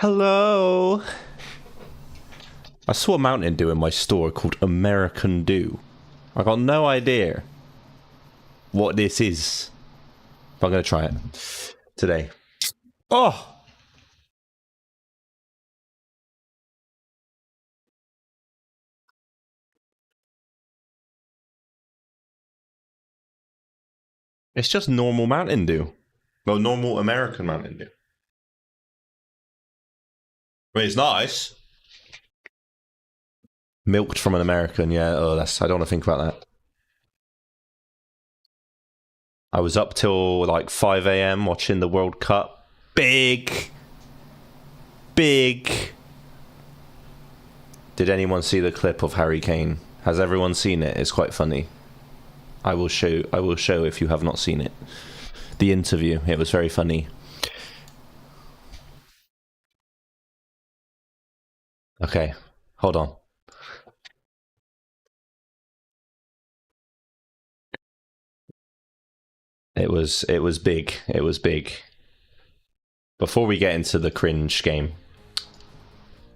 Hello. I saw a Mountain Dew in my store called American Dew. I got no idea what this is. But I'm going to try it today. Oh! It's just normal Mountain Dew. Well, normal American Mountain Dew. I mean, it's nice. Milked from an American, yeah. Oh, that's. I don't want to think about that. I was up till like 5 AM watching the World Cup. Big. Did anyone see the clip of Harry Kane? Has everyone seen it? It's quite funny. I will show if you have not seen it. The interview. It was very funny. Okay, hold on. It was big. It was big. Before we get into the cringe game.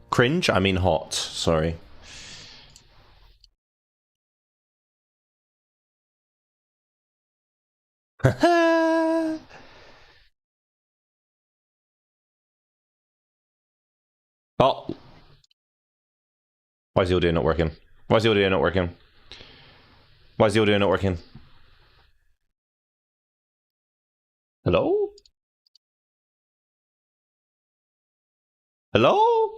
Cringe? I mean hot. Sorry. Oh. Why is the audio not working? Why is the audio not working? Why is the audio not working? Hello? Hello?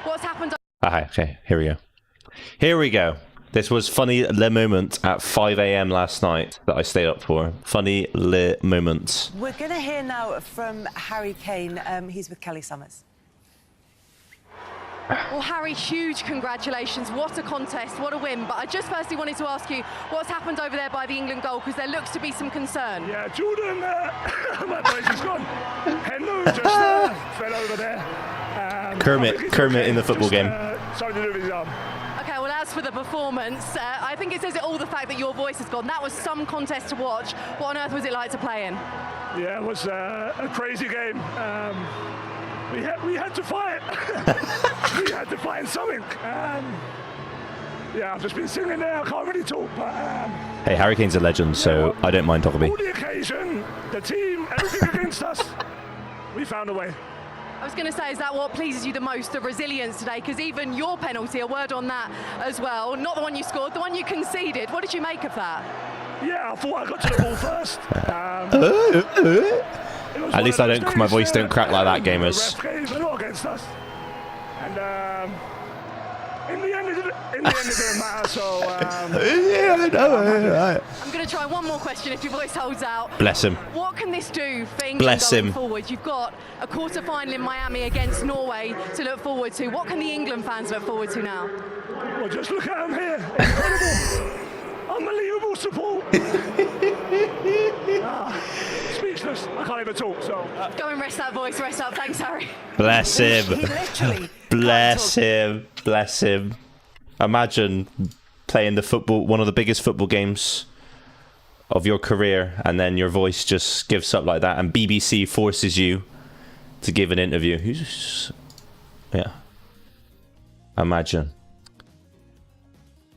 What's happened? Okay, here we go. Here we go. This was funny le moment at 5 AM last night that I stayed up for. Funny le moment. We're going to hear now from Harry Kane. He's with Kelly Summers. Well, Harry, huge congratulations. What a contest, what a win. But I just firstly wanted to ask you what's happened over there by the England goal, because there looks to be some concern. Yeah, Jordan, my place is gone. Henlo just fell over there. Kermit in the football game. Something to do with his arm. Okay, well, as for the performance, I think it says it all, the fact that your voice has gone. That was some contest to watch. What on earth was it like to play in? Yeah, it was a crazy game. We had to fight. We had to find something. Yeah, I've just been singing there. I can't really talk, but... Hey, Harry Kane's a legend, so I don't mind talking. All the occasion, the team, everything against us, we found a way. I was going to say, is that what pleases you the most, the resilience today? Because even your penalty, a word on that as well, not the one you scored, the one you conceded. What did you make of that? Yeah, I thought I got to the ball first. At least my voice don't crack like that, gamers. The ref gave a lot against us. And in the end, it didn't matter, so... Yeah, I know. I'm going to try one more question if your voice holds out. Bless him. What can this do for England going forward? You've got a quarter-final in Miami against Norway to look forward to. What can the England fans look forward to now? Well, just look at them here. Incredible. Unbelievable support. Speechless. I can't even talk, so... Go and rest that voice, rest up. Thanks, Harry. Bless him. He literally Bless him. Bless him. Imagine playing one of the biggest football games of your career, and then your voice just gives up like that, and BBC forces you to give an interview. Yeah. Imagine.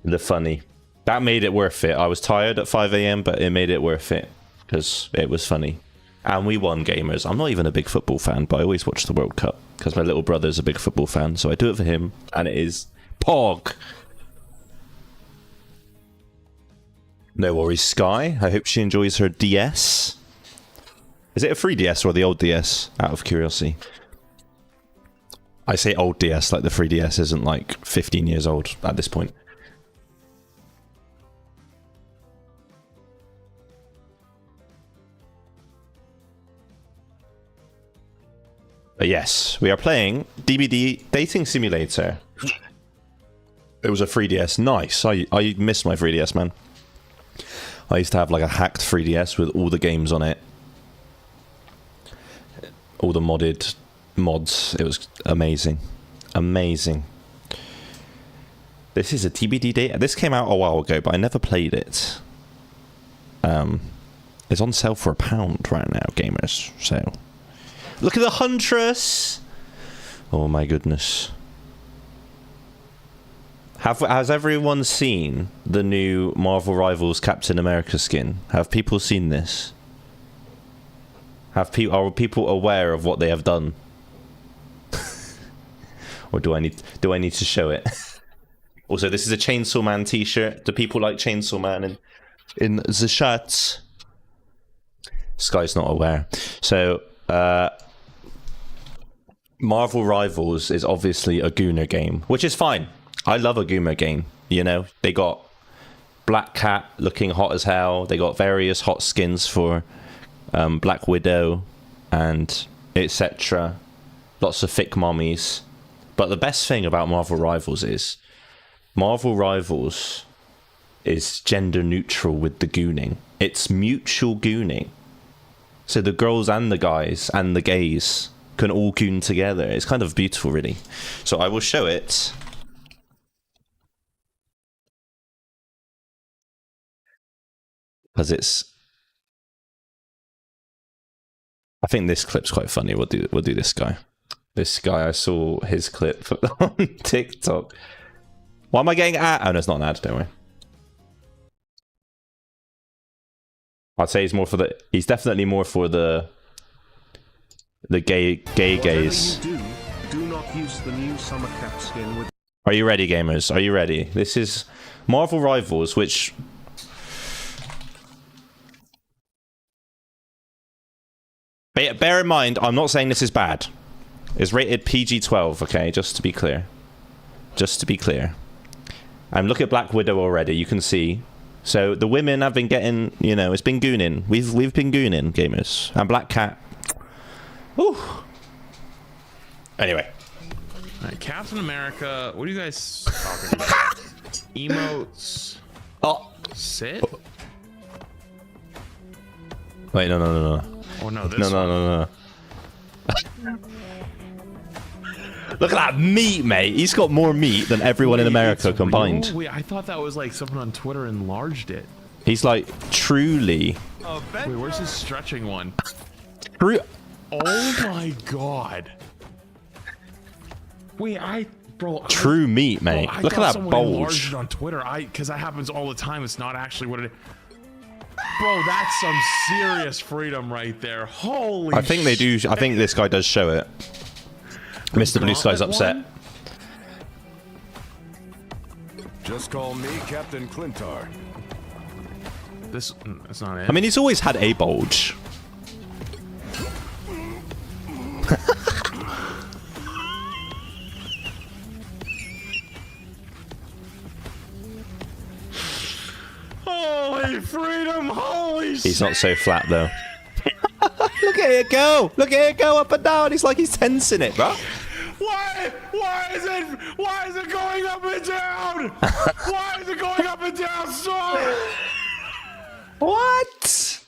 The funny. That made it worth it. I was tired at 5 AM, but it made it worth it because it was funny. And we won, gamers. I'm not even a big football fan, but I always watch the World Cup because my little brother's a big football fan, so I do it for him, and it is Pog. No worries, Sky. I hope she enjoys her DS. Is it a free DS or the old DS? Out of curiosity. I say old DS, like the 3DS isn't like 15 years old at this point. But yes, we are playing DbD Dating Simulator. It was a 3DS. Nice. I miss my 3DS, man. I used to have like a hacked 3DS with all the games on it. All the mods. It was amazing. Amazing. This is a DbD Dating. This came out a while ago, but I never played it. It's on sale for £1 right now, gamers. So, look at the Huntress. Oh my goodness. Has everyone seen the new Marvel Rivals Captain America skin? Have people seen this? Are people aware of what they have done? Or do I need to show it? Also, this is a Chainsaw Man t-shirt. Do people like Chainsaw Man in the shirts? Sky's not aware. So, Marvel Rivals is obviously a Gooner game, which is fine. I love a Gooner game. You know, they got Black Cat looking hot as hell. They got various hot skins for Black Widow and etc. Lots of thick mommies. But the best thing about Marvel Rivals is gender neutral with the gooning. It's mutual gooning. So the girls and the guys and the gays can all goon together. It's kind of beautiful, really. So I will show it. Because it's... I think this clip's quite funny. We'll do this guy. This guy, I saw his clip on TikTok. Why am I getting ad? Oh no, it's not an ad, don't worry. I'd say he's more for the... He's definitely more for the gays. Do not use the new summer cap skin with... Are you ready, gamers? Are you ready? This is Marvel Rivals, which... Bear in mind, I'm not saying this is bad. It's rated PG-12, okay? Just to be clear. Just to be clear. And look at Black Widow already, you can see. So the women have been getting, you know, it's been gooning. We've been gooning, gamers. And Black Cat. Whew. Anyway. Alright, Captain America, what are you guys talking about? Emotes. Oh. Sit? Wait, no. Oh no, this No. Look at that meat, mate. He's got more meat than everyone in America combined. Real? Wait, I thought that was like someone on Twitter enlarged it. He's like truly. Wait, where's his stretching one? True. Oh my god. Wait, bro. True meat, mate. Bro, look at that bulge. Enlarged it on Twitter. Because that happens all the time. It's not actually what it is. Bro, that's some serious freedom right there. Holy I think they do. I think this guy does show it. Mr. Blue Sky's upset. One? Just call me Captain Clintar. That's not it. I mean, he's always had a bulge. Holy freedom! Holy shit! He's not so flat though. Look at it go! Look at it go up and down! He's like he's tensing it, bro. Why is it going up and down? Why is it going up and down so? What?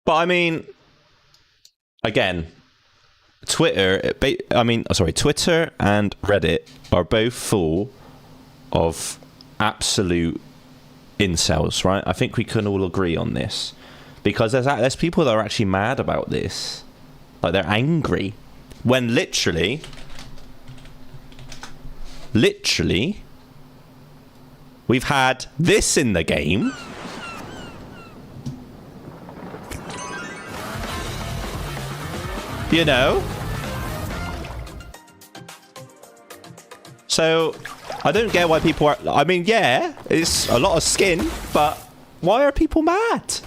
But I mean, again, Twitter and Reddit are both full of absolute incels, right? I think we can all agree on this. Because there's people that are actually mad about this. Like, they're angry. When literally, we've had this in the game. You know? So, I don't get why people are... I mean, yeah, it's a lot of skin, but why are people mad?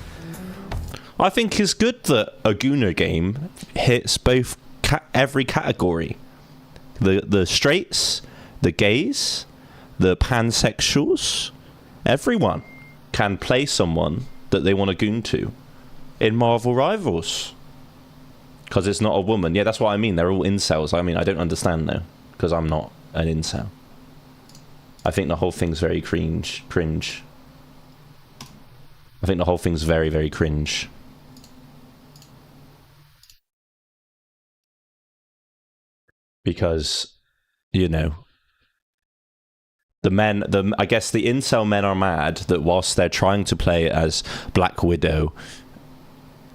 I think it's good that a Gooner game hits both every category. The straights, the gays, the pansexuals, everyone can play someone that they want to goon to in Marvel Rivals. Because it's not a woman. Yeah, that's what I mean. They're all incels. I mean, I don't understand though, because I'm not an incel. I think the whole thing's very cringe. I think the whole thing's very, very cringe. Because you know, I guess the incel men are mad that whilst they're trying to play as Black Widow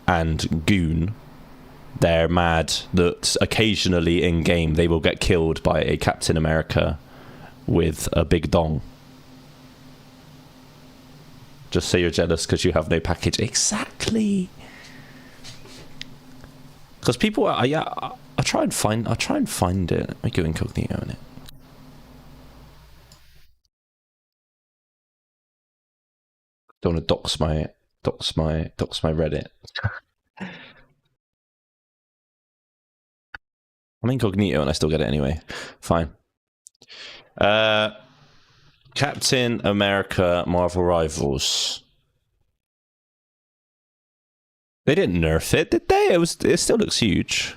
and Goon, they're mad that occasionally in game they will get killed by a Captain America with a big dong. Just say you're jealous because you have no package. Exactly. Because people are, I'll try and find it. Let me go incognito in it. Don't want to dox my Reddit. I'm incognito and I still get it anyway. Fine. Captain America Marvel Rivals. They didn't nerf it, did they? It still looks huge.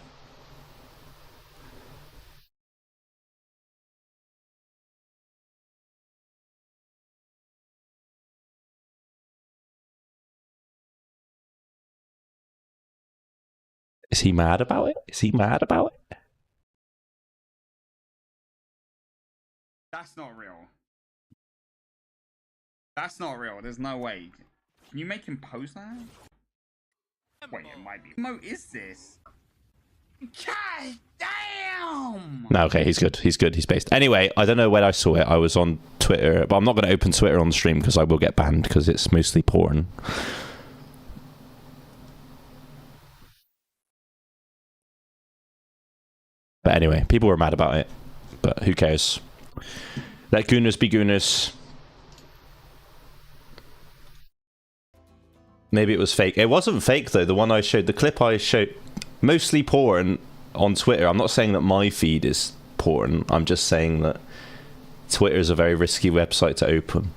Is he mad about it? Is he mad about it? That's not real. That's not real. There's no way. Can you make him post that? Wait, it might be. What is this? God damn! No, okay, he's good. He's good. He's based. Anyway, I don't know when I saw it. I was on Twitter, but I'm not going to open Twitter on the stream because I will get banned because it's mostly porn. But anyway, people were mad about it. But who cares? Let gooners be gooners. Maybe it was fake. It wasn't fake though. The one I showed, the clip I showed, mostly porn on Twitter. I'm not saying that my feed is porn. I'm just saying that Twitter is a very risky website to open.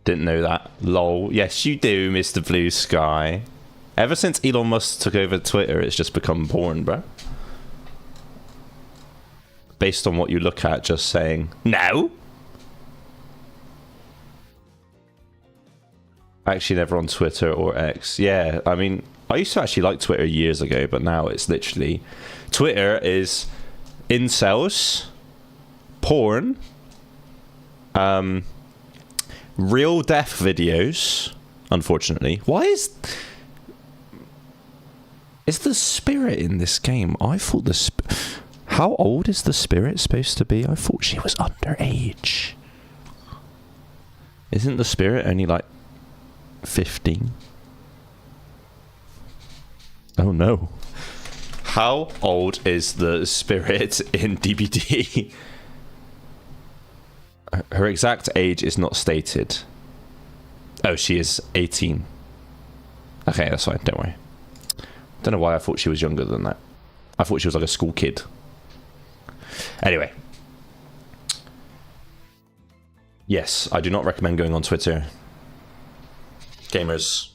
Didn't know that. Lol. Yes, you do, Mr. Blue Sky. Ever since Elon Musk took over Twitter, it's just become porn, bro. Based on what you look at, just saying, no. Actually, never on Twitter or X. Yeah, I mean, I used to actually like Twitter years ago, but now it's literally... Twitter is incels, porn, real death videos, unfortunately. Why is the spirit in this game? I thought the how old is the spirit supposed to be? I thought she was underage. Isn't the spirit only like 15? Oh no. How old is the spirit in DbD? Her exact age is not stated. Oh, she is 18. Okay, that's fine, don't worry. Don't know why I thought she was younger than that. I thought she was like a school kid. Anyway. Yes, I do not recommend going on Twitter. Gamers.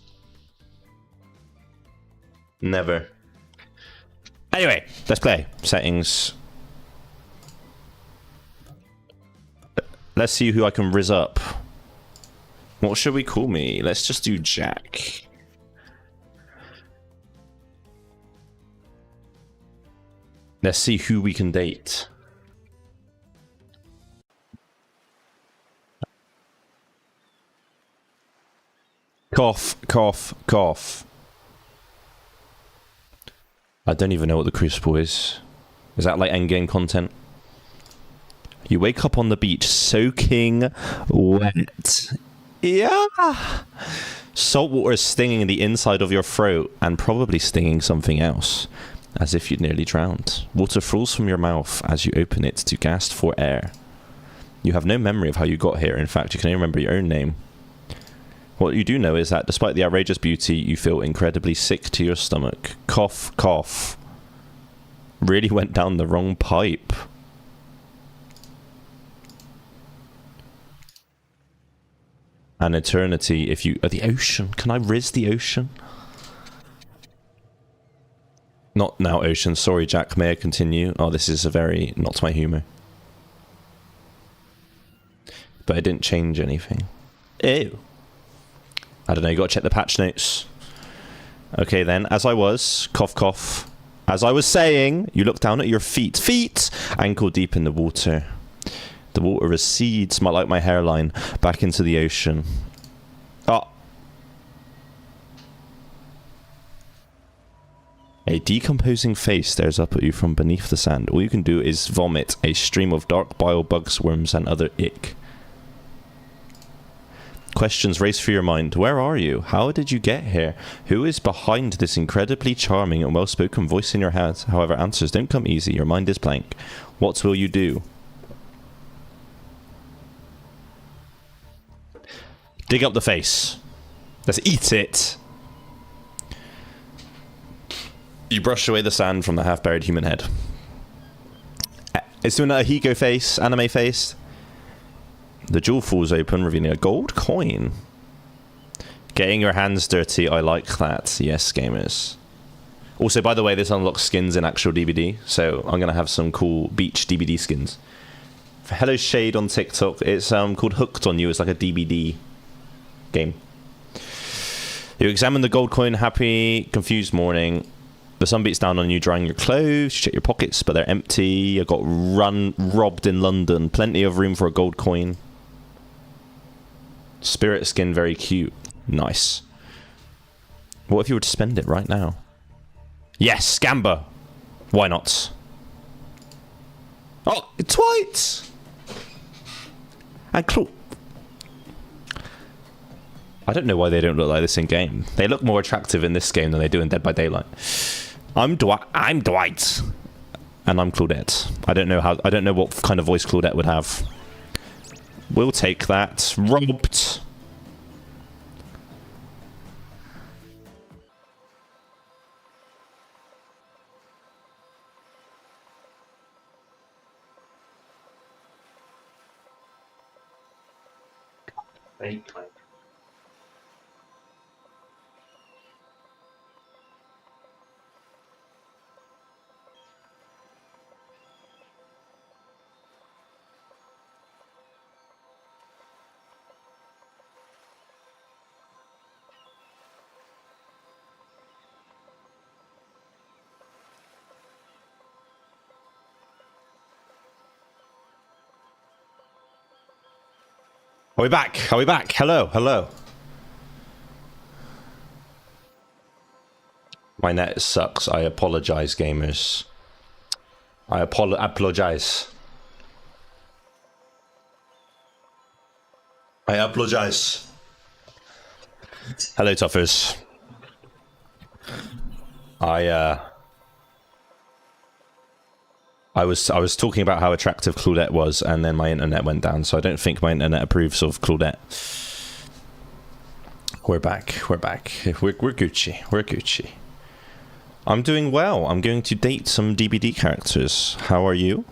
Never. Anyway, let's play. Settings. Let's see who I can rizz up. What should we call me? Let's just do Jack. Let's see who we can date. Cough, cough, cough. I don't even know what the Crucible is. Is that like endgame content? You wake up on the beach soaking wet. Yeah. Salt water is stinging the inside of your throat and probably stinging something else, as if you'd nearly drowned. Water falls from your mouth as you open it to gasp for air. You have no memory of how you got here. In fact, you can only remember your own name. What you do know is that despite the outrageous beauty, you feel incredibly sick to your stomach. Cough, cough. Really went down the wrong pipe. An eternity if you... the ocean. Can I rizz the ocean? Not now, ocean. Sorry, Jack. May I continue? Oh, this is a very... not my humour. But it didn't change anything. Ew. I don't know, you gotta check the patch notes. Okay then, as I was, cough cough. As I was saying, you look down at your feet. Feet! Ankle deep in the water. The water recedes, much like my hairline, back into the ocean. Oh. A decomposing face stares up at you from beneath the sand. All you can do is vomit a stream of dark bile, bugs, worms, and other ick. Questions race through your mind. Where are you? How did you get here? Who is behind this incredibly charming and well-spoken voice in your head? However, answers don't come easy. Your mind is blank. What will you do? Dig up the face. Let's eat it. You brush away the sand from the half-buried human head. It's doing a Higo face, anime face. The jewel falls open, revealing a gold coin. Getting your hands dirty, I like that. Yes, gamers. Also, by the way, this unlocks skins in actual DbD, so I'm going to have some cool beach DbD skins. For Hello Shade on TikTok, it's called Hooked on You. It's like a DbD game. You examine the gold coin, happy, confused morning. The sun beats down on you, drying your clothes. You check your pockets, but they're empty. I got robbed in London. Plenty of room for a gold coin. Spirit skin, very cute. Nice. What if you were to spend it right now? Yes, Gamba. Why not? Oh, it's white. And claw. I don't know why they don't look like this in game. They look more attractive in this game than they do in Dead by Daylight. I'm Dwight, and I'm Claudette. I don't know what kind of voice Claudette would have. We'll take that. Robbed. Are we back? Are we back? Hello, hello. My net sucks. I apologize, gamers. I apologize. I apologize. Hello, Tuffers. I was talking about how attractive Claudette was, and then my internet went down, so I don't think my internet approves of Claudette. We're back. We're back. We're Gucci. We're Gucci. I'm doing well. I'm going to date some DbD characters. How are you?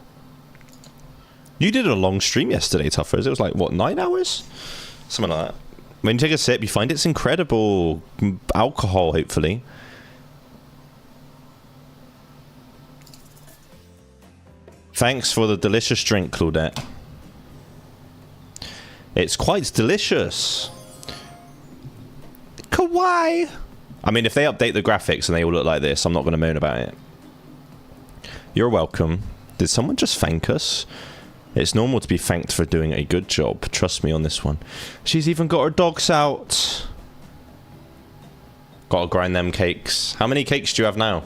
You did a long stream yesterday, Tuffers. It was like, what, 9 hours? Something like that. When you take a sip, you find it's incredible. Alcohol, hopefully. Thanks for the delicious drink, Claudette. It's quite delicious. Kawaii. I mean, if they update the graphics and they all look like this, I'm not going to moan about it. You're welcome. Did someone just thank us? It's normal to be thanked for doing a good job. Trust me on this one. She's even got her dogs out. Gotta grind them cakes. How many cakes do you have now?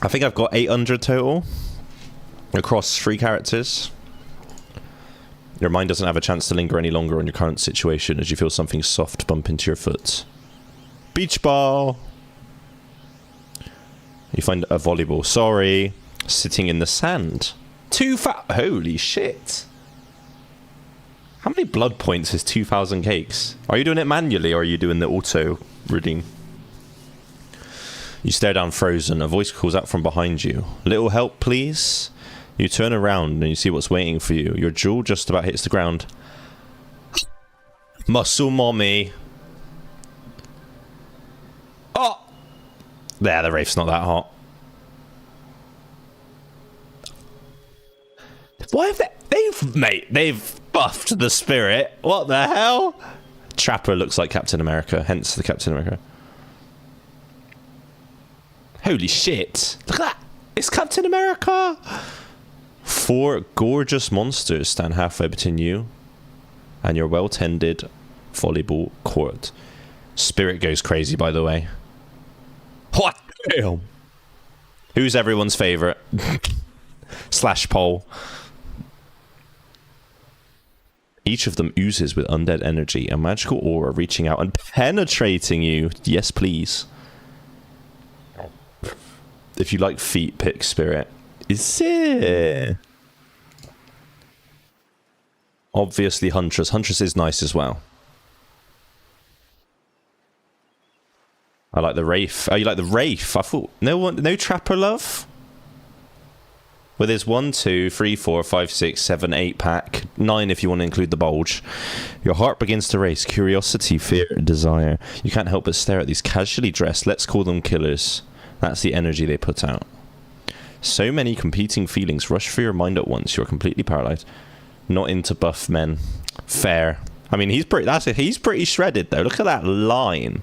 I think I've got 800 total across 3 characters. Your mind doesn't have a chance to linger any longer on your current situation as you feel something soft bump into your foot. Beach ball! You find a volleyball. Sorry. Sitting in the sand. Holy shit. How many blood points is 2,000 cakes? Are you doing it manually or are you doing the auto reading? You stare down frozen. A voice calls out from behind you. Little help, please? You turn around and you see what's waiting for you. Your jaw just about hits the ground. Muscle mommy. Oh! There, the Wraith's not that hot. Why have they've buffed the spirit. What the hell? Trapper looks like Captain America, hence the Captain America. Holy shit! Look at that! It's Captain America! 4 gorgeous monsters stand halfway between you and your well-tended volleyball court. Spirit goes crazy, by the way. What? Damn. Who's everyone's favourite? Slash poll. Each of them oozes with undead energy, a magical aura reaching out and penetrating you. Yes, please. If you like feet, pick Spirit. Is it? Obviously Huntress. Huntress is nice as well. I like the Wraith. Oh, you like the Wraith? I thought no Trapper love. With his 1, 2, 3, 4, 5, 6, 7, 8 pack, 9 if you want to include the bulge. Your heart begins to race. Curiosity, fear, desire. You can't help but stare at these casually dressed, let's call them killers. That's the energy they put out. So many competing feelings rush through your mind at once. You're completely paralyzed. Not into buff men. Fair. I mean, he's pretty shredded though. Look at that line.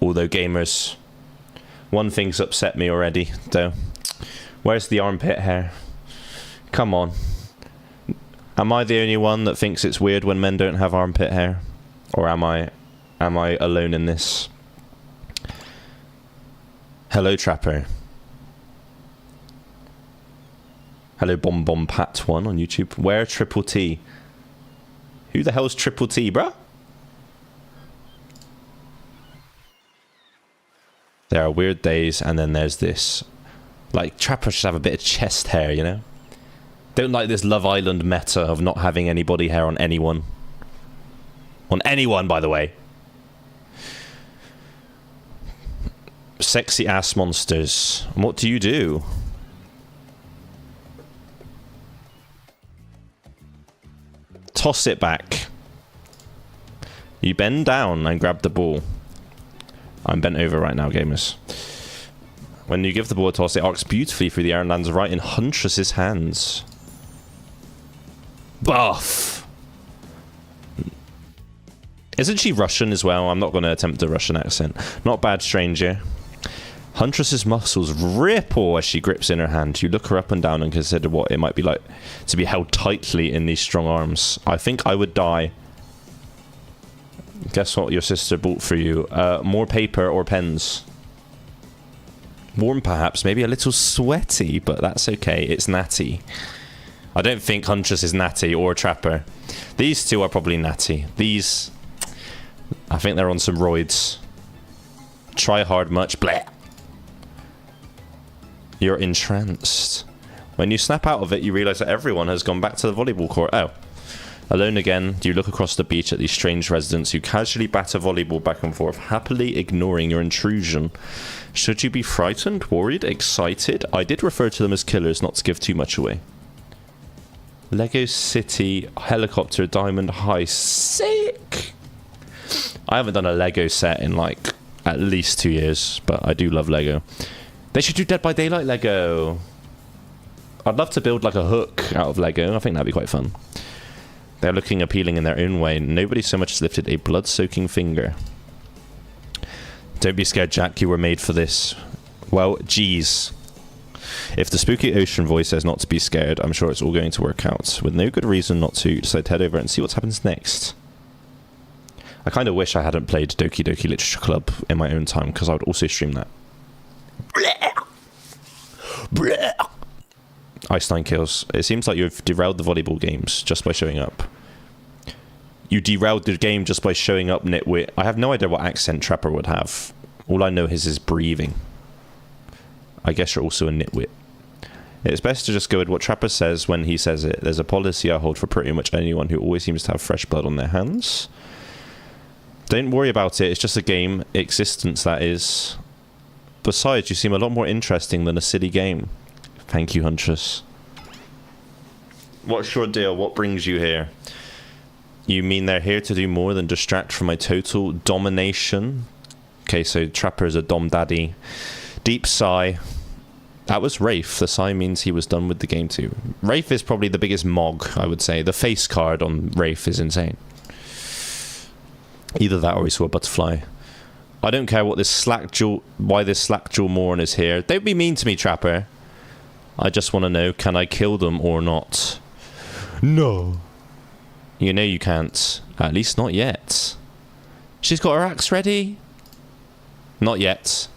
Although gamers, one thing's upset me already though. Where's the armpit hair? Come on. Am I the only one that thinks it's weird when men don't have armpit hair? Or am I alone in this? Hello, Trapper. Hello, Bomb Bomb Pat 1 on YouTube. Where Triple T? Who the hell's Triple T, bruh? There are weird days, and then there's this. Like, Trapper should have a bit of chest hair, you know? Don't like this Love Island meta of not having any body hair on anyone. On anyone, by the way. Sexy ass monsters. What do you do? Toss it back. You bend down and grab the ball. I'm bent over right now, gamers. When you give the ball a toss, it arcs beautifully through the air and lands right in Huntress's hands. Buff! Isn't she Russian as well? I'm not going to attempt a Russian accent. Not bad, stranger. Huntress's muscles ripple as she grips in her hand. You look her up and down and consider what it might be like to be held tightly in these strong arms. I think I would die. Guess what your sister bought for you? More paper or pens? Warm perhaps, maybe a little sweaty, but that's okay. It's natty. I don't think Huntress is natty or Trapper. These two are probably natty. These, I think they're on some roids. Try hard much. Bleh. You're entranced. When you snap out of it, you realize that everyone has gone back to the volleyball court. Oh. Alone again, you look across the beach at these strange residents who casually batter volleyball back and forth, happily ignoring your intrusion. Should you be frightened, worried, excited? I did refer to them as killers, not to give too much away. Lego City Helicopter Diamond High. Sick! I haven't done a Lego set in like at least 2 years, but I do love Lego. They should do Dead by Daylight Lego. I'd love to build like a hook out of Lego. I think that'd be quite fun. They're looking appealing in their own way. Nobody so much as lifted a blood-soaking finger. Don't be scared, Jack. You were made for this. Well, geez. If the spooky ocean voice says not to be scared, I'm sure it's all going to work out. With no good reason not to, decide to head over and see what happens next. I kind of wish I hadn't played Doki Doki Literature Club in my own time, because I would also stream that. Einstein kills. It seems like you've derailed the volleyball games just by showing up. You derailed the game just by showing up, nitwit. I have no idea what accent Trapper would have. All I know is his breathing. I guess you're also a nitwit. It's best to just go with what Trapper says when he says it. There's a policy I hold for pretty much anyone who always seems to have fresh blood on their hands. Don't worry about it. It's just a game. Existence, that is. Besides, you seem a lot more interesting than a silly game. Thank you, Huntress. What's your deal? What brings you here? You mean they're here to do more than distract from my total domination? Okay, so Trapper is a dom daddy. Deep sigh. That was Rafe. The sign means he was done with the game too. Rafe is probably the biggest mog, I would say. The face card on Rafe is insane. Either that or he saw a butterfly. I don't care what this slack jewel, why this slack jewel moron is here. Don't be mean to me, Trapper. I just want to know, can I kill them or not? No. You know you can't. At least not yet. She's got her axe ready? Not yet.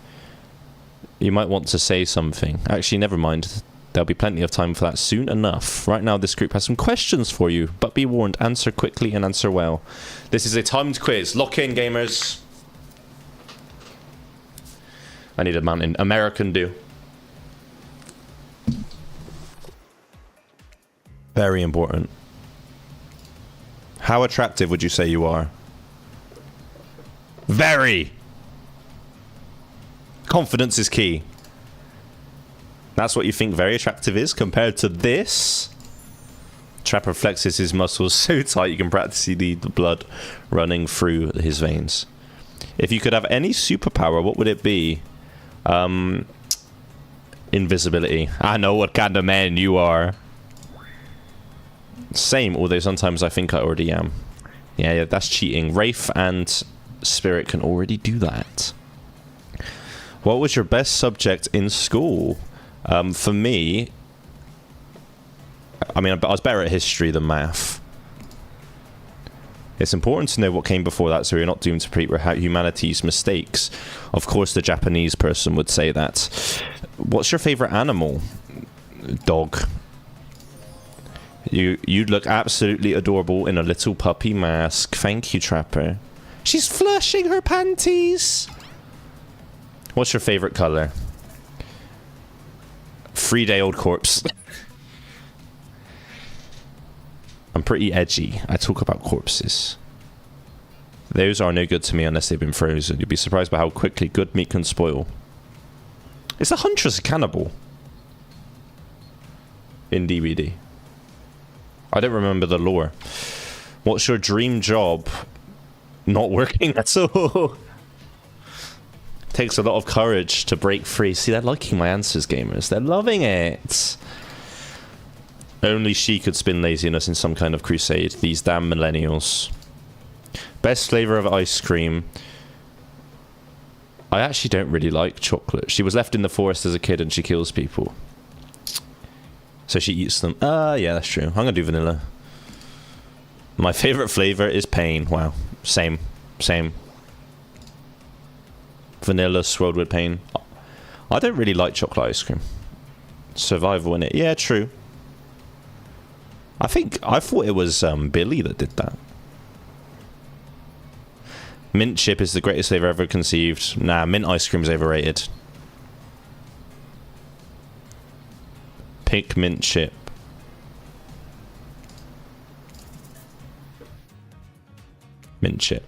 You might want to say something. Actually, never mind. There'll be plenty of time for that soon enough. Right now, this group has some questions for you, but be warned, answer quickly and answer well. This is a timed quiz. Lock in, gamers. I need a mountain. American Dew. Very important. How attractive would you say you are? Very! Confidence is key. That's what you think very attractive is compared to this? Trapper flexes his muscles so tight you can practically see the blood running through his veins. If you could have any superpower, what would it be? Invisibility. I know what kind of man you are. Same, although sometimes I think I already am. Yeah, that's cheating. Rafe and Spirit can already do that. What was your best subject in school? For me, I mean, I was better at history than math. It's important to know what came before that so you're not doomed to repeat humanity's mistakes. Of course, the Japanese person would say that. What's your favorite animal? Dog. You'd look absolutely adorable in a little puppy mask. Thank you, Trapper. She's flushing her panties. What's your favorite color? 3-day-old corpse. I'm pretty edgy. I talk about corpses. Those are no good to me unless they've been frozen. You'll be surprised by how quickly good meat can spoil. Is the Huntress a cannibal? In DbD. I don't remember the lore. What's your dream job? Not working at all. Takes a lot of courage to break free. See, they're liking my answers, gamers. They're loving it. Only she could spin laziness in some kind of crusade. These damn millennials. Best flavor of ice cream. I actually don't really like chocolate. She was left in the forest as a kid and she kills people. So she eats them. Yeah, that's true. I'm gonna do vanilla. My favorite flavor is pain. Wow. Same. Vanilla swirled with pain. I don't really like chocolate ice cream. Survival in it. Yeah, true. I thought it was Billy that did that. Mint chip is the greatest flavor ever conceived. Nah, mint ice cream's overrated. Pick mint chip. Mint chip.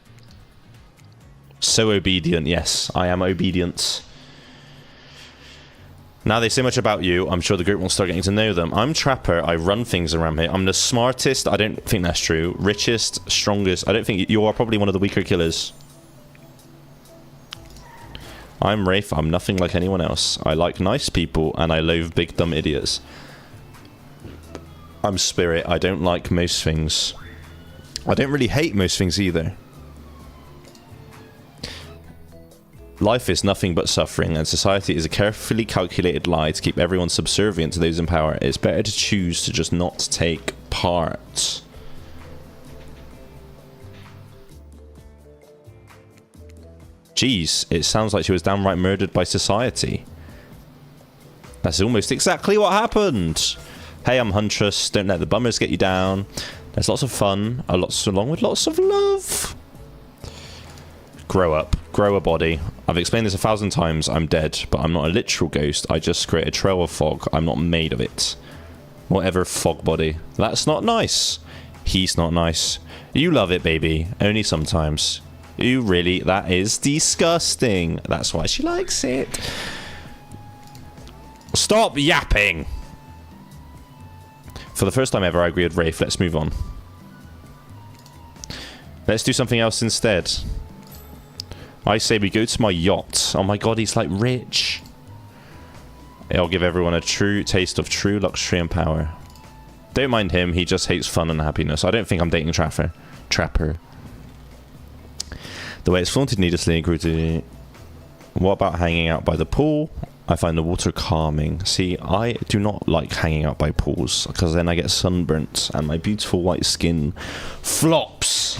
So obedient. Yes, I am obedient. Now they say much about you. I'm sure the group will start getting to know them. I'm Trapper. I run things around here. I'm the smartest. I don't think that's true. Richest, strongest. I don't think you are probably one of the weaker killers. I'm Rafe. I'm nothing like anyone else. I like nice people and I loathe big dumb idiots. I'm Spirit. I don't like most things. I don't really hate most things either. Life is nothing but suffering, and society is a carefully calculated lie to keep everyone subservient to those in power. It's better to choose to just not take part. Jeez, it sounds like she was downright murdered by society. That's almost exactly what happened. Hey, I'm Huntress. Don't let the bummers get you down. There's lots of fun, along with lots of love. Grow up. Grow a body. I've explained this 1,000 times. I'm dead, but I'm not a literal ghost. I just create a trail of fog. I'm not made of it. Whatever, fog body. That's not nice. He's not nice. You love it, baby. Only sometimes. You really? That is disgusting. That's why she likes it. Stop yapping. For the first time ever, I agree with Rafe. Let's move on. Let's do something else instead. I say we go to my yacht. Oh my god, he's like rich. It'll give everyone a true taste of true luxury and power. Don't mind him, he just hates fun and happiness. I don't think I'm dating Trapper. The way it's flaunted needlessly and cruelty. What about hanging out by the pool? I find the water calming. See, I do not like hanging out by pools because then I get sunburnt and my beautiful white skin flops.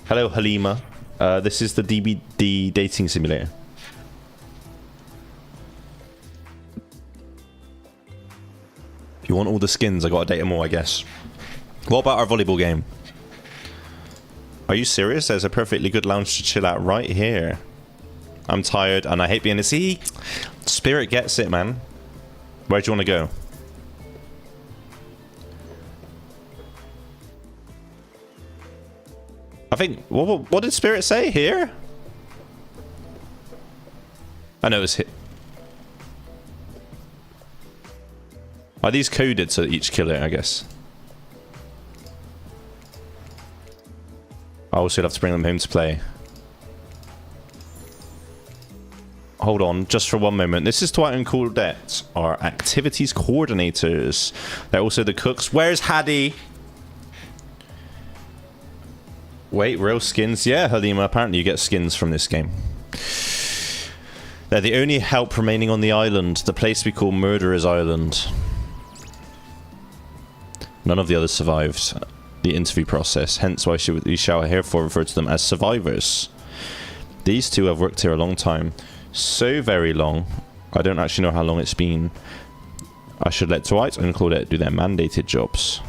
Hello, Halima. This is the DbD Dating Simulator. If you want all the skins, I gotta date them all, I guess. What about our volleyball game? Are you serious? There's a perfectly good lounge to chill at right here. I'm tired and I hate being a sea. Spirit gets it, man. Where do you want to go? I think... What did Spirit say? Here? I know it's hit. Are these coded so that each killer, I guess? I also have to bring them home to play. Hold on, just for one moment. This is Dwight and Claudette, our activities coordinators. They're also the cooks. Where's Hattie? Wait, real skins? Yeah, Halima, apparently you get skins from this game. They're the only help remaining on the island, the place we call Murderer's Island. None of the others survived the interview process, hence why we shall herefore refer to them as survivors. These two have worked here a long time. So very long. I don't actually know how long it's been. I should let Dwight and Claudette do their mandated jobs.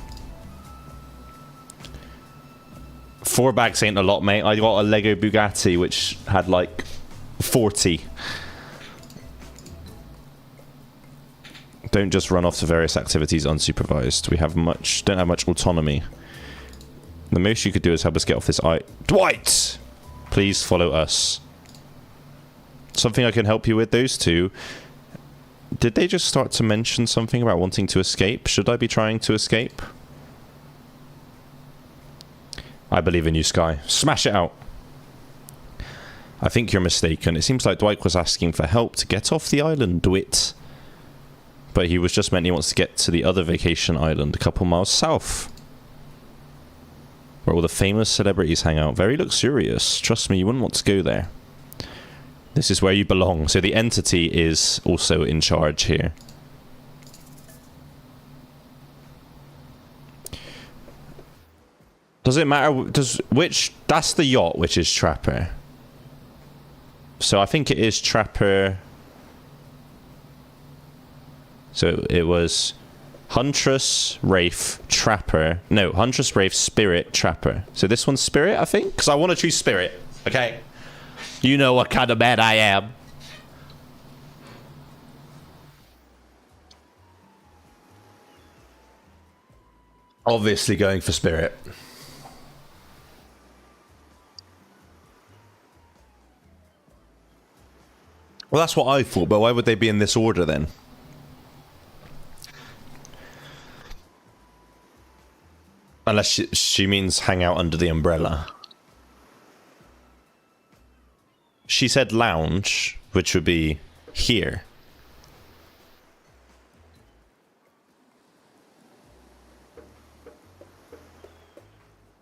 4 bags ain't a lot, mate. I got a Lego Bugatti which had like 40. Don't just run off to various activities unsupervised. We don't have much autonomy. The most you could do is help us get off this Dwight! Please follow us. Something I can help you with, those two. Did they just start to mention something about wanting to escape? Should I be trying to escape? I believe in you, Sky. Smash it out. I think you're mistaken. It seems like Dwight was asking for help to get off the island, Dwight. But he was just meant he wants to get to the other vacation island a couple miles south. Where all the famous celebrities hang out. Very luxurious. Trust me, you wouldn't want to go there. This is where you belong. So the entity is also in charge here. Does it matter? That's the yacht, which is Trapper. So I think it is Trapper. So it was Huntress, Wraith, Trapper. No, Huntress, Wraith, Spirit, Trapper. So this one's Spirit, I think? Because I want to choose Spirit. Okay. You know what kind of man I am. Obviously going for Spirit. Well, that's what I thought, but why would they be in this order then? Unless she means hang out under the umbrella. She said lounge, which would be here.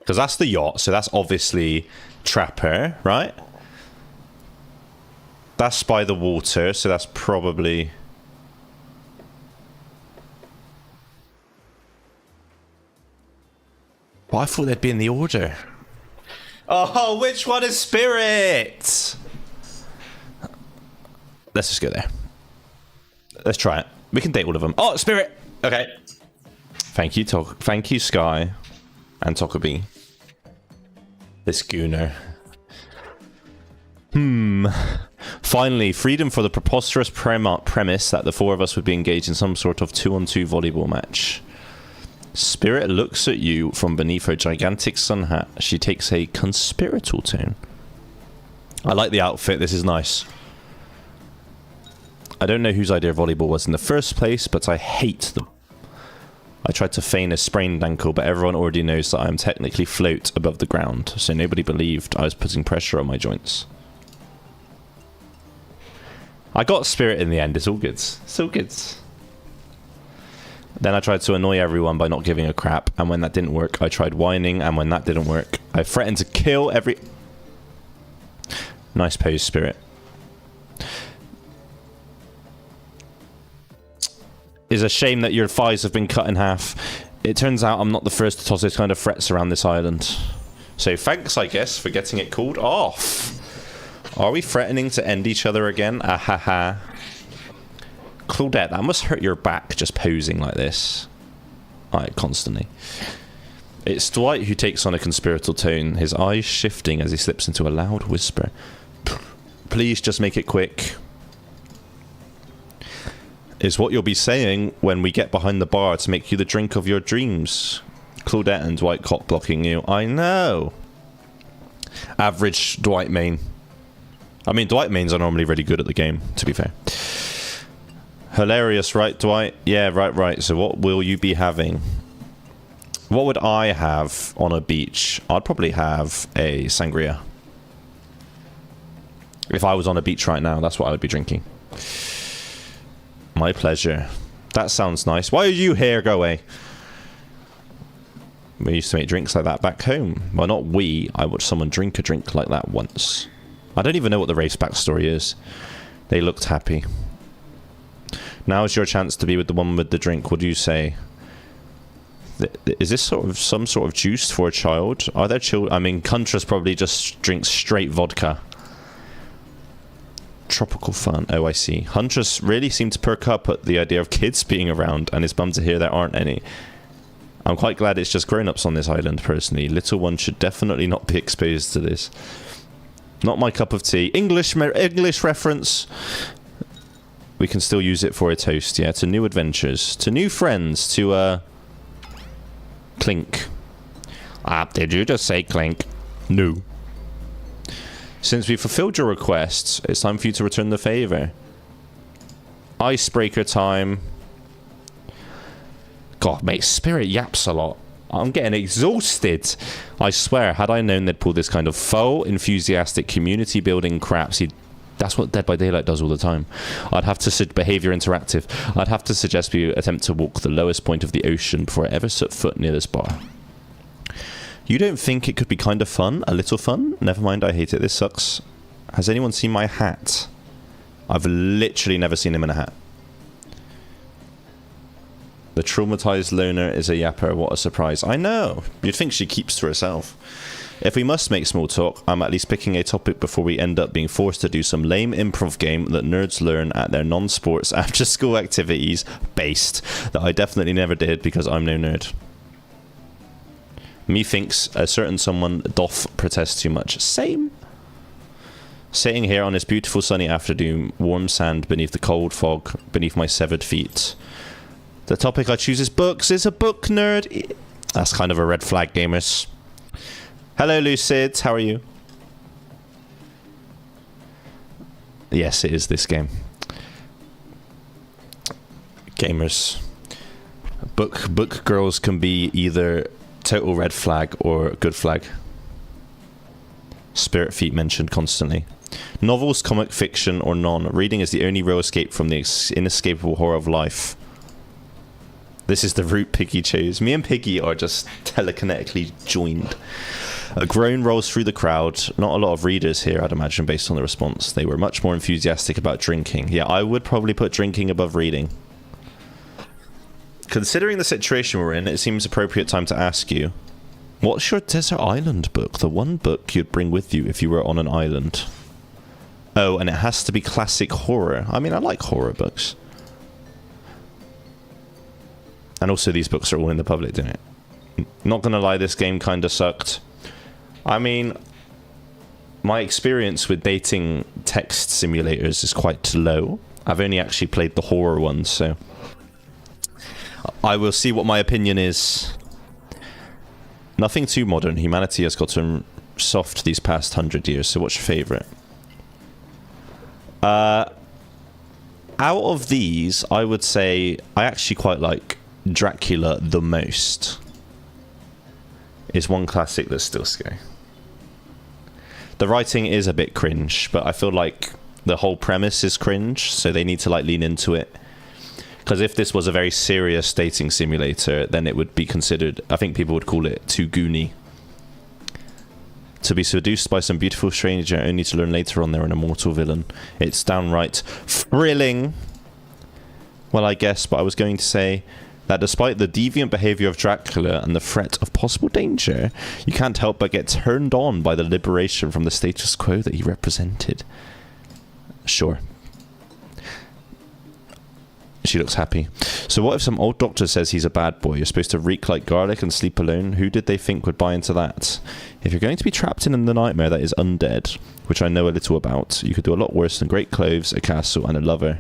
Because that's the yacht, so that's obviously Trapper, right? That's by the water, so that's probably... Well, I thought they'd be in the order. Oh, which one is Spirit? Let's just go there. Let's try it. We can date all of them. Oh, Spirit! Okay. Thank you, thank you, Sky. And Tokabi. This gooner. Finally, freedom for the preposterous premise that the four of us would be engaged in some sort of 2-on-2 volleyball match. Spirit looks at you from beneath her gigantic sun hat. She takes a conspiratorial tone. I like the outfit. This is nice. I don't know whose idea volleyball was in the first place, but I hate them. I tried to feign a sprained ankle, but everyone already knows that I am technically float above the ground, so nobody believed I was putting pressure on my joints. I got Spirit in the end. It's all good. It's all good. Then I tried to annoy everyone by not giving a crap, and when that didn't work, I tried whining, and when that didn't work, I threatened to kill every... Nice pose, Spirit. It's a shame that your thighs have been cut in half. It turns out I'm not the first to toss those kind of threats around this island. So thanks, I guess, for getting it called off. Are we threatening to end each other again? Ahaha. Claudette, that must hurt your back just posing like this. Alright, constantly. It's Dwight who takes on a conspiratorial tone, his eyes shifting as he slips into a loud whisper. Please just make it quick. Is what you'll be saying when we get behind the bar to make you the drink of your dreams. Claudette and Dwight cock blocking you. I know. Average Dwight main. I mean, Dwight mains are normally really good at the game, to be fair. Hilarious, right, Dwight? Yeah, right. So what will you be having? What would I have on a beach? I'd probably have a sangria. If I was on a beach right now, that's what I would be drinking. My pleasure. That sounds nice. Why are you here? Go away. We used to make drinks like that back home. Well, not we. I watched someone drink a drink like that once. I don't even know what the race backstory is. They looked happy. Now is your chance to be with the one with the drink. What do you say? Is this sort of some sort of juice for a child? Are there children? I mean, Contras probably just drinks straight vodka. Tropical fun. Oh, I see. Huntress really seemed to perk up at the idea of kids being around and is bummed to hear there aren't any. I'm quite glad it's just grown-ups on this island, personally. Little ones should definitely not be exposed to this. Not my cup of tea. English reference. We can still use it for a toast, yeah. To new adventures. To new friends. To, Clink. Did you just say Clink? No. Since we fulfilled your requests, it's time for you to return the favor. Icebreaker time. God, mate, Spirit yaps a lot. I'm getting exhausted. I swear, had I known they'd pull this kind of faux, enthusiastic, community-building crap, see, that's what Dead by Daylight does all the time. I'd have to behavior interactive. I'd have to suggest we attempt to walk the lowest point of the ocean before I ever set foot near this bar. You don't think it could be kind of fun? A little fun? Never mind, I hate it. This sucks. Has anyone seen my hat? I've literally never seen him in a hat. The traumatized loner is a yapper. What a surprise. I know. You'd think she keeps to herself. If we must make small talk, I'm at least picking a topic before we end up being forced to do some lame improv game that nerds learn at their non-sports after-school activities based that I definitely never did because I'm no nerd. Methinks a certain someone doth protest too much. Same. Sitting here on this beautiful sunny afternoon, warm sand beneath the cold fog, beneath my severed feet. The topic I choose is books. Is a book nerd? That's kind of a red flag, gamers. Hello, Lucid. How are you? Yes, it is this game. Gamers. Book girls can be either total red flag or good flag. Spirit feet mentioned constantly. Novels, comic fiction, or non. Reading is the only real escape from the inescapable horror of life. This is the route Piggy chose. Me and Piggy are just telekinetically joined. A groan rolls through the crowd. Not a lot of readers here, I'd imagine, based on the response. They were much more enthusiastic about drinking. Yeah, I would probably put drinking above reading. Considering the situation we're in, it seems appropriate time to ask you, what's your desert island book? The one book you'd bring with you if you were on an island. Oh, and it has to be classic horror. I mean, I like horror books. And also these books are all in the public, don't it? Not gonna lie, this game kinda sucked. I mean, my experience with dating text simulators is quite low. I've only actually played the horror ones, so I will see what my opinion is. Nothing too modern. Humanity has gotten soft these past 100 years, so what's your favourite? Out of these, I would say I actually quite like Dracula the most. It's one classic that's still scary. The writing is a bit cringe, but I feel like the whole premise is cringe, so they need to like lean into it. Because if this was a very serious dating simulator, then it would be considered, I think people would call it too goony. To be seduced by some beautiful stranger only to learn later on they're an immortal villain. It's downright thrilling. Well, I guess, but I was going to say that despite the deviant behavior of Dracula and the threat of possible danger, you can't help but get turned on by the liberation from the status quo that he represented. Sure. She looks happy. So what if some old doctor says he's a bad boy? You're supposed to reek like garlic and sleep alone? Who did they think would buy into that? If you're going to be trapped in the nightmare that is undead, which I know a little about, you could do a lot worse than great clothes, a castle, and a lover.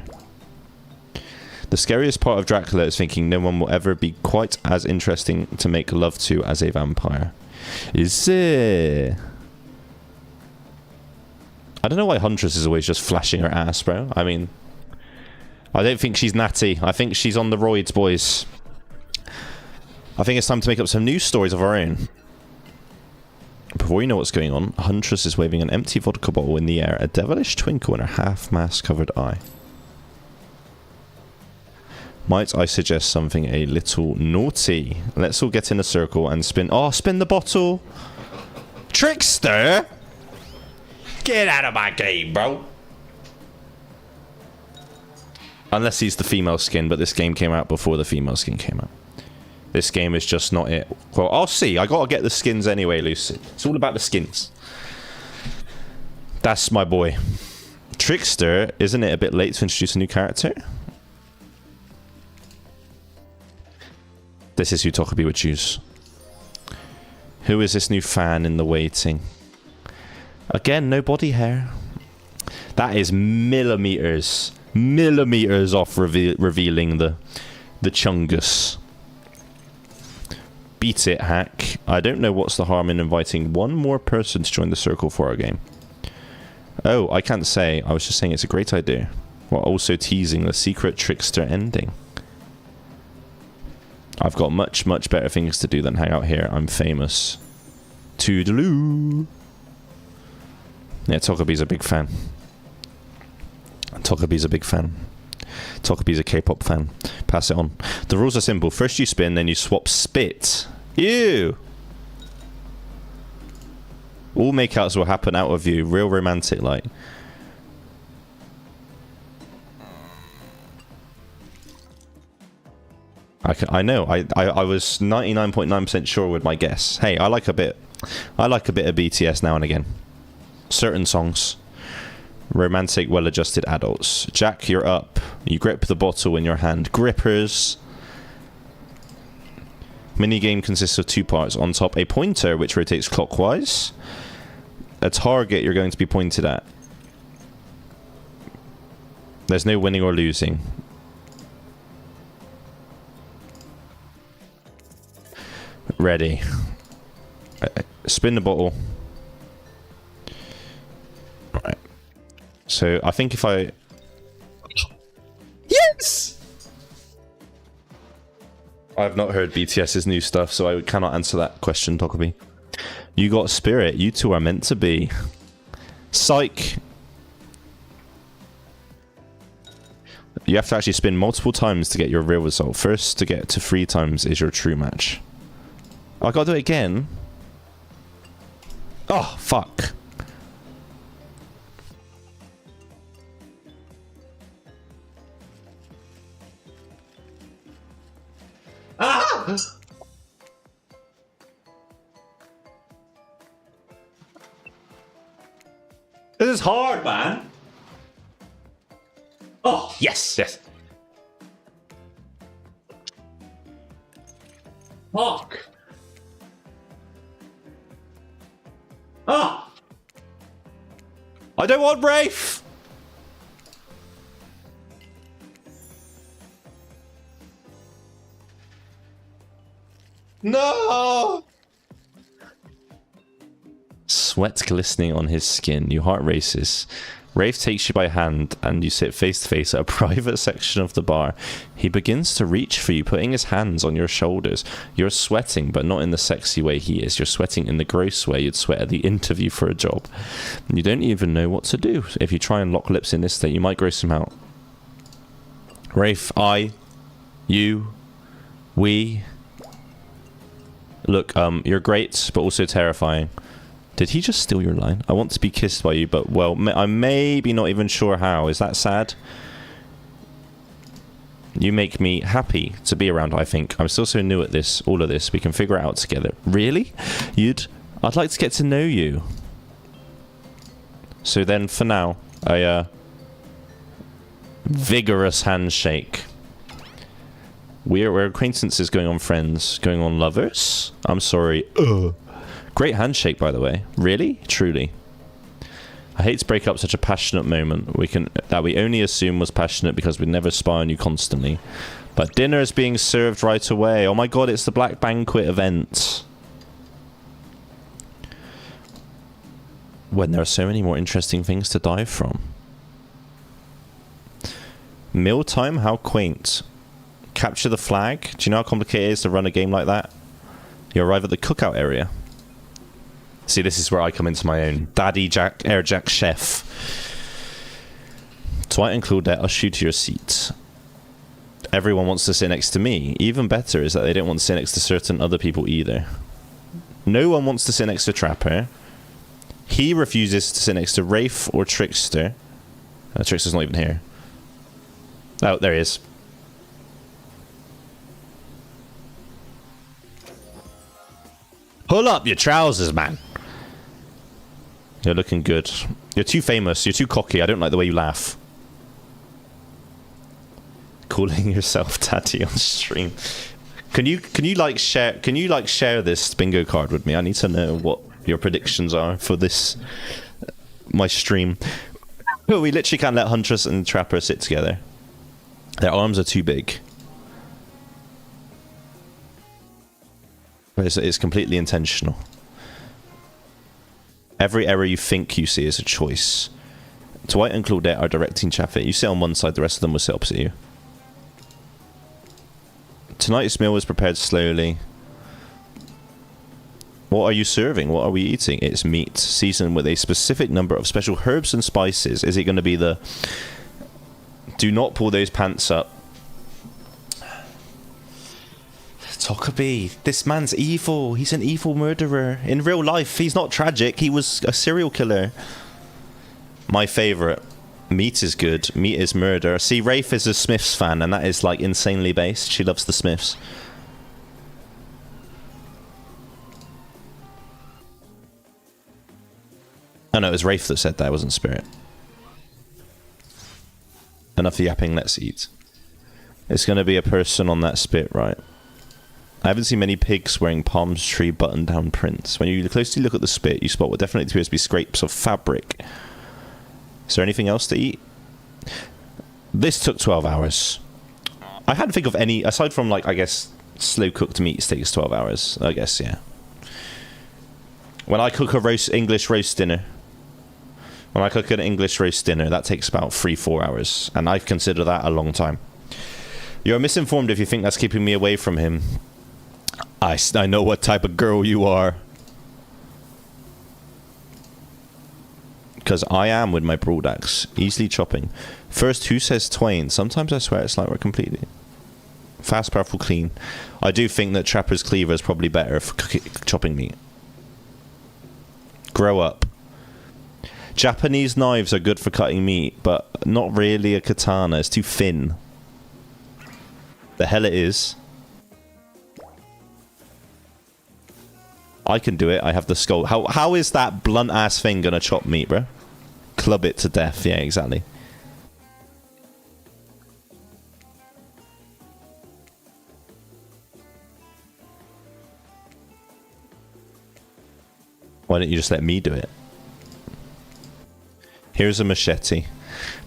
The scariest part of Dracula is thinking no one will ever be quite as interesting to make love to as a vampire. Is it? I don't know why Huntress is always just flashing her ass, bro. I mean, I don't think she's natty. I think she's on the roids, boys. I think it's time to make up some news stories of our own. Before you know what's going on, Huntress is waving an empty vodka bottle in the air, a devilish twinkle in her half-mask covered eye. Might I suggest something a little naughty? Let's all get in a circle and spin... Oh, spin the bottle! Trickster! Get out of my game, bro! Unless he's the female skin, but this game came out before the female skin came out. This game is just not it. Well, I'll see. I gotta get the skins anyway, Lucy. It's all about the skins. That's my boy. Trickster, isn't it a bit late to introduce a new character? This is who Tokabi would choose. Who is this new fan in the waiting? Again, no body hair. That is millimeters off revealing the chungus. Beat it, hack. I don't know what's the harm in inviting one more person to join the circle for our game. Oh, I can't say. I was just saying it's a great idea. While also teasing the secret trickster ending. I've got much, much better things to do than hang out here. I'm famous. Toodaloo. Yeah, Tokabi's a big fan. Tokabi's a big fan. Tokabi's a K-pop fan. Pass it on. The rules are simple. First you spin, then you swap spit. Ew! All makeouts will happen out of you. Real romantic, like. I know. I was 99.9% sure with my guess. Hey, I like a bit of BTS now and again. Certain songs. Romantic, well-adjusted adults. Jack, you're up. You grip the bottle in your hand. Grippers. Minigame consists of two parts. On top, a pointer, which rotates clockwise. A target you're going to be pointed at. There's no winning or losing. Ready. Spin the bottle. Right. So, I think if I... Yes! I've not heard BTS's new stuff, so I cannot answer that question, Tokabi. You got spirit. You two are meant to be. Psych. You have to actually spin multiple times to get your real result. First to get to 3 times is your true match. I gotta do it again. Oh, fuck. Ah! This is hard, man. Oh, yes, yes. Fuck. Ah! I don't want Rafe! No! Sweat glistening on his skin. Your heart races. Rafe takes you by hand and you sit face to face at a private section of the bar. He begins to reach for you, putting his hands on your shoulders. You're sweating, but not in the sexy way he is. You're sweating in the gross way you'd sweat at the interview for a job. You don't even know what to do. If you try and lock lips in this state, you might gross him out. Rafe, you, we... Look, you're great, but also terrifying. Did he just steal your line? I want to be kissed by you, but, well, I'm maybe not even sure how. Is that sad? You make me happy to be around, I think. I'm still so new at this, all of this. We can figure it out together. Really? I'd like to get to know you. So then, for now, a vigorous handshake. We're acquaintances going on friends, going on lovers. I'm sorry. Great handshake, by the way. Really? Truly. I hate to break up such a passionate moment that we only assume was passionate because we'd never spy on you constantly. But dinner is being served right away. Oh my god, it's the Black Banquet event. When there are so many more interesting things to dive from. Mealtime? How quaint. Capture the flag. Do you know how complicated it is to run a game like that? You arrive at the cookout area. See, this is where I come into my own. Daddy Jack, Air Jack Chef. Dwight and Claudette usher you to your seat. Everyone wants to sit next to me. Even better is that they don't want to sit next to certain other people either. No one wants to sit next to Trapper. He refuses to sit next to Rafe or Trickster. Trickster's not even here. Oh, there he is. Pull up your trousers, man. You're looking good. You're too famous. You're too cocky. I don't like the way you laugh. Calling yourself daddy on stream. Can you share this bingo card with me? I need to know what your predictions are for this my stream. We literally can't let Huntress and Trapper sit together. Their arms are too big. It's completely intentional. Every error you think you see is a choice. Dwight and Claudette are directing traffic. You sit on one side, the rest of them will sit opposite you. Tonight's meal is prepared slowly. What are you serving? What are we eating? It's meat, seasoned with a specific number of special herbs and spices. Is it going to be the... Do not pull those pants up. Tokabi, this man's evil. He's an evil murderer. In real life, he's not tragic. He was a serial killer. My favourite. Meat is good. Meat is murder. See, Rafe is a Smiths fan, and that is, like, insanely based. She loves the Smiths. Oh no, it was Rafe that said that. It wasn't Spirit. Enough yapping, let's eat. It's going to be a person on that spit, right? I haven't seen many pigs wearing palm tree button-down prints. When you closely look at the spit, you spot what definitely appears to be scrapes of fabric. Is there anything else to eat? This took 12 hours. I hadn't think of any, aside from, like, I guess, slow-cooked meat takes 12 hours. I guess, yeah. When I cook a English roast dinner, that takes about 3-4 hours. And I consider that a long time. You're misinformed if you think that's keeping me away from him. I know what type of girl you are. Because I am with my broad axe. Easily chopping. First, who says twain? Sometimes I swear it's like we're completely... Fast, powerful, clean. I do think that Trapper's cleaver is probably better for chopping meat. Grow up. Japanese knives are good for cutting meat, but not really a katana. It's too thin. The hell it is. I can do it. I have the skull. How is that blunt ass thing gonna chop meat, bro? Club it to death. Yeah, exactly. Why don't you just let me do it? Here's a machete.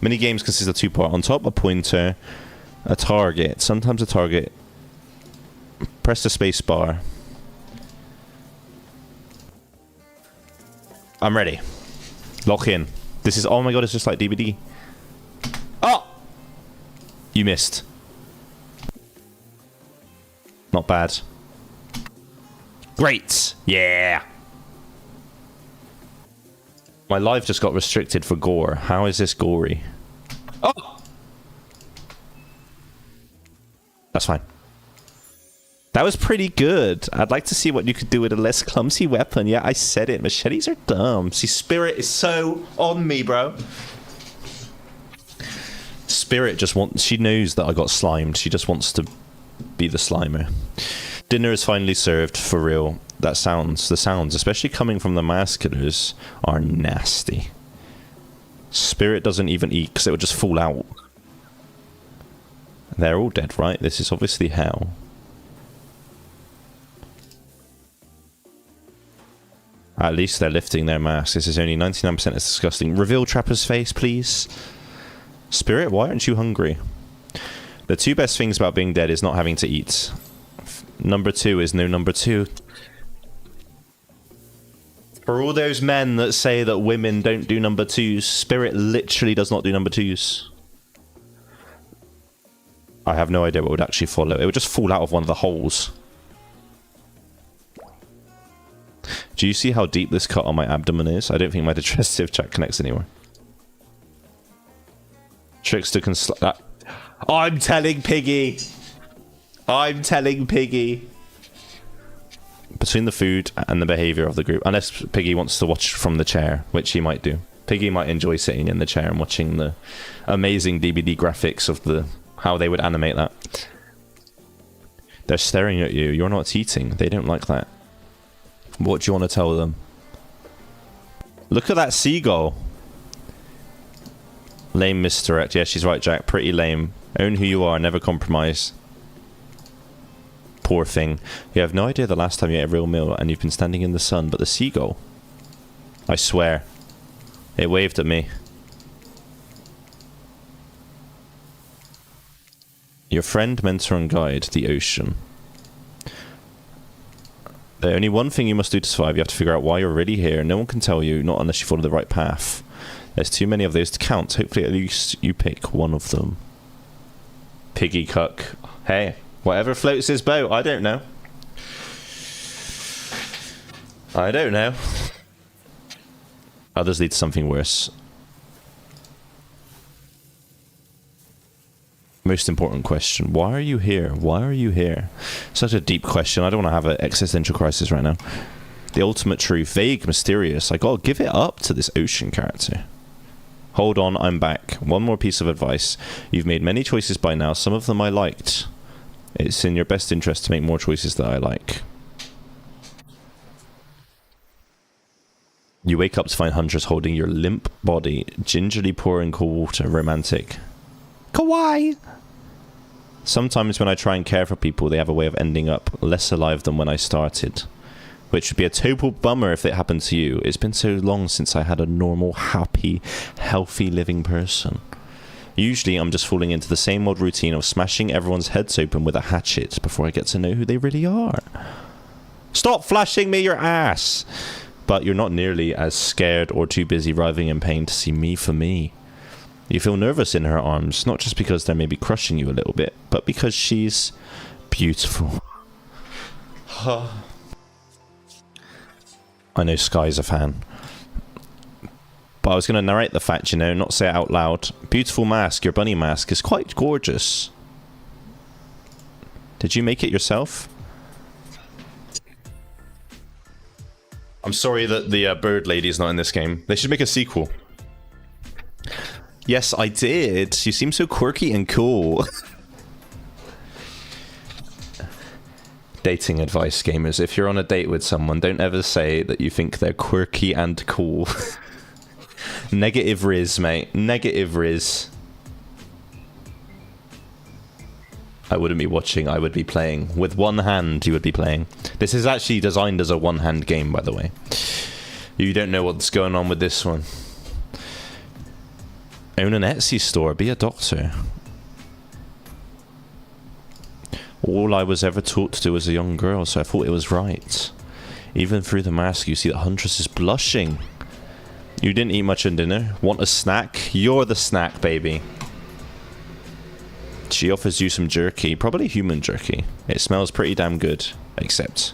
Mini games consist of 2 parts. On top, a pointer, a target. Sometimes a target. Press the space bar. I'm ready. Lock in. This is, oh my god, it's just like DbD. Oh! You missed. Not bad. Great! Yeah! My live just got restricted for gore. How is this gory? Oh! That's fine. That was pretty good. I'd like to see what you could do with a less clumsy weapon. Yeah, I said it. Machetes are dumb. See, Spirit is so on me, bro. Spirit just wants... She knows that I got slimed. She just wants to be the slimer. Dinner is finally served, for real. The sounds, especially coming from the masculars, are nasty. Spirit doesn't even eat because it would just fall out. They're all dead, right? This is obviously hell. At least they're lifting their masks. This is only 99% as disgusting. Reveal Trapper's face, please. Spirit, why aren't you hungry? The two best things about being dead is not having to eat. Number 2 is no number 2. For all those men that say that women don't do number 2s, Spirit literally does not do number 2s. I have no idea what would actually follow. It would just fall out of one of the holes. Do you see how deep this cut on my abdomen is? I don't think my digestive tract connects anywhere. Trickster can that. I'm telling Piggy. I'm telling Piggy. Between the food and the behaviour of the group, unless Piggy wants to watch from the chair, which he might do. Piggy might enjoy sitting in the chair and watching the amazing DbD graphics of the how they would animate that. They're staring at you. You're not eating. They don't like that. What do you want to tell them? Look at that seagull. Lame misdirect. Yeah, she's right, Jack. Pretty lame. Own who you are. Never compromise. Poor thing. You have no idea the last time you ate a real meal and you've been standing in the sun, but the seagull... I swear. It waved at me. Your friend, mentor and guide, the ocean. There's only one thing you must do to survive. You have to figure out why you're really here. No one can tell you, not unless you follow the right path. There's too many of those to count. Hopefully at least you pick one of them. Piggy cuck. Hey, whatever floats his boat. I don't know. I don't know. Others lead to something worse. Most important question. Why are you here? Why are you here? Such a deep question. I don't want to have an existential crisis right now. The ultimate truth. Vague, mysterious. I gotta give it up to this ocean character. Hold on, I'm back. One more piece of advice. You've made many choices by now. Some of them I liked. It's in your best interest to make more choices that I like. You wake up to find hunters holding your limp body, gingerly pouring cool water. Romantic. Kawaii! Sometimes when I try and care for people, they have a way of ending up less alive than when I started. Which would be a total bummer if it happened to you. It's been so long since I had a normal, happy, healthy living person. Usually I'm just falling into the same old routine of smashing everyone's heads open with a hatchet before I get to know who they really are. Stop flashing me your ass! But you're not nearly as scared or too busy writhing in pain to see me for me. You feel nervous in her arms, not just because they're maybe crushing you a little bit, but because she's beautiful. I know Sky's a fan. But I was going to narrate the fact, you know, not say it out loud. Beautiful mask, your bunny mask is quite gorgeous. Did you make it yourself? I'm sorry that the bird lady is not in this game. They should make a sequel. Yes, I did. You seem so quirky and cool. Dating advice, gamers. If you're on a date with someone, don't ever say that you think they're quirky and cool. Negative riz, mate. Negative riz. I wouldn't be watching, I would be playing. With one hand, you would be playing. This is actually designed as a one-hand game, by the way. You don't know what's going on with this one. Own an Etsy store, be a doctor. All I was ever taught to do as a young girl, so I thought it was right. Even through the mask, you see that Huntress is blushing. You didn't eat much in dinner. Want a snack? You're the snack, baby. She offers you some jerky. Probably human jerky. It smells pretty damn good. Except...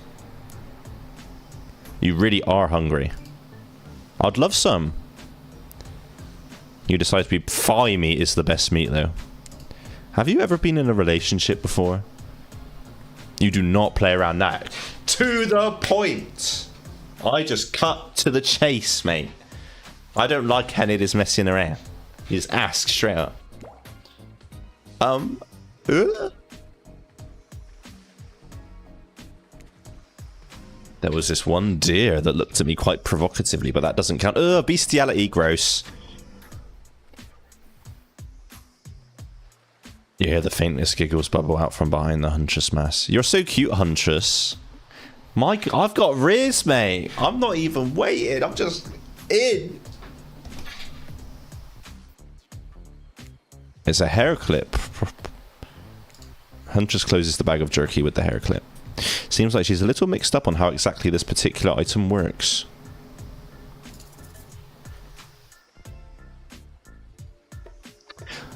you really are hungry. I'd love some. You decide to be... thigh meat is the best meat, though. Have you ever been in a relationship before? You do not play around that. To the point! I just cut to the chase, mate. I don't like any of this messing around. You just ask straight up. There was this one deer that looked at me quite provocatively, but that doesn't count. Bestiality, gross. You hear the faintest giggles bubble out from behind the Huntress mass. You're so cute, Huntress. Mike, I've got Riz, mate. I'm not even waiting. I'm just in. It's a hair clip. Huntress closes the bag of jerky with the hair clip. Seems like she's a little mixed up on how exactly this particular item works.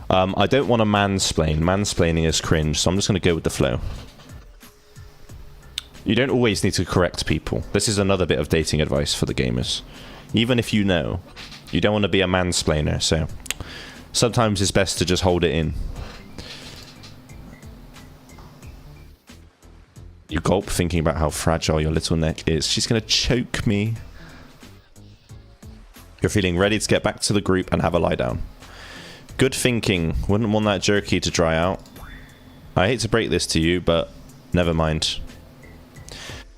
I don't want to mansplain. Mansplaining is cringe, so I'm just going to go with the flow. You don't always need to correct people. This is another bit of dating advice for the gamers. Even if you know, you don't want to be a mansplainer, so sometimes it's best to just hold it in. You gulp, thinking about how fragile your little neck is. She's going to choke me. You're feeling ready to get back to the group and have a lie down. Good thinking. Wouldn't want that jerky to dry out. I hate to break this to you, but never mind.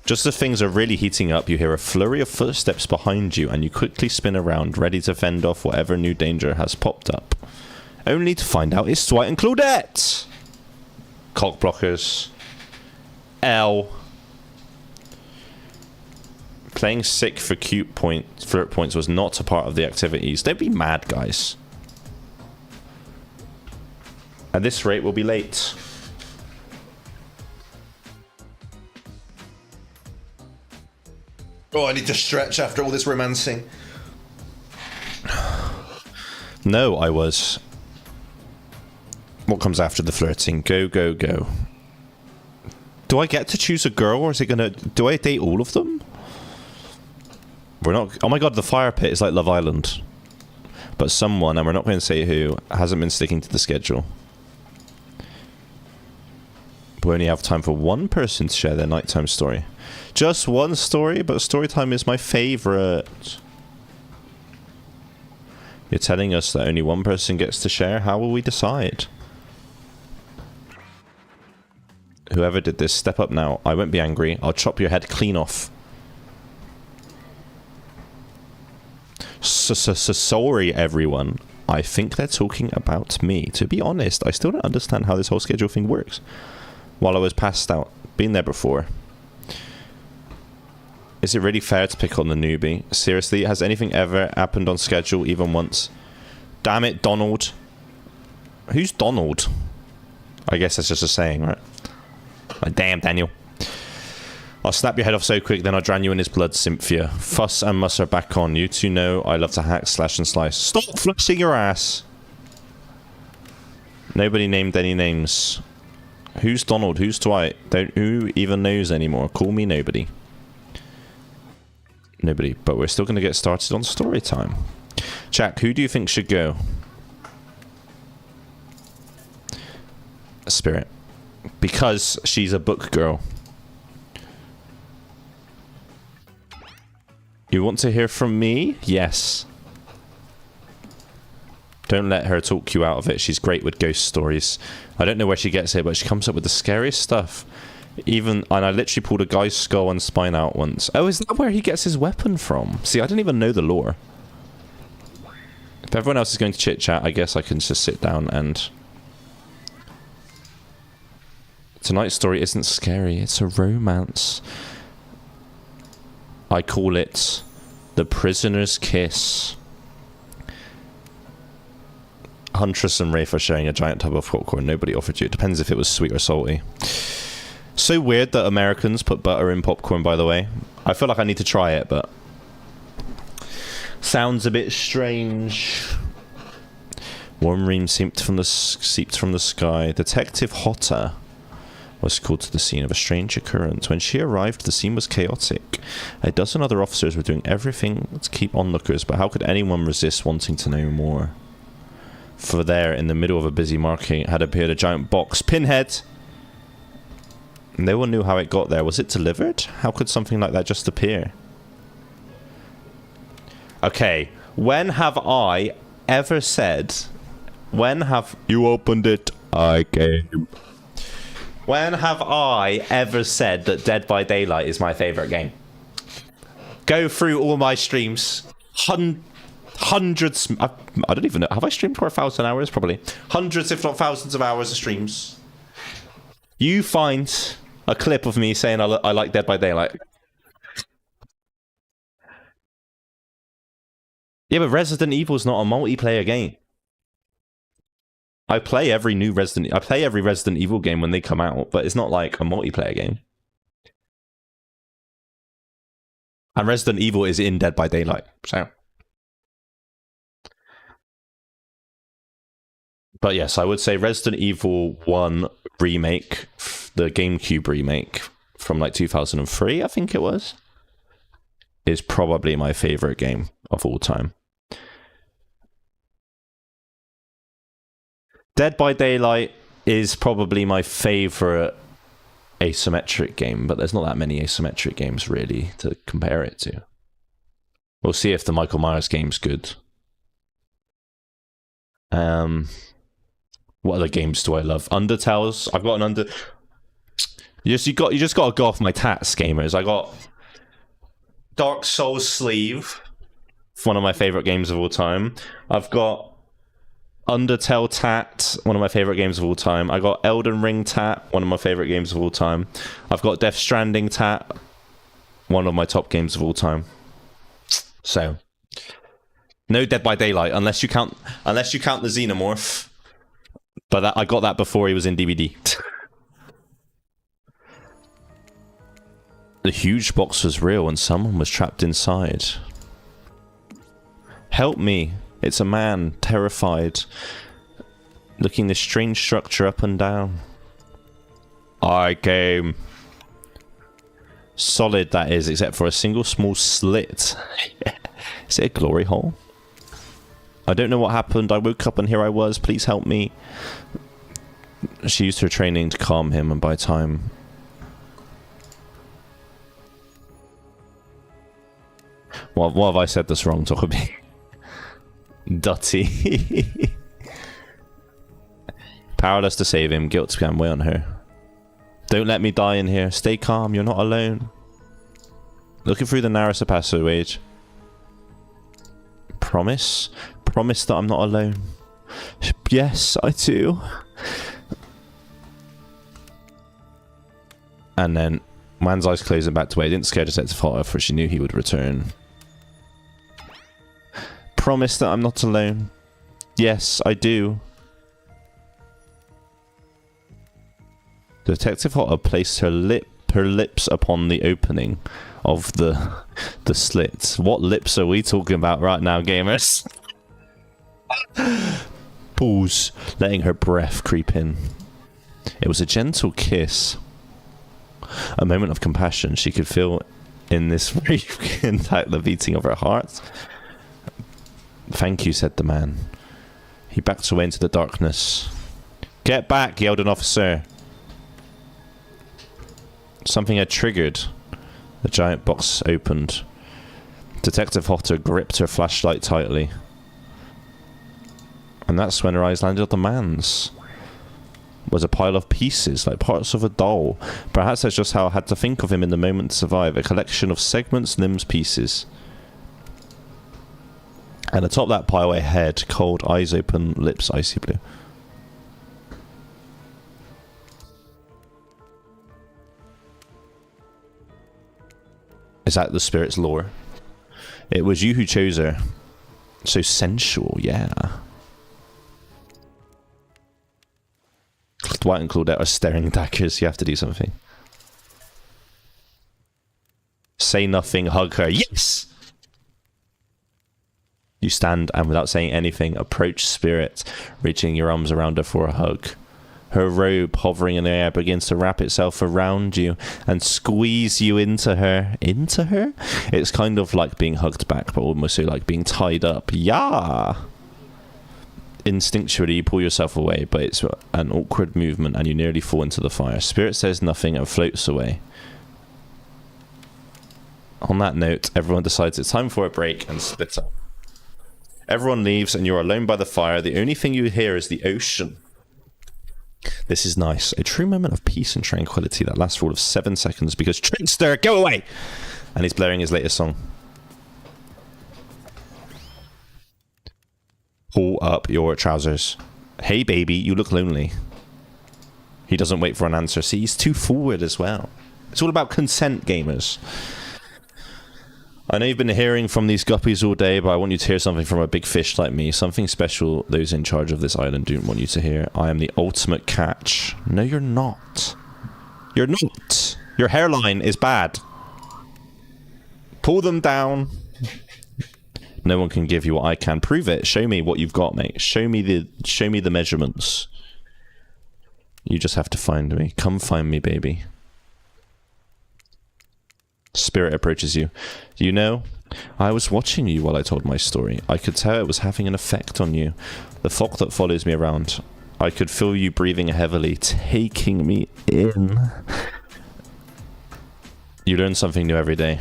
Just as things are really heating up, you hear a flurry of footsteps behind you, and you quickly spin around, ready to fend off whatever new danger has popped up. Only to find out it's Dwight and Claudette! Cock blockers. L. Playing sick for flirt points was not a part of the activities. Don't be mad, guys. At this rate, we'll be late. Oh, I need to stretch after all this romancing. No, I was. What comes after the flirting? Go, go, go. Do I get to choose a girl, or is it gonna... do I date all of them? We're not... oh my god, the fire pit is like Love Island. But someone, and we're not going to say who, hasn't been sticking to the schedule. We only have time for one person to share their nighttime story. Just one story, but story time is my favorite. You're telling us that only one person gets to share? How will we decide? Whoever did this, step up now. I won't be angry. I'll chop your head clean off. Sorry, everyone. I think they're talking about me. To be honest, I still don't understand how this whole schedule thing works. While I was passed out. Been there before. Is it really fair to pick on the newbie? Seriously, has anything ever happened on schedule even once? Damn it, Donald. Who's Donald? I guess that's just a saying, right? Like, damn, Daniel. I'll snap your head off so quick, then I'll drown you in his blood, Cynthia. Fuss and muss are back on. You two know I love to hack, slash, and slice. Stop flushing your ass! Nobody named any names. Who's Donald? Who's Dwight? Who even knows anymore? Call me nobody. Nobody. But we're still going to get started on story time. Jack, who do you think should go? Spirit. Because she's a book girl. You want to hear from me? Yes. Don't let her talk you out of it. She's great with ghost stories. I don't know where she gets it, but she comes up with the scariest stuff. And I literally pulled a guy's skull and spine out once. Oh, is that where he gets his weapon from? See, I didn't even know the lore. If everyone else is going to chit-chat, I guess I can just sit down and... Tonight's story isn't scary. It's a romance. I call it The Prisoner's Kiss. Huntress and Rafe are sharing a giant tub of popcorn. Nobody offered you. It depends if it was sweet or salty. So weird that Americans put butter in popcorn, by the way. I feel like I need to try it, but... Sounds a bit strange. Warm rain seeped from the sky. Detective Hotter was called to the scene of a strange occurrence. When she arrived, the scene was chaotic. A dozen other officers were doing everything to keep onlookers, but how could anyone resist wanting to know more? For there, in the middle of a busy market, had appeared a giant box. Pinhead! No one knew how it got there. Was it delivered? How could something like that just appear? Okay, when have I ever said... When have... You opened it, I came. When have I ever said that Dead by Daylight is my favourite game? Go through all my streams. Hundreds... I don't even know. Have I streamed for 1,000 hours? Probably. Hundreds, if not thousands of hours of streams. You find a clip of me saying I like Dead by Daylight. Yeah, but Resident Evil's not a multiplayer game. I play every Resident Evil game when they come out, but it's not like a multiplayer game. And Resident Evil is in Dead by Daylight, so. But yes, I would say Resident Evil 1 remake, the GameCube remake from like 2003, I think it was, is probably my favorite game of all time. Dead by Daylight is probably my favorite asymmetric game, but there's not that many asymmetric games really to compare it to. We'll see if the Michael Myers game's good. What other games do I love? Undertales. I've got an You just got to go off my tats, gamers. I got Dark Souls Sleeve, one of my favorite games of all time. I've got Undertale Tat, one of my favorite games of all time. I got Elden Ring Tat, one of my favorite games of all time. I've got Death Stranding Tat, one of my top games of all time. So, no Dead by Daylight unless you count the Xenomorph. But I got that before he was in DbD. The huge box was real and someone was trapped inside. Help me. It's a man, terrified, looking this strange structure up and down. I came. Solid that is, except for a single small slit. Is it a glory hole? I don't know what happened. I woke up and here I was. Please help me. She used her training to calm him, and by time... What have I said that's wrong, Tokobi? Dutty. Powerless to save him. Guilt can weigh on her. Don't let me die in here. Stay calm. You're not alone. Looking through the narrow passageway. Promise? Promise that I'm not alone. Yes, I do. And then, man's eyes closed and backed away. Didn't scare Detective Hotter, for she knew he would return. Promise that I'm not alone. Yes, I do. Detective Hotter placed her lips upon the opening of the slit. What lips are we talking about right now, gamers? Pause, letting her breath creep in. It was a gentle kiss. A moment of compassion. She could feel in this brief contact the beating of her heart. Thank you, said the man. He backed away into the darkness. Get back, yelled an officer. Something had triggered. The giant box opened. Detective Hotter gripped her flashlight tightly. And that's when her eyes landed on the man's. Was a pile of pieces, like parts of a doll. Perhaps that's just how I had to think of him in the moment to survive. A collection of segments, limbs, pieces. And atop that pile, a head, cold, eyes open, lips icy blue. Is that the spirit's lore? It was you who chose her. So sensual, yeah. Dwight and Claudette are staring daggers. You have to do something. Say nothing, hug her. Yes! You stand and without saying anything, approach Spirit, reaching your arms around her for a hug. Her robe hovering in the air begins to wrap itself around you and squeeze you into her. Into her? It's kind of like being hugged back, but almost like being tied up. Yeah! Instinctually, you pull yourself away, but it's an awkward movement and you nearly fall into the fire. Spirit says nothing and floats away. On that note, everyone decides it's time for a break and split up. Everyone leaves and you're alone by the fire. The only thing you hear is the ocean. This is nice. A true moment of peace and tranquility that lasts for all of 7 seconds because Trickster, go away! And he's blaring his latest song. Pull up your trousers. Hey baby, you look lonely. He doesn't wait for an answer. See, he's too forward as well. It's all about consent, gamers. I know you've been hearing from these guppies all day, but I want you to hear something from a big fish like me. Something special those in charge of this island don't want you to hear. I am the ultimate catch. No, you're not. You're not. Your hairline is bad. Pull them down. No one can give you what I can. Prove it. Show me what you've got, mate. Show me the measurements. You just have to find me. Come find me, baby. Spirit approaches you. You know, I was watching you while I told my story. I could tell it was having an effect on you. The fog that follows me around. I could feel you breathing heavily, taking me in. You learn something new every day.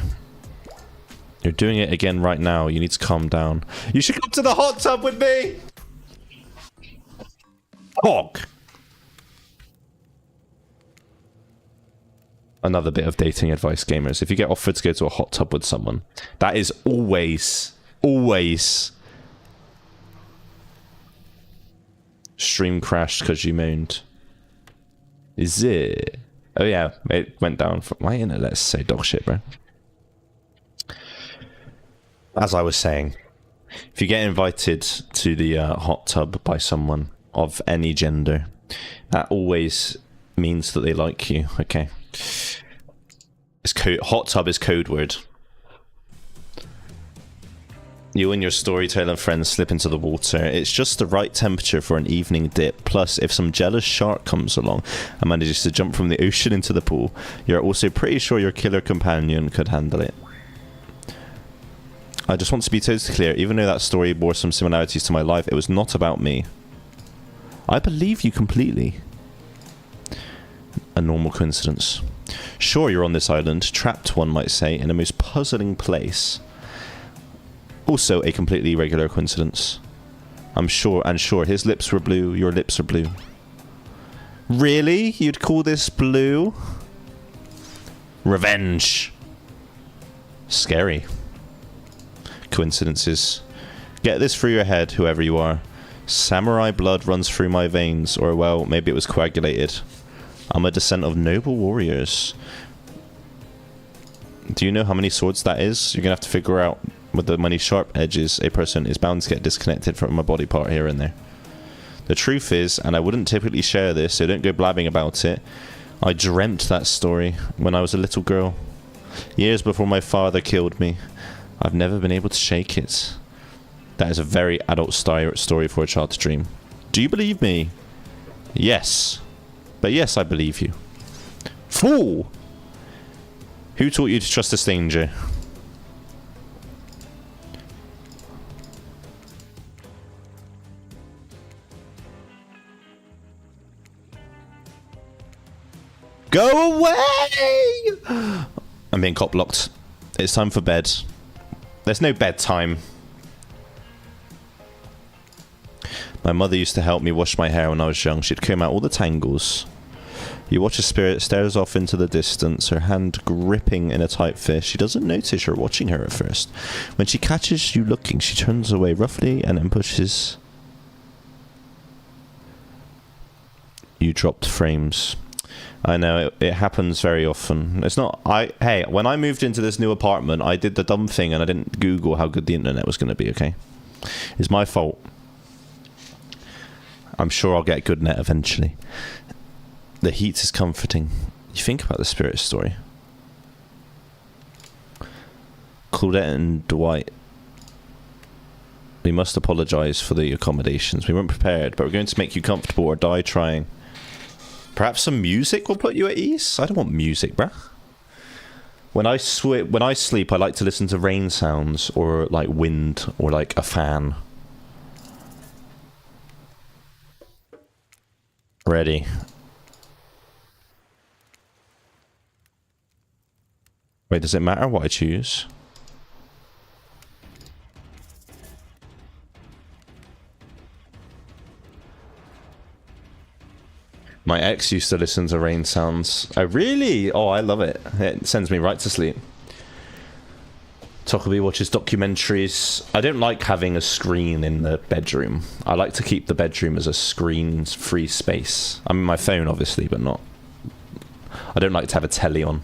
You're doing it again right now. You need to calm down. You should come to the hot tub with me! Fog! Another bit of dating advice, gamers. If you get offered to go to a hot tub with someone, that is always stream crashed because you moaned. Is it? Oh yeah, it went down for my internet. Let's say dog shit, bro. As I was saying, if you get invited to the hot tub by someone of any gender, that always means that they like you. Okay. Hot tub is code word. You and your storytelling friends slip into the water. It's just the right temperature for an evening dip. Plus, if some jealous shark comes along and manages to jump from the ocean into the pool, you're also pretty sure your killer companion could handle it. I just want to be totally clear, even though that story bore some similarities to my life, it was not about me. I believe you completely. A normal coincidence. Sure, you're on this island, trapped, one might say, in a most puzzling place. Also a completely regular coincidence. I'm sure, and sure, his lips were blue, your lips are blue. Really? You'd call this blue? Revenge. Scary. Coincidences. Get this through your head, whoever you are. Samurai blood runs through my veins, or well, maybe it was coagulated. I'm a descent of noble warriors. Do you know how many swords that is? You're gonna have to figure out with the many sharp edges a person is bound to get disconnected from a body part here and there. The truth is, and I wouldn't typically share this, so don't go blabbing about it, I dreamt that story when I was a little girl. Years before my father killed me. I've never been able to shake it. That is a very adult story for a child to dream. Do you believe me? Yes. But yes, I believe you. Fool! Who taught you to trust a stranger? Go away! I'm being cop blocked. It's time for bed. There's no bedtime. My mother used to help me wash my hair when I was young. She'd comb out all the tangles. You watch a spirit stares off into the distance, her hand gripping in a tight fist. She doesn't notice you're watching her at first. When she catches you looking, she turns away roughly and then pushes. You dropped frames. I know, it happens very often. It's not... Hey, when I moved into this new apartment, I did the dumb thing and I didn't Google how good the internet was going to be, okay? It's my fault. I'm sure I'll get good net eventually. The heat is comforting. You think about the spirit story. Claudette and Dwight. We must apologise for the accommodations. We weren't prepared, but we're going to make you comfortable or die trying. Perhaps some music will put you at ease? I don't want music, bruh. When I sleep, I like to listen to rain sounds or like wind or like a fan. Ready. Wait, does it matter what I choose? My ex used to listen to rain sounds. Oh, really? Oh, I love it. It sends me right to sleep. Tokabi watches documentaries. I don't like having a screen in the bedroom. I like to keep the bedroom as a screen-free space. I mean, my phone, obviously, but not... I don't like to have a telly on.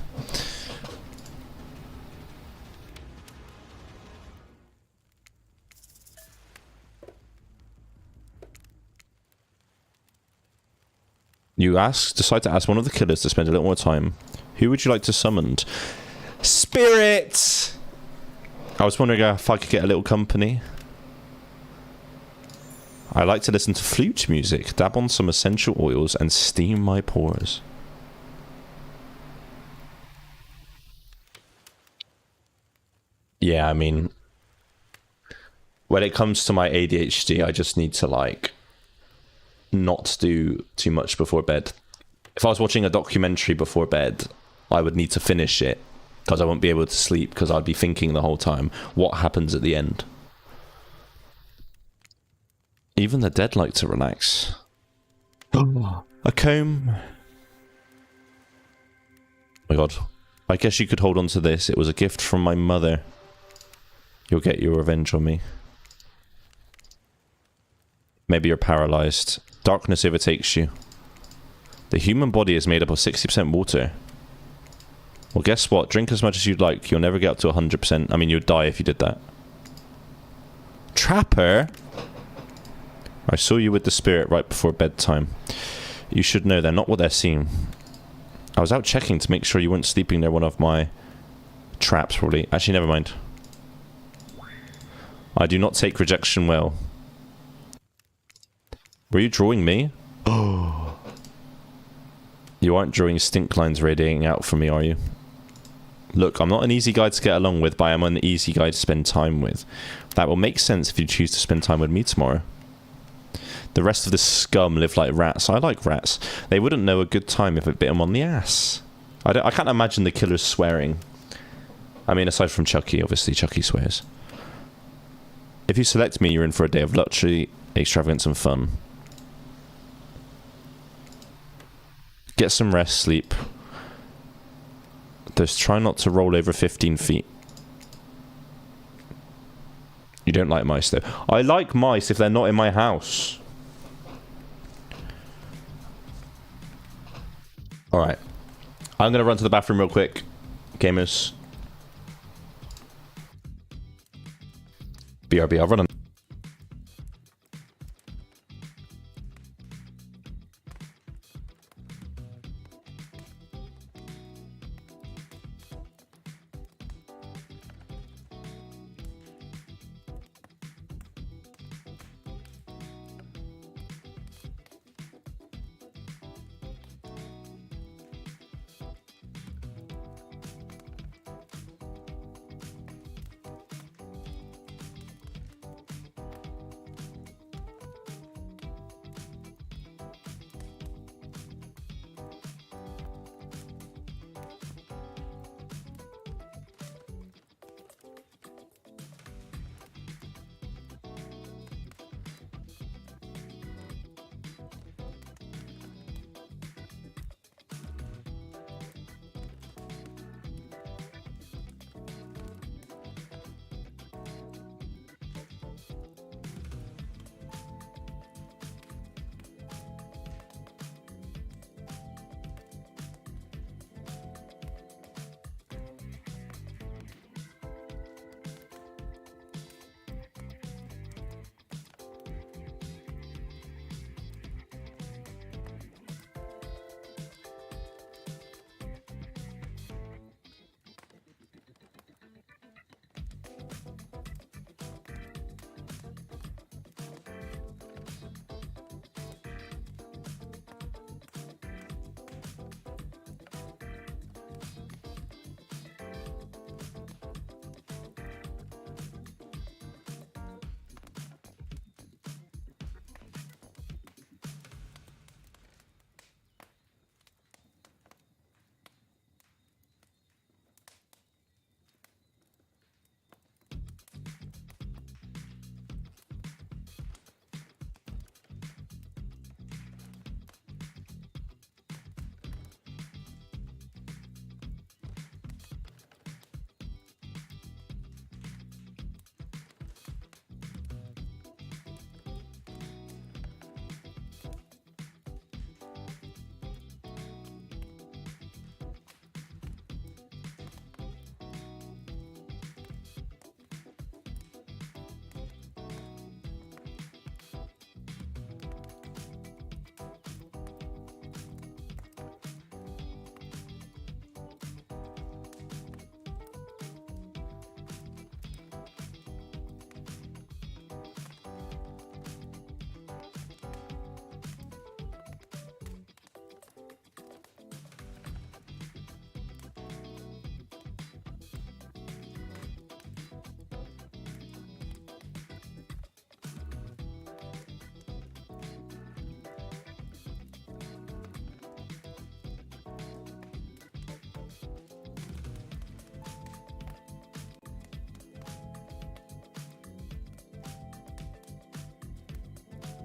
You decide to ask one of the killers to spend a little more time. Who would you like to summon? Spirit! I was wondering if I could get a little company. I like to listen to flute music, dab on some essential oils, and steam my pores. Yeah, I mean... when it comes to my ADHD, I just need to, like... not do too much before bed. If I was watching a documentary before bed, I would need to finish it because I won't be able to sleep because I'd be thinking the whole time what happens at the end. Even the dead like to relax. A comb. Oh my god. I guess you could hold on to this. It was a gift from my mother. You'll get your revenge on me. Maybe you're paralyzed. Darkness overtakes you. The human body is made up of 60% water. Well, guess what? Drink as much as you'd like. You'll never get up to 100%. I mean, you'd die if you did that. Trapper? I saw you with the spirit right before bedtime. You should know they're not what they seem. I was out checking to make sure you weren't sleeping near one of my traps, probably. Actually, never mind. I do not take rejection well. Were you drawing me? Oh. You aren't drawing stink lines radiating out from me, are you? Look, I'm not an easy guy to get along with, but I'm an easy guy to spend time with. That will make sense if you choose to spend time with me tomorrow. The rest of the scum live like rats. I like rats. They wouldn't know a good time if it bit them on the ass. I can't imagine the killers swearing. I mean, aside from Chucky, obviously. Chucky swears. If you select me, you're in for a day of luxury, extravagance, and fun. Get some rest, sleep. Just try not to roll over 15 feet. You don't like mice, though. I like mice if they're not in my house. Alright. I'm going to run to the bathroom real quick. Gamers. BRB, I'll run.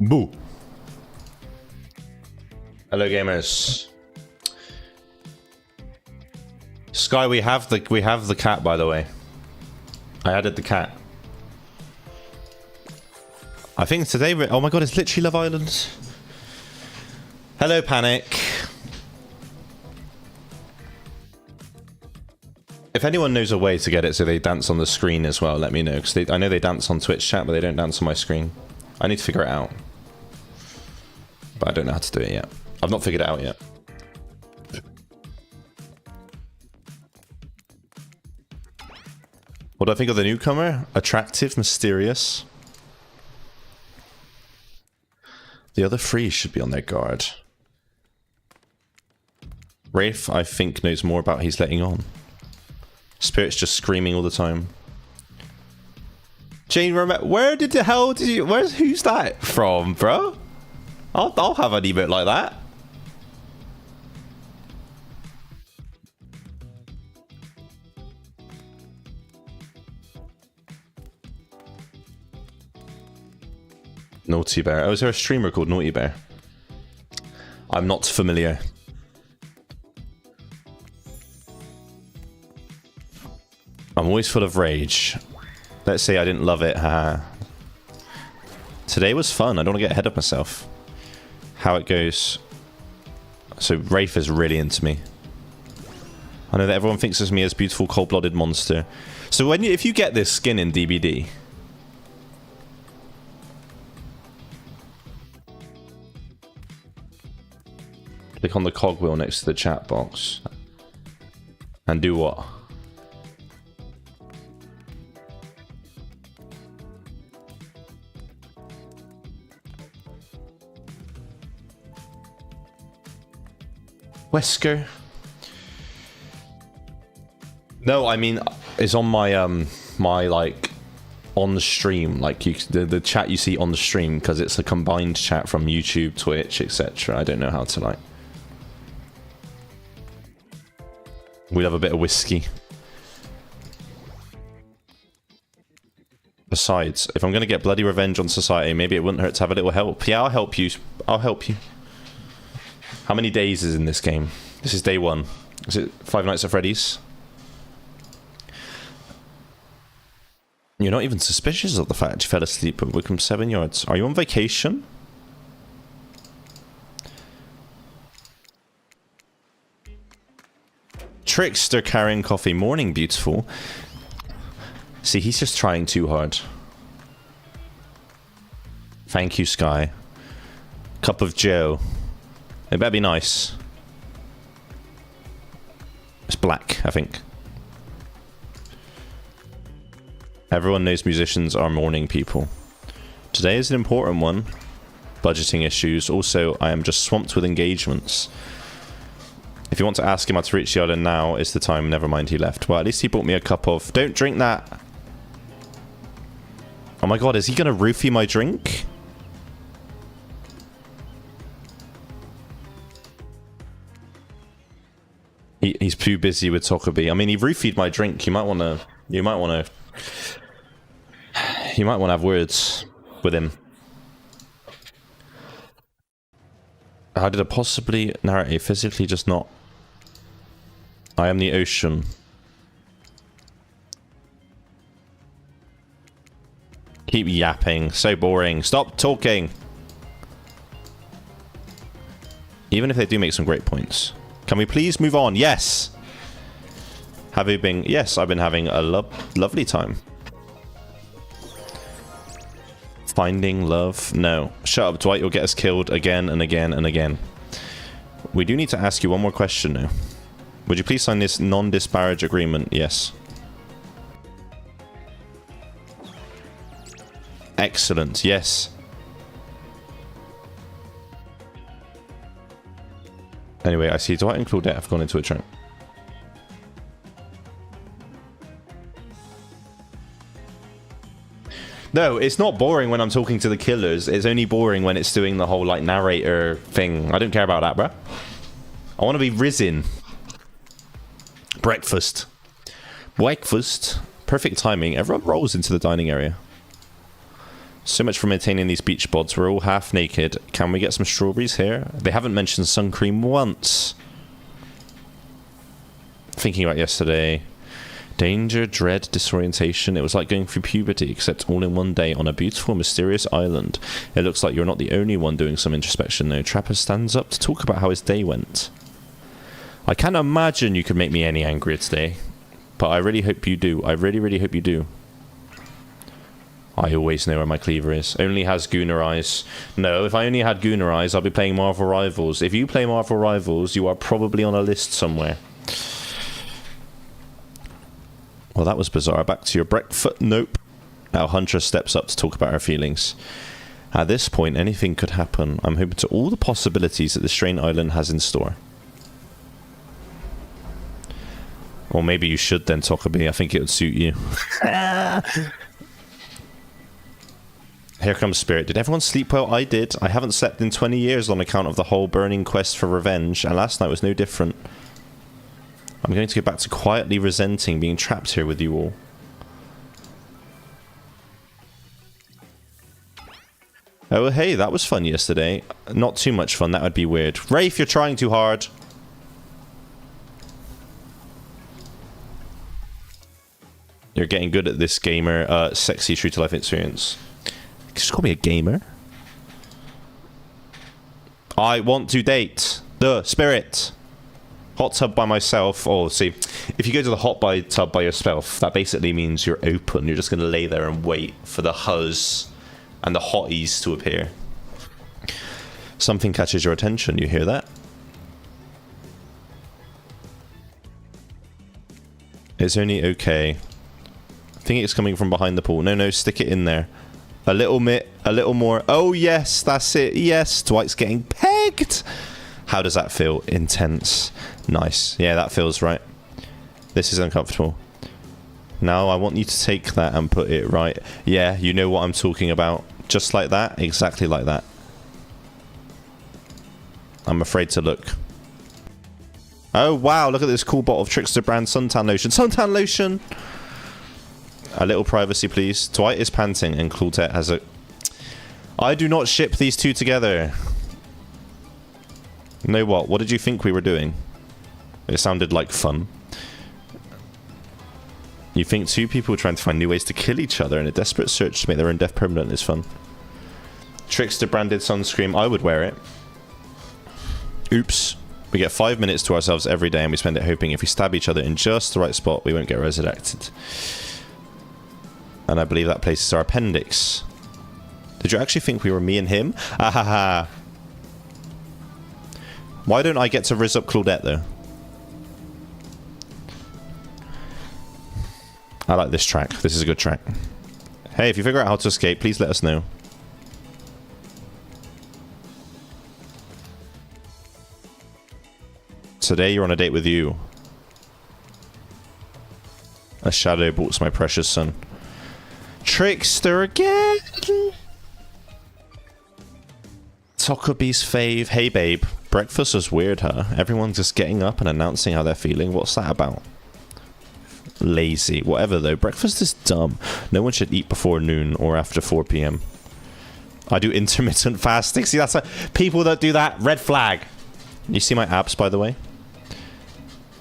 Boo. Hello, gamers. Sky, we have the cat, by the way. I added the cat. I think today. Oh my god, it's literally Love Island. Hello, Panic. If anyone knows a way to get it so they dance on the screen as well, let me know. Because I know they dance on Twitch chat, but they don't dance on my screen. I need to figure it out. But I don't know how to do it yet. I've not figured it out yet. What do I think of the newcomer? Attractive, mysterious. The other three should be on their guard. Rafe, I think, knows more about he's letting on. Spirit's just screaming all the time. Jane, where did the hell did you... who's that from, bro? I'll have an emote like that. Naughty Bear. Oh, is there a streamer called Naughty Bear? I'm not familiar. I'm always full of rage. Let's say I didn't love it. Haha. Today was fun. I don't want to get ahead of myself. How it goes. So Rafe is really into me. I know that everyone thinks of me as beautiful, cold-blooded monster. So if you get this skin in DbD, click on the cogwheel next to the chat box. And do what? Wesker? No, I mean, it's on my, my, like, on the stream. Like, the chat you see on the stream, because it's a combined chat from YouTube, Twitch, etc. I don't know how to, like... We'd have a bit of whiskey. Besides, if I'm going to get bloody revenge on society, maybe it wouldn't hurt to have a little help. Yeah, I'll help you. I'll help you. How many days is in this game? This is day 1. Is it Five Nights at Freddy's? You're not even suspicious of the fact you fell asleep at Wickham 7 yards. Are you on vacation? Trickster carrying coffee. Morning, beautiful. See, he's just trying too hard. Thank you, Sky. Cup of Joe. It better be nice. It's black, I think. Everyone knows musicians are morning people. Today is an important one. Budgeting issues. Also, I am just swamped with engagements. If you want to ask him how to reach the island now, is the time. Never mind, he left. Well, at least he bought me a cup of... Don't drink that! Oh my god, is he going to roofie my drink? He's too busy with Tokabi. I mean, he roofied my drink. You might want to have words with him. How did it possibly narrate physically just not? I am the ocean. Keep yapping. So boring. Stop talking. Even if they do make some great points. Can we please move on? Yes. Have you been... Yes, I've been having a lovely time. Finding love? No. Shut up, Dwight. You'll get us killed again and again and again. We do need to ask you one more question now. Would you please sign this non-disparage agreement? Yes. Excellent. Yes. Anyway, I see Dwight and Claudette have gone into a trap. No, it's not boring when I'm talking to the killers. It's only boring when it's doing the whole, like, narrator thing. I don't care about that, bruh. I want to be risen. Breakfast. Breakfast. Perfect timing. Everyone rolls into the dining area. So much for maintaining these beach bods. We're all half naked. Can we get some strawberries here? They haven't mentioned sun cream once. Thinking about yesterday. Danger, dread, disorientation. It was like going through puberty, except all in one day on a beautiful, mysterious island. It looks like you're not the only one doing some introspection, though. Trapper stands up to talk about how his day went. I can't imagine you could make me any angrier today. But I really hope you do. I really, really hope you do. I always know where my cleaver is. Only has Gooner eyes. No, if I only had Gooner eyes, I'd be playing Marvel Rivals. If you play Marvel Rivals, you are probably on a list somewhere. Well, that was bizarre. Back to your breakfast. Nope. Our Huntress steps up to talk about her feelings. At this point, anything could happen. I'm hoping to all the possibilities that the Strain Island has in store. Or maybe you should then, Tokabi. I think it would suit you. Here comes Spirit. Did everyone sleep well? I did. I haven't slept in 20 years on account of the whole burning quest for revenge, and last night was no different. I'm going to go back to quietly resenting being trapped here with you all. Oh, hey, that was fun yesterday. Not too much fun, that would be weird. Rafe, you're trying too hard. You're getting good at this gamer, sexy true to life experience. Just call me a gamer. I want to date the Spirit. Hot tub by myself. Oh, see, if you go to the hot tub by yourself, that basically means you're open. You're just going to lay there and wait for the huzz and the hotties to appear. Something catches your attention. You hear that? It's only okay. I think it's coming from behind the pool. No, no, stick it in there. A little bit, a little more. Oh, yes, that's it. Yes, Dwight's getting pegged. How does that feel? Intense. Nice. Yeah, that feels right. This is uncomfortable. Now I want you to take that and put it right. Yeah, you know what I'm talking about. Just like that. Exactly like that. I'm afraid to look. Oh, wow. Look at this cool bottle of Trickster brand suntan lotion. Suntan lotion! A little privacy, please. Dwight is panting and Claudette has a... I do not ship these two together. Know what? What did you think we were doing? It sounded like fun. You think two people trying to find new ways to kill each other in a desperate search to make their own death permanent is fun. Trickster branded sunscreen. I would wear it. Oops. We get 5 minutes to ourselves every day and we spend it hoping if we stab each other in just the right spot, we won't get resurrected. And I believe that places our appendix. Did you actually think we were me and him? Ahaha. Why don't I get to rizz up Claudette, though? I like this track. This is a good track. Hey, if you figure out how to escape, please let us know. Today you're on a date with you. A shadow bolts my precious son. Trickster again! Tokabi's fave. Hey babe, breakfast was weird, huh? Everyone's just getting up and announcing how they're feeling. What's that about? Lazy. Whatever though, breakfast is dumb. No one should eat before noon or after 4 PM. I do intermittent fasting. See, that's a... people that do that, red flag. You see my abs, by the way?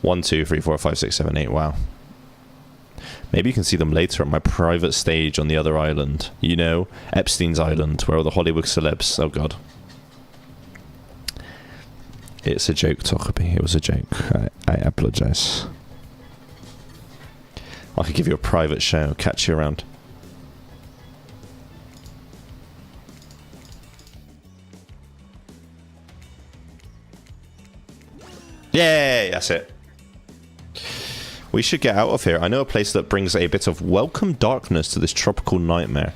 1, 2, 3, 4, 5, 6, 7, 8. Wow. Maybe you can see them later at my private stage on the other island. You know, Epstein's Island, where all the Hollywood celebs... Oh, God. It's a joke, Tokabi. It was a joke. I apologize. I could give you a private show. Catch you around. Yay! That's it. We should get out of here. I know a place that brings a bit of welcome darkness to this tropical nightmare.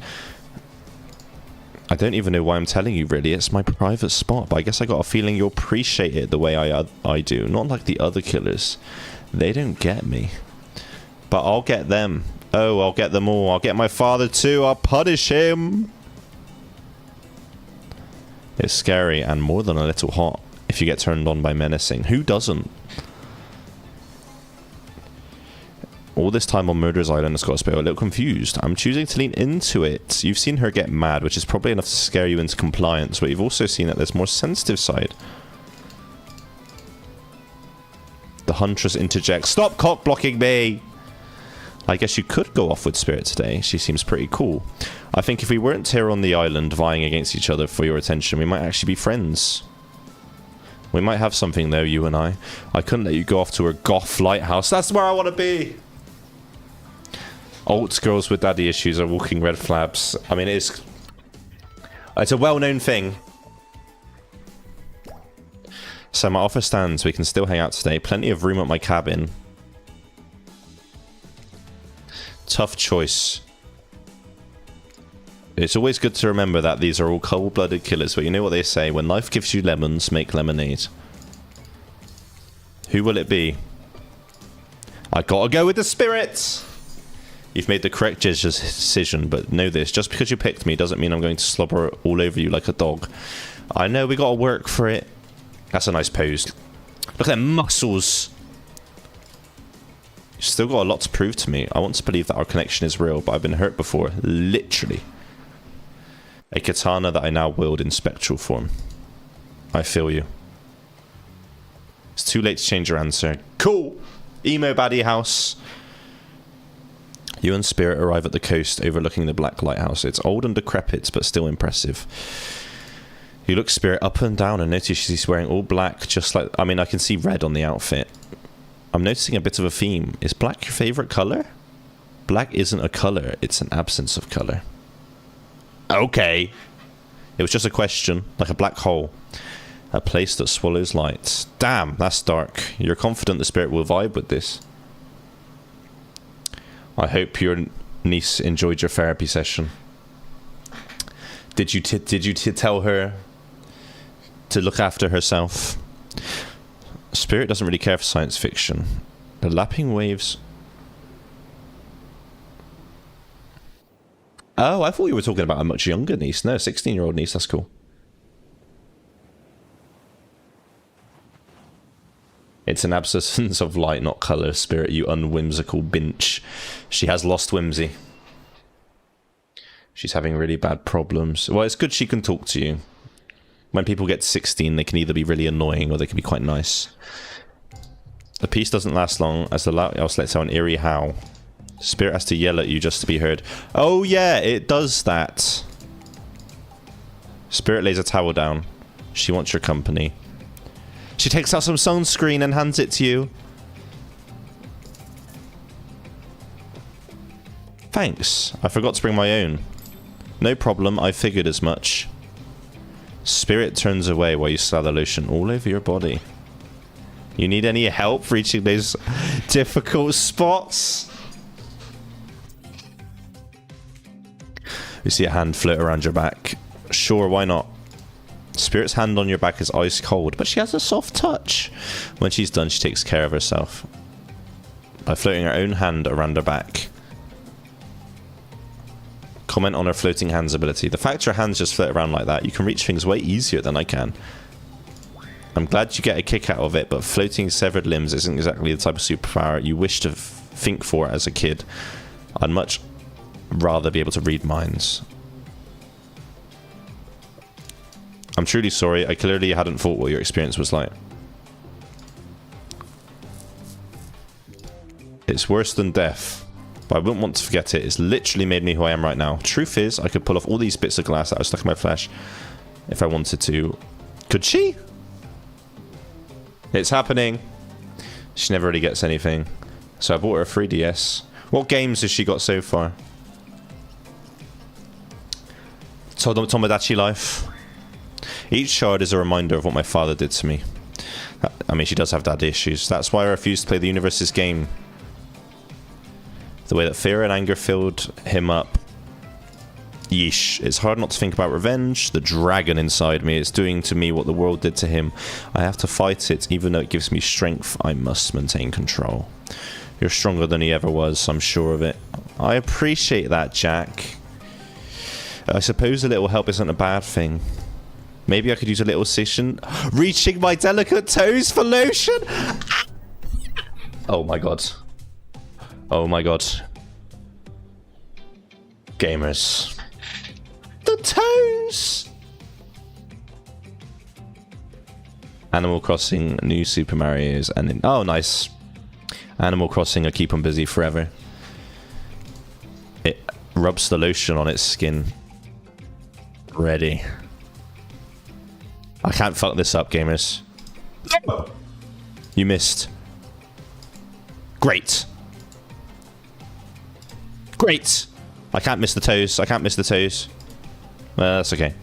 I don't even know why I'm telling you, really. It's my private spot, but I guess I got a feeling you'll appreciate it the way I do. Not like the other killers. They don't get me. But I'll get them. Oh, I'll get them all. I'll get my father too. I'll punish him. It's scary and more than a little hot if you get turned on by menacing. Who doesn't? All this time on Murder's Island has got us a little confused. I'm choosing to lean into it. You've seen her get mad, which is probably enough to scare you into compliance, but you've also seen that there's more sensitive side. The Huntress interjects, "Stop cock blocking me!" I guess you could go off with Spirit today. She seems pretty cool. I think if we weren't here on the island vying against each other for your attention, we might actually be friends. We might have something though, you and I. I couldn't let you go off to a goth lighthouse. That's where I want to be! Alt girls with daddy issues are walking red flags. I mean, it's a well-known thing. So my offer stands. We can still hang out today. Plenty of room at my cabin. Tough choice. It's always good to remember that these are all cold-blooded killers, but you know what they say, when life gives you lemons, make lemonade. Who will it be? I gotta go with the Spirit! You've made the correct decision, but know this, just because you picked me doesn't mean I'm going to slobber all over you like a dog. I know we gotta work for it. That's a nice pose. Look at them muscles! You've still got a lot to prove to me. I want to believe that our connection is real, but I've been hurt before. Literally. A katana that I now wield in spectral form. I feel you. It's too late to change your answer. Cool! Emo baddie house. You and Spirit arrive at the coast overlooking the Black Lighthouse. It's old and decrepit, but still impressive. You look Spirit up and down and notice she's wearing all black, just like... I mean, I can see red on the outfit. I'm noticing a bit of a theme. Is black your favourite colour? Black isn't a colour, it's an absence of colour. Okay. It was just a question, like a black hole. A place that swallows light. Damn, that's dark. You're confident the Spirit will vibe with this. I hope your niece enjoyed your therapy session. Did you tell her to look after herself? Spirit doesn't really care for science fiction. The lapping waves... Oh, I thought you were talking about a much younger niece. No, 16-year-old niece, that's cool. It's an absence of light, not colour. Spirit, you unwhimsical binch. She has lost whimsy. She's having really bad problems. Well, it's good she can talk to you. When people get to 16, they can either be really annoying or they can be quite nice. The peace doesn't last long as the lighthouse lets out an eerie howl. Spirit has to yell at you just to be heard. Oh yeah, it does that. Spirit lays a towel down. She wants your company. She takes out some sunscreen and hands it to you. Thanks. I forgot to bring my own. No problem, I figured as much. Spirit turns away while you slather lotion all over your body. You need any help reaching those difficult spots? You see a hand float around your back. Sure, why not? Spirit's hand on your back is ice cold, but she has a soft touch. When she's done, she takes care of herself by floating her own hand around her back. Comment on her floating hands ability. The fact your hands just float around like that, you can reach things way easier than I can. I'm glad you get a kick out of it, but floating severed limbs isn't exactly the type of superpower you wish to think for as a kid. I'd much rather be able to read minds. I'm truly sorry. I clearly hadn't thought what your experience was like. It's worse than death, but I wouldn't want to forget it. It's literally made me who I am right now. Truth is, I could pull off all these bits of glass that are stuck in my flesh if I wanted to. Could she? It's happening. She never really gets anything. So I bought her a 3DS. What games has she got so far? Tomodachi Life. Each shard is a reminder of what my father did to me. I mean, she does have dad issues. That's why I refused to play the universe's game. The way that fear and anger filled him up. Yeesh. It's hard not to think about revenge. The dragon inside me is doing to me what the world did to him. I have to fight it, even though it gives me strength. I must maintain control. You're stronger than he ever was, I'm sure of it. I appreciate that, Jack. I suppose a little help isn't a bad thing. Maybe I could use a little session. Reaching my delicate toes for lotion? Oh my god. Oh my god. Gamers. The toes! Animal Crossing, New Super Mario's, and then... Oh, nice. Animal Crossing will keep them busy forever. It rubs the lotion on its skin. Ready. I can't fuck this up, gamers. You missed. Great. Great. I can't miss the toes. I can't miss the toes. That's okay.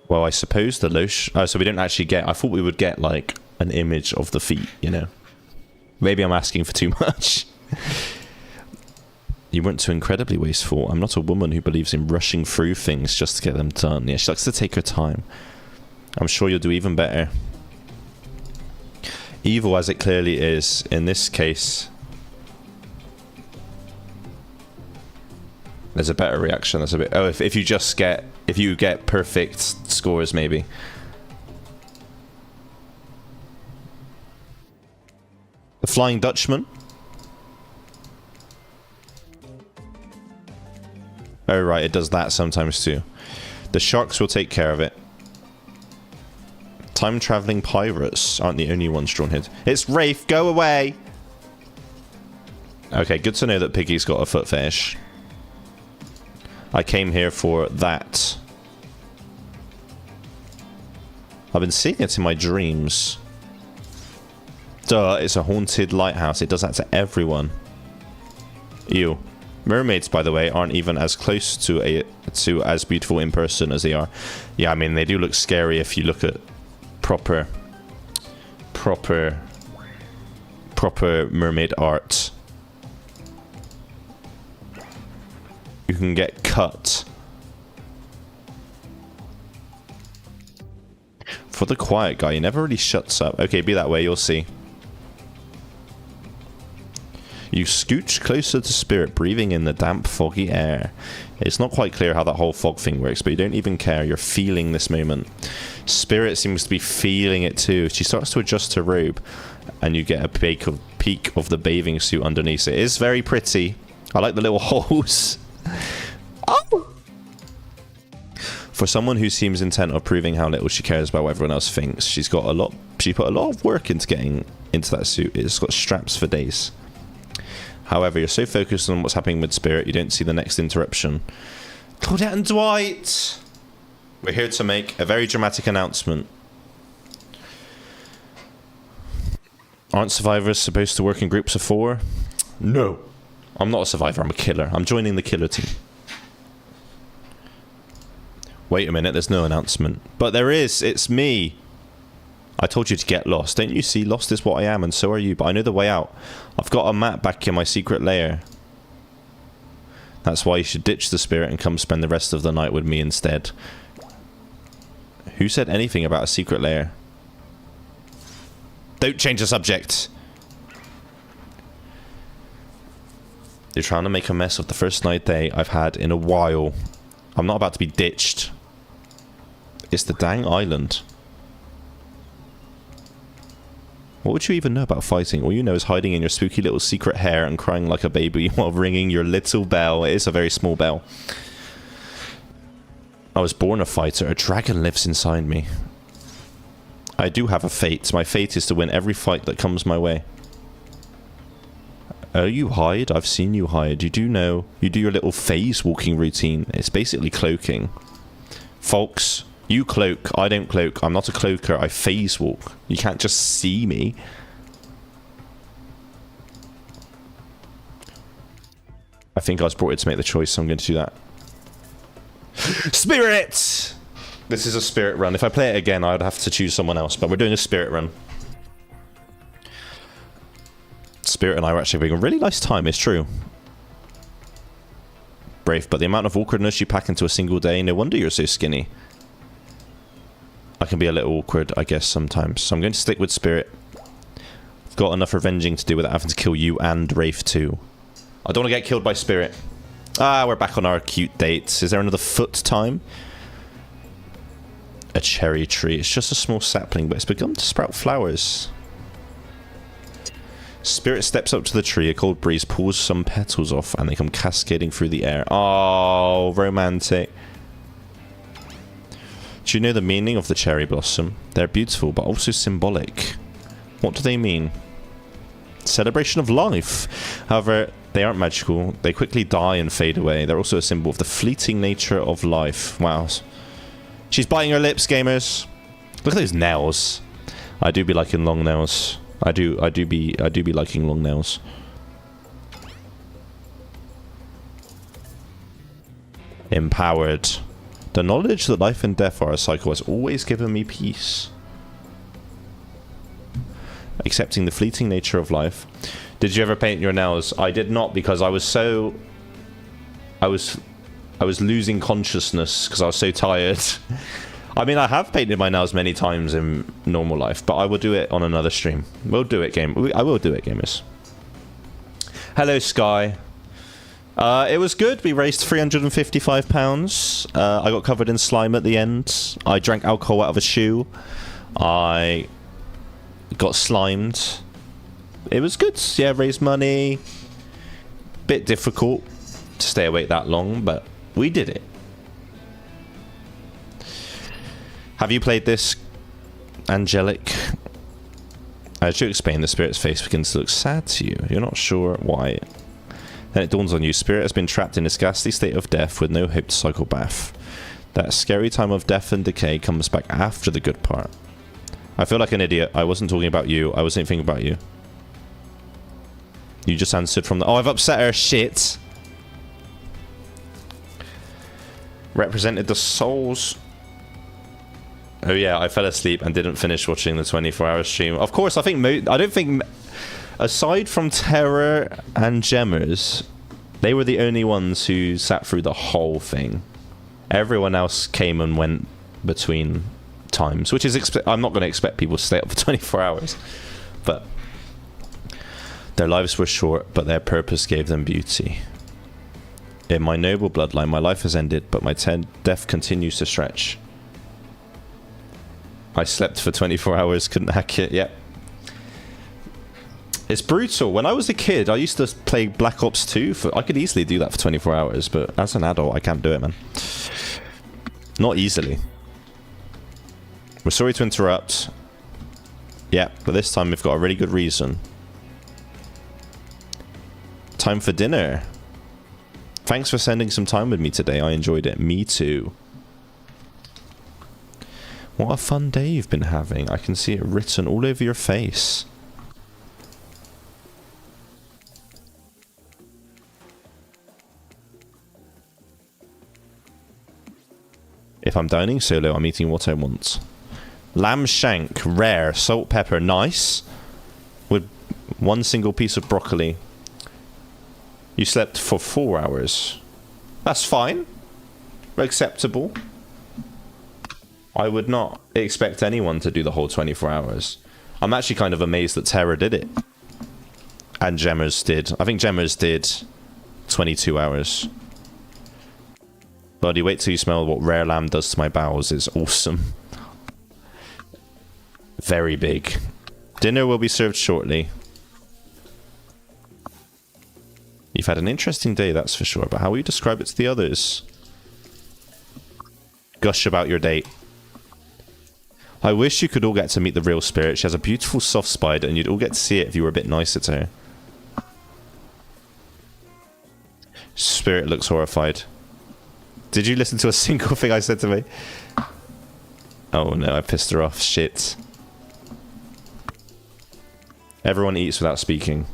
Well, I suppose the lotion... Oh, so we didn't actually get... I thought we would get, like, an image of the feet, you know? Maybe I'm asking for too much. You weren't too incredibly wasteful. I'm not a woman who believes in rushing through things just to get them done. Yeah, she likes to take her time. I'm sure you'll do even better. Evil as it clearly is, in this case... There's a better reaction. That's a bit... Oh, if you just get... If you get perfect scores, maybe. The Flying Dutchman. Oh, right. It does that sometimes, too. The sharks will take care of it. Time-traveling pirates aren't the only ones drawn here. It's Rafe. Go away! Okay, good to know that Piggy's got a foot fetish. I came here for that. I've been seeing it in my dreams. Duh, it's a haunted lighthouse. It does that to everyone. Ew. Mermaids, by the way, aren't even as close to as beautiful in person as they are. Yeah, I mean, they do look scary if you look at proper mermaid art. You can get cut. For the quiet guy, he never really shuts up. Okay, be that way, you'll see. You scooch closer to Spirit, breathing in the damp, foggy air. It's not quite clear how that whole fog thing works, but you don't even care. You're feeling this moment. Spirit seems to be feeling it too. She starts to adjust her robe, and you get a peek of the bathing suit underneath. It is very pretty. I like the little holes. Oh! For someone who seems intent on proving how little she cares about what everyone else thinks, she put a lot of work into getting into that suit. It's got straps for days. However, you're so focused on what's happening with Spirit, you don't see the next interruption. Claudette and Dwight! We're here to make a very dramatic announcement. Aren't survivors supposed to work in groups of 4? No. I'm not a survivor, I'm a killer. I'm joining the killer team. Wait a minute, there's no announcement. But there is, it's me. I told you to get lost. Don't you see? Lost is what I am, and so are you. But I know the way out. I've got a map back in my secret lair. That's why you should ditch the Spirit and come spend the rest of the night with me instead. Who said anything about a secret lair? Don't change the subject. You're trying to make a mess of the first night day I've had in a while. I'm not about to be ditched. It's the dang island. What would you even know about fighting? All you know is hiding in your spooky little secret hair and crying like a baby while ringing your little bell. It is a very small bell. I was born a fighter. A dragon lives inside me. I do have a fate. My fate is to win every fight that comes my way. Oh, you hide? I've seen you hide. You do know. You do your little phase walking routine. It's basically cloaking. Folks, you cloak. I don't cloak. I'm not a cloaker. I phase walk. You can't just see me. I think I was brought here to make the choice, so I'm going to do that. Spirit! This is a spirit run. If I play it again, I'd have to choose someone else, but we're doing a spirit run. Spirit and I were actually having a really nice time, it's true. Brave, but the amount of awkwardness you pack into a single day, no wonder you're so skinny. I can be a little awkward, I guess, sometimes. So I'm going to stick with Spirit. I've got enough revenging to do without having to kill you and Rafe too. I don't want to get killed by Spirit. Ah, we're back on our cute dates. Is there another foot time? A cherry tree. It's just a small sapling, but it's begun to sprout flowers. Spirit steps up to the tree. A cold breeze pulls some petals off, and they come cascading through the air. Oh, romantic. Do you know the meaning of the cherry blossom? They're beautiful, but also symbolic. What do they mean? Celebration of life. However, they aren't magical. They quickly die and fade away. They're also a symbol of the fleeting nature of life. Wow. She's biting her lips, gamers. Look at those nails. I do be liking long nails. I do be liking long nails. Empowered. The knowledge that life and death are a cycle has always given me peace. Accepting the fleeting nature of life. Did you ever paint your nails? I did not, because I was losing consciousness because I was so tired. I mean, I have painted my nails many times in normal life, but I will do it on another stream. We'll do it, I will do it, gamers. Hello, Sky. It was good. We raised £355. I got covered in slime at the end. I drank alcohol out of a shoe. I got slimed. It was good. Yeah, raised money. Bit difficult to stay awake that long, but we did it. Have you played this, Angelic? As you explain, the spirit's face begins to look sad to you. You're not sure why. Then it dawns on you, spirit has been trapped in this ghastly state of death with no hope to cycle back. That scary time of death and decay comes back after the good part. I feel like an idiot. I wasn't talking about you. I wasn't thinking about you. You just answered from the... Oh, I've upset her. Shit. Represented the souls... Oh yeah, I fell asleep and didn't finish watching the 24-hour stream. Of course, I don't think... Aside from Terror and Gemmers, they were the only ones who sat through the whole thing. Everyone else came and went between times, which is... I'm not going to expect people to stay up for 24 hours. But... Their lives were short, but their purpose gave them beauty. In my noble bloodline, my life has ended, but my death continues to stretch. I slept for 24 hours, couldn't hack it, yep. It's brutal. When I was a kid, I used to play Black Ops 2. I could easily do that for 24 hours, but as an adult, I can't do it, man. Not easily. We're sorry to interrupt. Yeah, but this time we've got a really good reason. Time for dinner. Thanks for spending some time with me today. I enjoyed it. Me too. What a fun day you've been having. I can see it written all over your face. If I'm dining solo, I'm eating what I want. Lamb shank, rare, salt, pepper, nice. With one single piece of broccoli. You slept for 4 hours. That's fine. Acceptable. I would not expect anyone to do the whole 24 hours. I'm actually kind of amazed that Terra did it. And Gemmers did. I think Gemmers did 22 hours. Buddy, wait till you smell what rare lamb does to my bowels. It's awesome. Very big. Dinner will be served shortly. You've had an interesting day, that's for sure. But how will you describe it to the others? Gush about your date. I wish you could all get to meet the real spirit. She has a beautiful soft spider, and you'd all get to see it if you were a bit nicer to her. Spirit looks horrified. Did you listen to a single thing I said to me? Oh no, I pissed her off. Shit. Everyone eats without speaking.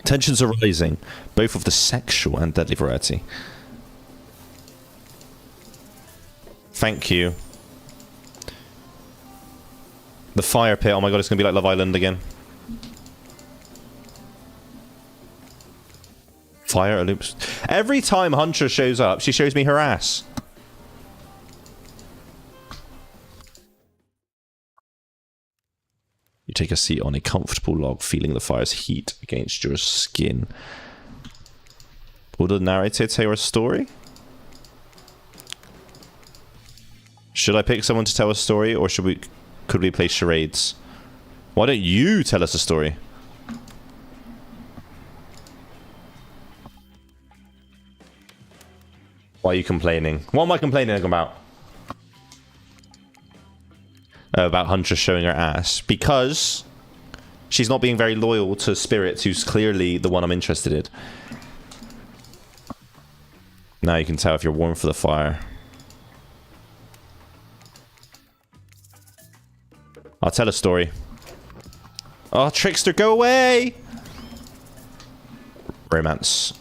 Tensions are rising, both of the sexual and deadly variety. Thank you. The fire pit, oh my god, it's gonna be like Love Island again. Fire loops. Every time Hunter shows up, she shows me her ass. You take a seat on a comfortable log, feeling the fire's heat against your skin. Will the narrator tell a story? Should I pick someone to tell a story, or could we play charades? Why don't you tell us a story? Why are you complaining? What am I complaining about? About Huntress showing her ass. Because she's not being very loyal to Spirit, who's clearly the one I'm interested in. Now you can tell if you're warm for the fire. I'll tell a story. Oh, Trickster, go away! Romance.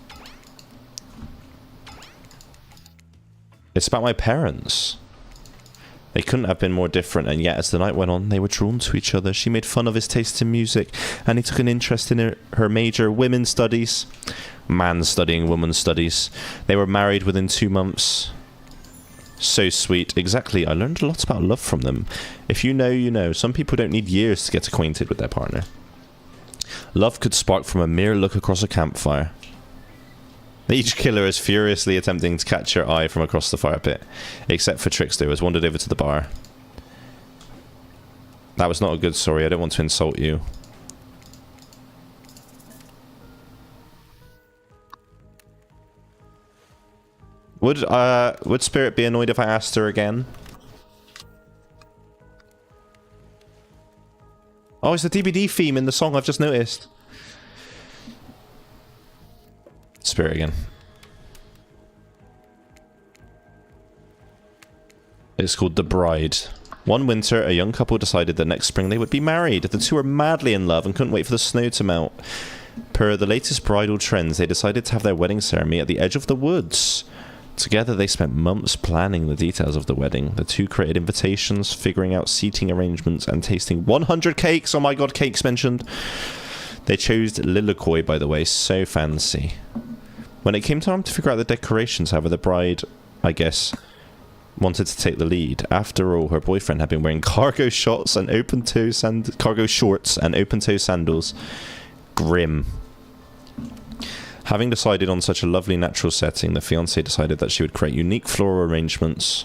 It's about my parents. They couldn't have been more different, and yet as the night went on, they were drawn to each other. She made fun of his taste in music, and he took an interest in her major, women's studies. Man studying women's studies. They were married within 2 months. So sweet. Exactly. I learned a lot about love from them. If you know, you know. Some people don't need years to get acquainted with their partner. Love could spark from a mere look across a campfire. Each killer is furiously attempting to catch your eye from across the fire pit. Except for Trickster, who has wandered over to the bar. That was not a good story. I don't want to insult you. Would Spirit be annoyed if I asked her again? Oh, it's the DbD theme in the song, I've just noticed. Spirit again. It's called The Bride. One winter, a young couple decided that next spring they would be married. The two were madly in love and couldn't wait for the snow to melt. Per the latest bridal trends, they decided to have their wedding ceremony at the edge of the woods. Together, they spent months planning the details of the wedding. The two created invitations, figuring out seating arrangements, and tasting 100 cakes. Oh my god, cakes mentioned. They chose Lilikoi, by the way, so fancy. When it came time to figure out the decorations, however, the bride, I guess, wanted to take the lead. After all, her boyfriend had been wearing cargo shorts and open-toe sandals. Grim. Having decided on such a lovely natural setting, the fiancée decided that she would create unique floral arrangements.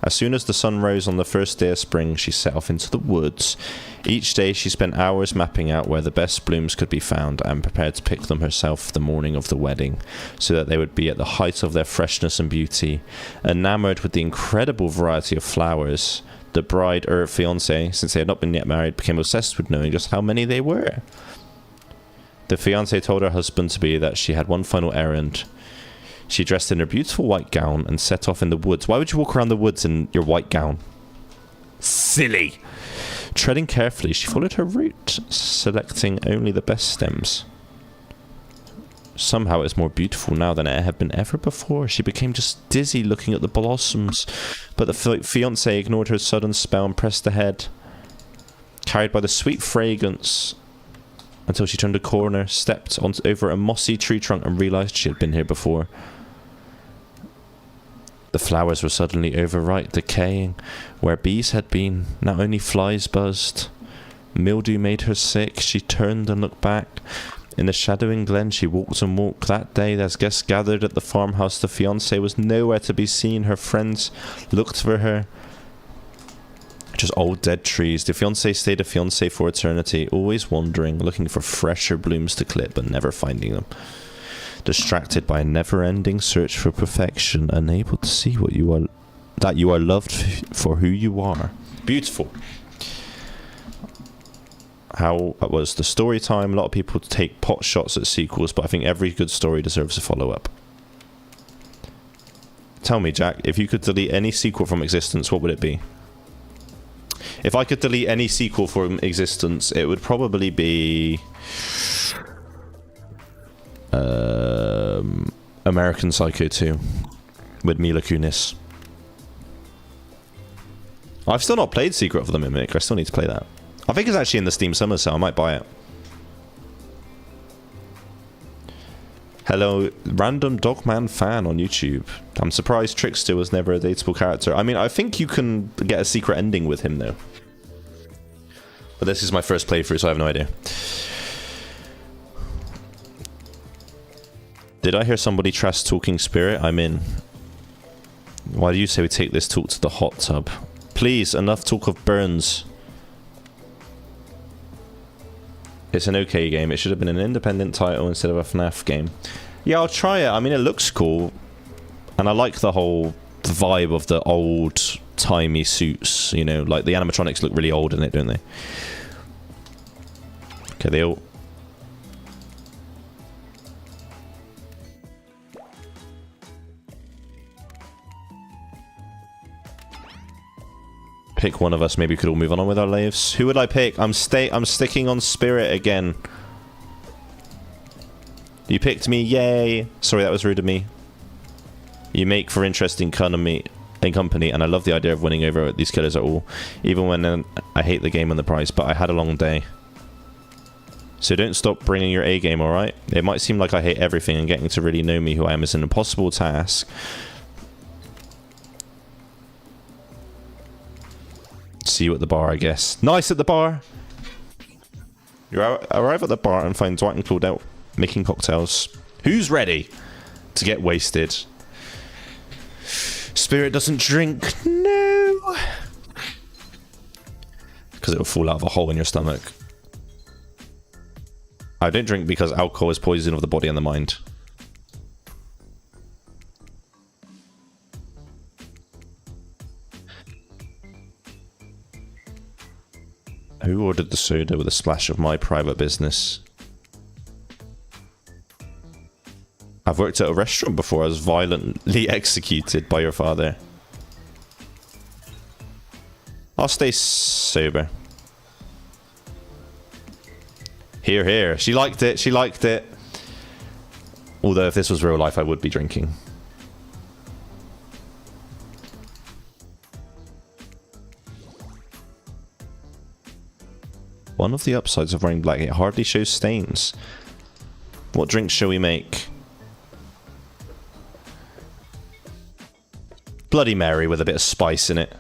As soon as the sun rose on the first day of spring, she set off into the woods. Each day she spent hours mapping out where the best blooms could be found and prepared to pick them herself the morning of the wedding, so that they would be at the height of their freshness and beauty. Enamoured with the incredible variety of flowers, the bride, or fiancée, since they had not been yet married, became obsessed with knowing just how many they were. The fiancée told her husband-to-be that she had one final errand. She dressed in her beautiful white gown and set off in the woods. Why would you walk around the woods in your white gown? Silly! Treading carefully, she followed her route, selecting only the best stems. Somehow it was more beautiful now than it had been ever before. She became just dizzy looking at the blossoms, but the fiancé ignored her sudden spell and pressed ahead, carried by the sweet fragrance, until she turned a corner, stepped over a mossy tree trunk and realised she had been here before. The flowers were suddenly overripe, decaying. Where bees had been, now only flies buzzed. Mildew made her sick. She turned and looked back. In the shadowing glen she walked and walked. That day, as guests gathered at the farmhouse, the fiancée was nowhere to be seen. Her friends looked for her. Just old dead trees. The fiancé stayed a fiancé for eternity, always wandering, looking for fresher blooms to clip, but never finding them. Distracted by a never-ending search for perfection, unable to see what you are, that you are loved for who you are. Beautiful. How was the story time? A lot of people take pot shots at sequels, but I think every good story deserves a follow-up. Tell me, Jack, if you could delete any sequel from existence, what would it be? If I could delete any sequel from existence, it would probably be American Psycho 2 with Mila Kunis. I've still not played Secret of the Mimic. I still need to play that. I think it's actually in the Steam Summer Sale. I might buy it. Hello, random Dogman fan on YouTube. I'm surprised Trickster was never a dateable character. I mean, I think you can get a secret ending with him, though. But this is my first playthrough, so I have no idea. Did I hear somebody trash talking Spirit? I'm in. Why do you say we take this talk to the hot tub? Please, enough talk of burns. It's an okay game. It should have been an independent title instead of a FNAF game. Yeah, I'll try it. I mean, it looks cool. And I like the whole vibe of the old-timey suits, you know, like the animatronics look really old in it, don't they? Okay, they all... Pick one of us, maybe we could all move on with our lives. Who would I pick? I'm sticking on Spirit again. You picked me, yay! Sorry, that was rude of me. You make for interesting company, and I love the idea of winning over these killers at all. Even when I hate the game and the prize, but I had a long day. So don't stop bringing your A game, alright? It might seem like I hate everything, and getting to really know me who I am is an impossible task. See you at the bar, I guess. Nice at the bar! You arrive at the bar and find Dwight and Claude out making cocktails. Who's ready to get wasted? Spirit doesn't drink. No! Because it will fall out of a hole in your stomach. I don't drink because alcohol is poison of the body and the mind. Who ordered the soda with a splash of my private business? I've worked at a restaurant before. I was violently executed by your father. I'll stay sober. Here, here. She liked it. She liked it. Although if this was real life, I would be drinking. One of the upsides of wearing black, it hardly shows stains. What drinks shall we make? Bloody Mary with a bit of spice in it.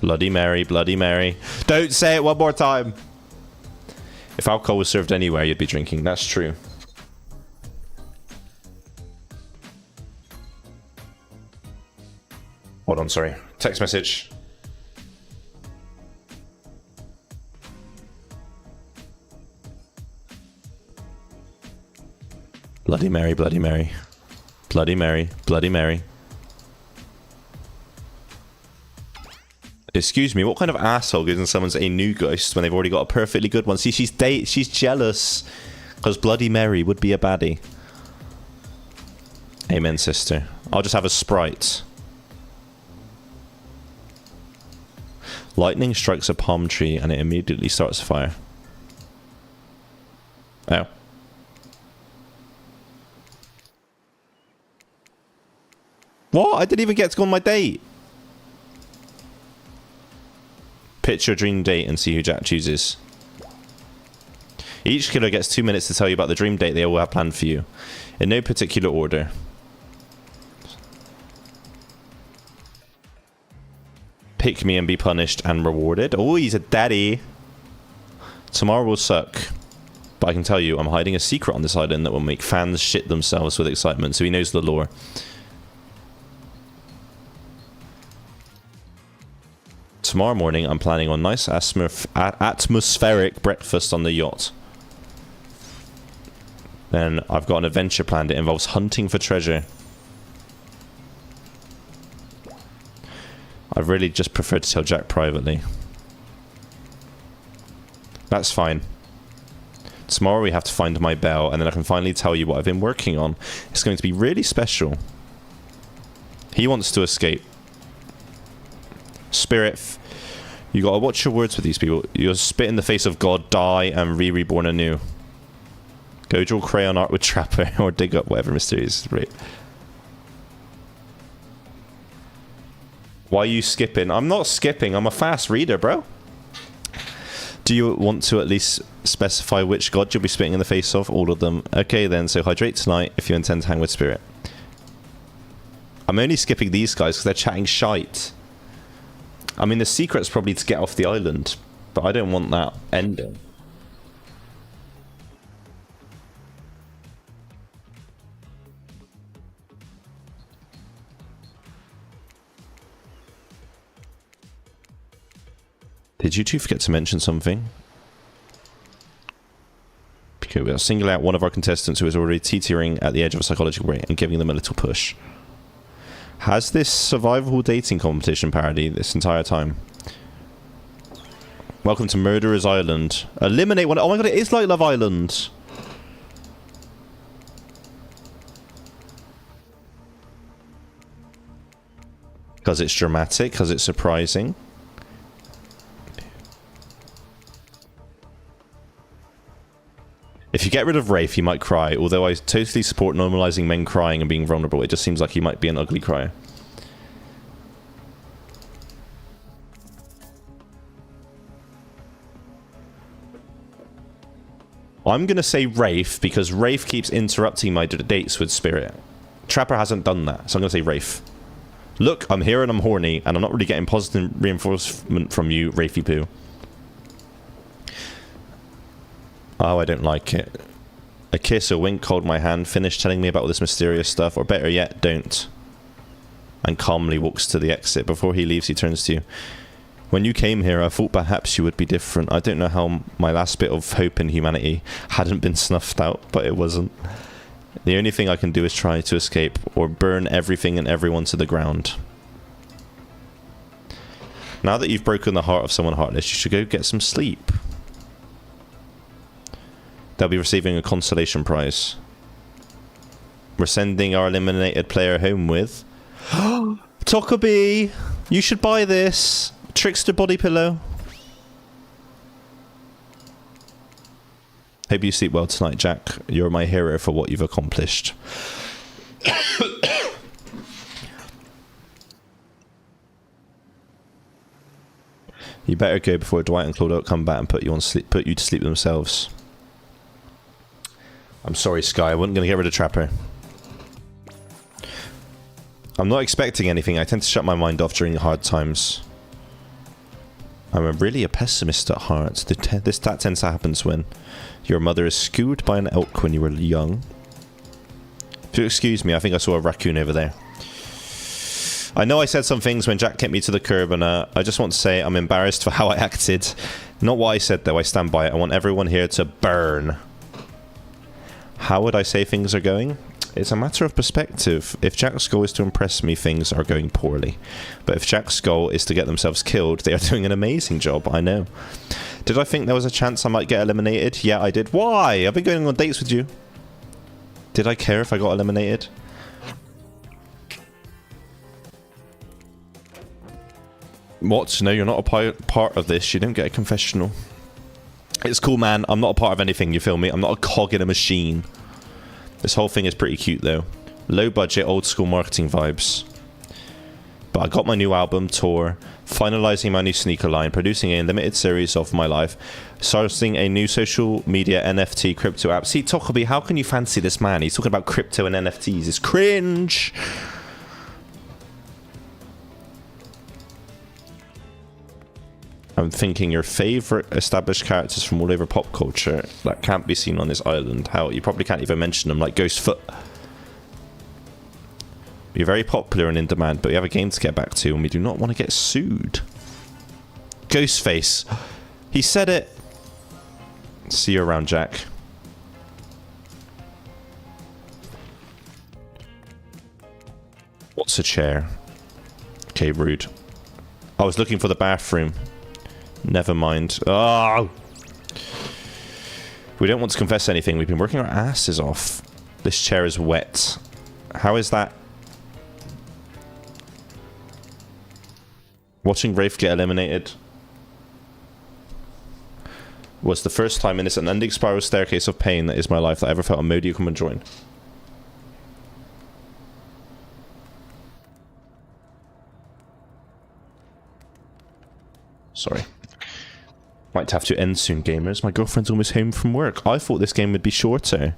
Bloody Mary, Bloody Mary. Don't say it one more time! If alcohol was served anywhere, you'd be drinking. That's true. Hold on, sorry. Text message. Bloody Mary, Bloody Mary. Bloody Mary, Bloody Mary. Excuse me, what kind of asshole gives someone's a new ghost when they've already got a perfectly good one? See, she's jealous. Because Bloody Mary would be a baddie. Amen, sister. I'll just have a Sprite. Lightning strikes a palm tree and it immediately starts a fire. Oh. What? I didn't even get to go on my date. Pitch your dream date and see who Jack chooses. Each killer gets 2 minutes to tell you about the dream date they all have planned for you. In no particular order. Pick me and be punished and rewarded. Oh, he's a daddy. Tomorrow will suck. But I can tell you, I'm hiding a secret on this island that will make fans shit themselves with excitement, so he knows the lore. Tomorrow morning, I'm planning on nice atmospheric breakfast on the yacht. Then I've got an adventure planned. It involves hunting for treasure. I'd really just prefer to tell Jack privately. That's fine. Tomorrow we have to find my bell, and then I can finally tell you what I've been working on. It's going to be really special. He wants to escape. Spirit, you gotta watch your words with these people. You'll spit in the face of God, die, and reborn anew. Go draw crayon art with Trapper, or dig up whatever mysterious rape. Why are you skipping? I'm not skipping, I'm a fast reader, bro. Do you want to at least specify which god you'll be spitting in the face of? All of them. Okay then, so hydrate tonight if you intend to hang with Spirit. I'm only skipping these guys because they're chatting shite. I mean, the secret's probably to get off the island, but I don't want that ending. Did you two forget to mention something? Rico. We'll single out one of our contestants who is already teetering at the edge of a psychological break and giving them a little push. Has this survival dating competition parody this entire time? Welcome to Murderer's Island. Eliminate one. Oh my god, it is like Love Island. Because it's dramatic, because it's surprising. If you get rid of Rafe, he might cry, although I totally support normalizing men crying and being vulnerable. It just seems like he might be an ugly crier. I'm going to say Rafe, because Rafe keeps interrupting my dates with Spirit. Trapper hasn't done that, so I'm going to say Rafe. Look, I'm here and I'm horny, and I'm not really getting positive reinforcement from you, Rafey Poo. Oh, I don't like it. A kiss, a wink, hold my hand, finish telling me about all this mysterious stuff, or better yet, don't. And calmly walks to the exit. Before he leaves, he turns to you. When you came here, I thought perhaps you would be different. I don't know how my last bit of hope in humanity hadn't been snuffed out, but it wasn't. The only thing I can do is try to escape, or burn everything and everyone to the ground. Now that you've broken the heart of someone heartless, you should go get some sleep. They'll be receiving a consolation prize. We're sending our eliminated player home with... Tokabi! You should buy this! Trickster body pillow. Hope you sleep well tonight, Jack. You're my hero for what you've accomplished. You better go before Dwight and Claude come back and put you to sleep themselves. I'm sorry, Sky. I wasn't going to get rid of Trapper. I'm not expecting anything. I tend to shut my mind off during hard times. I'm really a pessimist at heart. That tends to happen when your mother is skewed by an elk when you were young. If you excuse me, I think I saw a raccoon over there. I know I said some things when Jack kicked me to the curb, and I just want to say I'm embarrassed for how I acted. Not what I said, though. I stand by it. I want everyone here to burn. How would I say things are going? It's a matter of perspective. If Jack's goal is to impress me, things are going poorly. But if Jack's goal is to get themselves killed, they are doing an amazing job, I know. Did I think there was a chance I might get eliminated? Yeah, I did. Why? I've been going on dates with you. Did I care if I got eliminated? What? No, you're not a part of this. You don't get a confessional. It's cool, man. I'm not a part of anything, you feel me? I'm not a cog in a machine. This whole thing is pretty cute, though. Low budget, old school marketing vibes. But I got my new album, tour, finalizing my new sneaker line, producing a limited series of my life, starting a new social media NFT crypto app. See, Tokabi, how can you fancy this man? He's talking about crypto and NFTs. It's cringe! I'm thinking your favourite established characters from all over pop culture that can't be seen on this island. How you probably can't even mention them, like Ghostfoot. You're very popular and in demand, but we have a game to get back to, and we do not want to get sued. Ghostface. He said it. See you around, Jack. What's a chair? Okay, rude. I was looking for the bathroom. Never mind. Oh! We don't want to confess anything. We've been working our asses off. This chair is wet. How is that? Watching Rafe get eliminated was the first time in this unending spiral staircase of pain that is my life that I ever felt a Modi come and join. Sorry. Might have to end soon, gamers. My girlfriend's almost home from work. I thought this game would be shorter.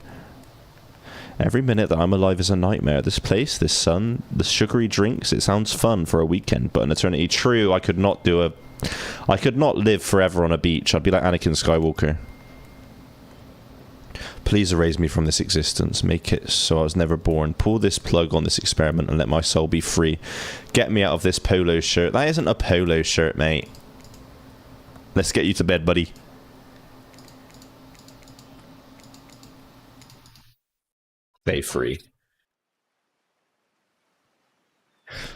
Every minute that I'm alive is a nightmare. This place, this sun, the sugary drinks, it sounds fun for a weekend, but an eternity. True, I could not live forever on a beach. I'd be like Anakin Skywalker. Please erase me from this existence. Make it so I was never born. Pull this plug on this experiment and let my soul be free. Get me out of this polo shirt. That isn't a polo shirt, mate. Let's get you to bed, buddy. Stay free.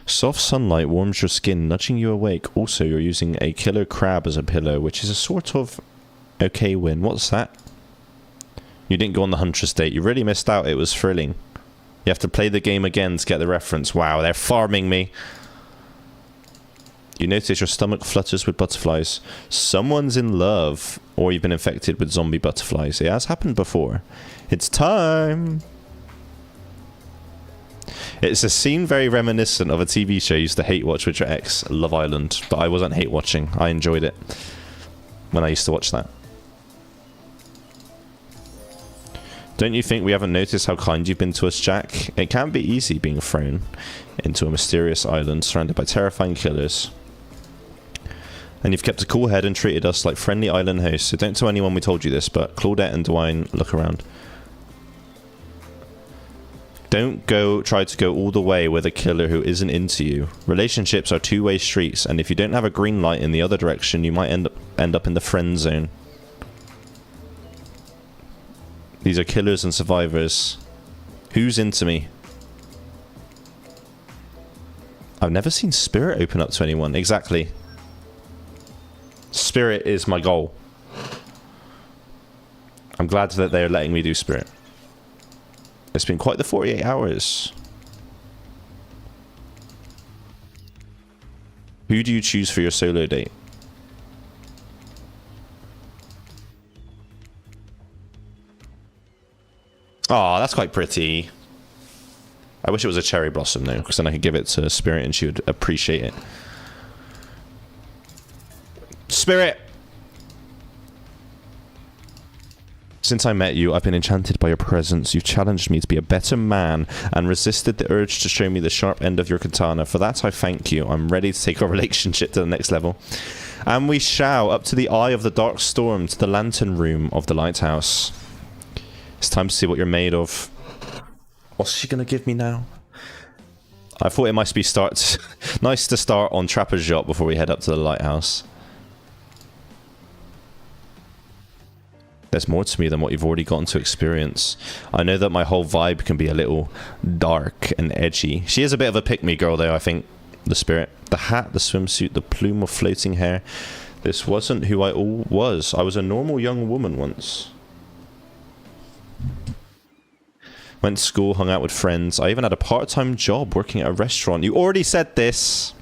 Soft sunlight warms your skin, nudging you awake. Also, you're using a killer crab as a pillow, which is a sort of okay win. What's that? You didn't go on the Huntress date. You really missed out. It was thrilling. You have to play the game again to get the reference. Wow, they're farming me. You notice your stomach flutters with butterflies. Someone's in love, or you've been infected with zombie butterflies. It has happened before. It's time. It's a scene very reminiscent of a TV show I used to hate watch with your ex, Love Island. But I wasn't hate watching. I enjoyed it when I used to watch that. Don't you think we haven't noticed how kind you've been to us, Jack? It can be easy being thrown into a mysterious island surrounded by terrifying killers. And you've kept a cool head and treated us like friendly island hosts. So don't tell anyone we told you this, but Claudette and Dwayne, look around. Don't try to go all the way with a killer who isn't into you. Relationships are two-way streets, and if you don't have a green light in the other direction, you might end up in the friend zone. These are killers and survivors. Who's into me? I've never seen Spirit open up to anyone. Exactly. Spirit is my goal. I'm glad that they're letting me do Spirit. It's been quite the 48 hours. Who do you choose for your solo date? Oh, that's quite pretty. I wish it was a cherry blossom though, because then I could give it to Spirit and she would appreciate it. Spirit! Since I met you, I've been enchanted by your presence. You've challenged me to be a better man and resisted the urge to show me the sharp end of your katana. For that, I thank you. I'm ready to take our relationship to the next level. And we shall, up to the eye of the dark storm, to the lantern room of the lighthouse. It's time to see what you're made of. What's she gonna give me now? I thought it might be nice to start on Trapper's Yacht before we head up to the lighthouse. There's more to me than what you've already gotten to experience. I know that my whole vibe can be a little dark and edgy. She is a bit of a pick-me girl though, I think. The Spirit. The hat, the swimsuit, the plume of floating hair. This wasn't who I was. I was a normal young woman once. Went to school, hung out with friends. I even had a part-time job working at a restaurant. You already said this.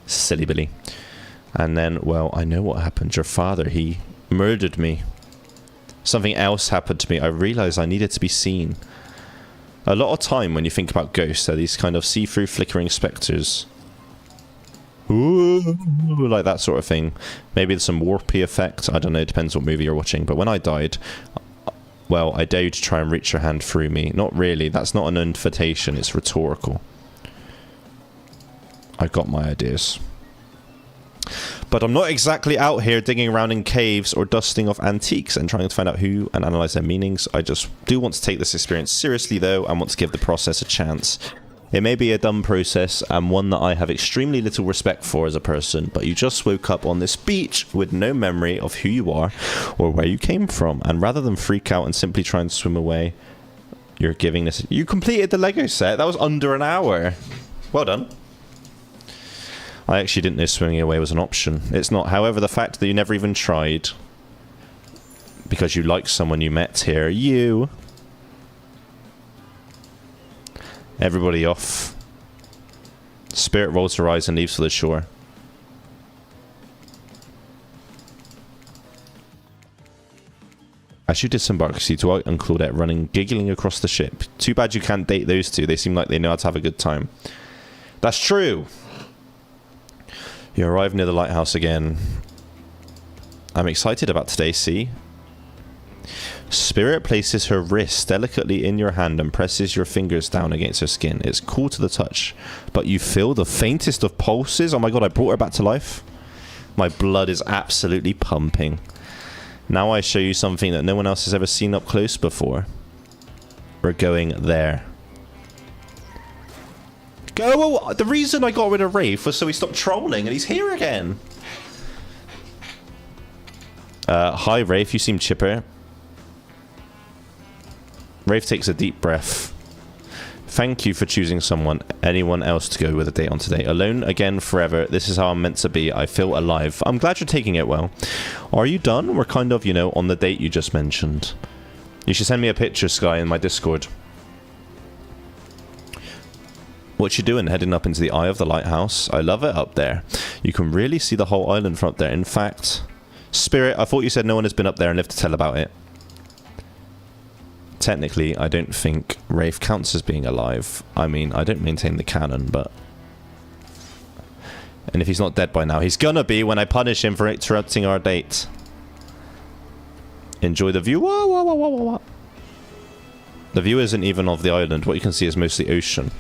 Silly Billy. And then, well, I know what happened. Your father, he murdered me. Something else happened to me. I realized I needed to be seen. A lot of time when you think about ghosts, they're these kind of see-through flickering specters. Ooh, like that sort of thing. Maybe there's some warpy effect. I don't know, it depends what movie you're watching. But when I died, well, I dare you to try and reach your hand through me. Not really. That's not an invitation. It's rhetorical. I've got my ideas. But I'm not exactly out here digging around in caves or dusting off antiques and trying to find out who and analyze their meanings. I just do want to take this experience seriously, though, and want to give the process a chance. It may be a dumb process, and one that I have extremely little respect for as a person, but you just woke up on this beach with no memory of who you are or where you came from, and rather than freak out and simply try and swim away, you're giving this... You completed the Lego set. That was under an hour. Well done. I actually didn't know swimming away was an option. It's not. However, the fact that you never even tried because you like someone you met here, you... Everybody off. Spirit rolls her eyes and leaves for the shore. As you disembark, you see Dwight and Claudette running, giggling across the ship. Too bad you can't date those two. They seem like they know how to have a good time. That's true! You arrive near the lighthouse again. I'm excited about today, see? Spirit places her wrist delicately in your hand and presses your fingers down against her skin. It's cool to the touch, but you feel the faintest of pulses. Oh my god, I brought her back to life. My blood is absolutely pumping. Now I show you something that no one else has ever seen up close before. We're going there. Go! The reason I got rid of Rafe was so he stopped trolling, and he's here again. Hi, Rafe. You seem chipper. Rafe takes a deep breath. Thank you for choosing anyone else to go with a date on today. Alone again forever. This is how I'm meant to be. I feel alive. I'm glad you're taking it well. Are you done? We're kind of, you know, on the date you just mentioned. You should send me a picture, Sky, in my Discord. What you doing? Heading up into the eye of the lighthouse? I love it up there. You can really see the whole island from up there. In fact, Spirit, I thought you said no one has been up there and lived to tell about it. Technically, I don't think Rafe counts as being alive. I mean, I don't maintain the canon, but... And if he's not dead by now, he's gonna be when I punish him for interrupting our date. Enjoy the view. Whoa, whoa, whoa, whoa, whoa. The view isn't even of the island. What you can see is mostly ocean.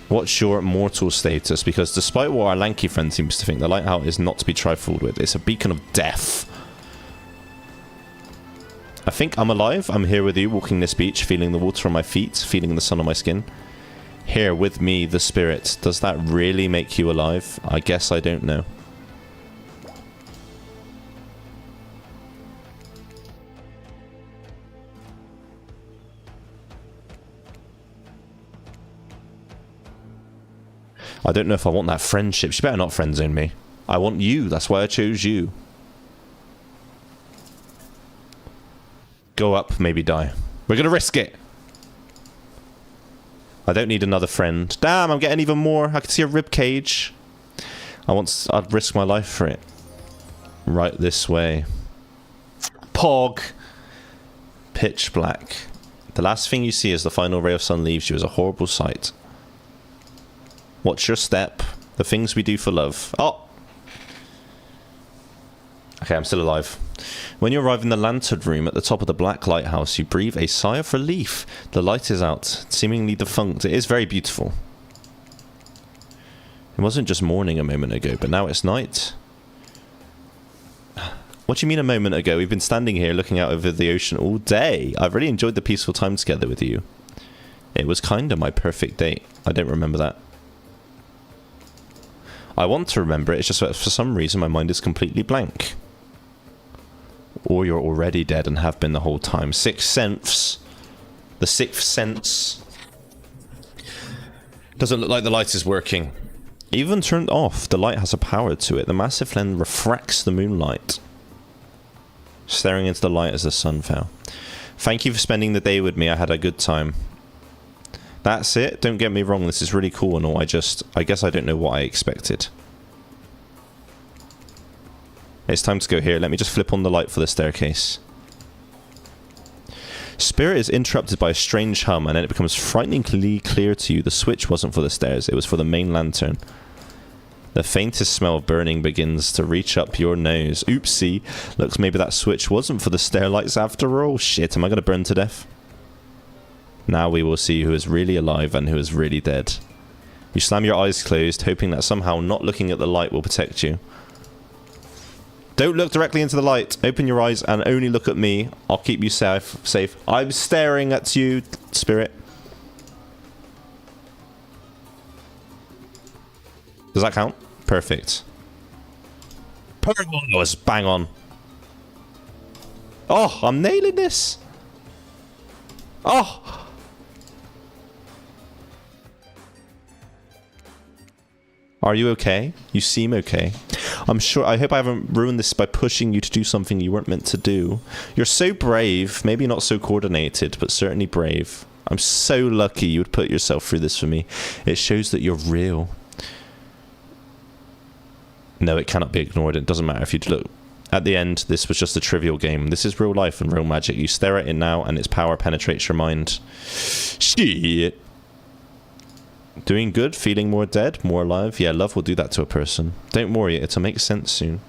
What's your mortal status? Because despite what our lanky friend seems to think, the lighthouse is not to be trifled with. It's a beacon of death. I think I'm alive. I'm here with you, walking this beach, feeling the water on my feet, feeling the sun on my skin. Here with me, the spirit. Does that really make you alive? I guess I don't know. I don't know if I want that friendship. She better not friend zone me. I want you. That's why I chose you. Go up, maybe die. We're gonna risk it. I don't need another friend. Damn, I'm getting even more. I can see a rib cage. I'd risk my life for it. Right this way. Pog. Pitch black. The last thing you see as the final ray of sun leaves you is a horrible sight. Watch your step. The things we do for love. Oh! Okay, I'm still alive. When you arrive in the lantern room at the top of the black lighthouse, you breathe a sigh of relief. The light is out, seemingly defunct. It is very beautiful. It wasn't just morning a moment ago, but now it's night. What do you mean a moment ago? We've been standing here looking out over the ocean all day. I've really enjoyed the peaceful time together with you. It was kinda my perfect date. I don't remember that. I want to remember it, it's just that for some reason my mind is completely blank. Or you're already dead and have been the whole time. Sixth sense. The sixth sense. Doesn't look like the light is working. Even turned off, the light has a power to it. The massive lens refracts the moonlight, staring into the light as the sun fell. Thank you for spending the day with me. I had a good time. That's it. Don't get me wrong. This is really cool and all. I guess I don't know what I expected. It's time to go here. Let me just flip on the light for the staircase. Spirit is interrupted by a strange hum, and then it becomes frighteningly clear to you the switch wasn't for the stairs, it was for the main lantern. The faintest smell of burning begins to reach up your nose. Oopsie. Looks maybe that switch wasn't for the stair lights after all. Shit, am I going to burn to death? Now we will see who is really alive and who is really dead. You slam your eyes closed, hoping that somehow not looking at the light will protect you. Don't look directly into the light. Open your eyes and only look at me. I'll keep you safe. I'm staring at you, Spirit. Does that count? Perfect. Perfect. That was bang on. Oh, I'm nailing this. Oh. Are you okay? You seem okay. I'm sure. I hope I haven't ruined this by pushing you to do something you weren't meant to do. You're so brave. Maybe not so coordinated, but certainly brave. I'm so lucky you would put yourself through this for me. It shows that you're real. No, it cannot be ignored. It doesn't matter if you look. At the end, this was just a trivial game. This is real life and real magic. You stare at it now, and its power penetrates your mind. Shit. Doing good? Feeling more dead? More alive? Yeah, love will do that to a person. Don't worry, it'll make sense soon.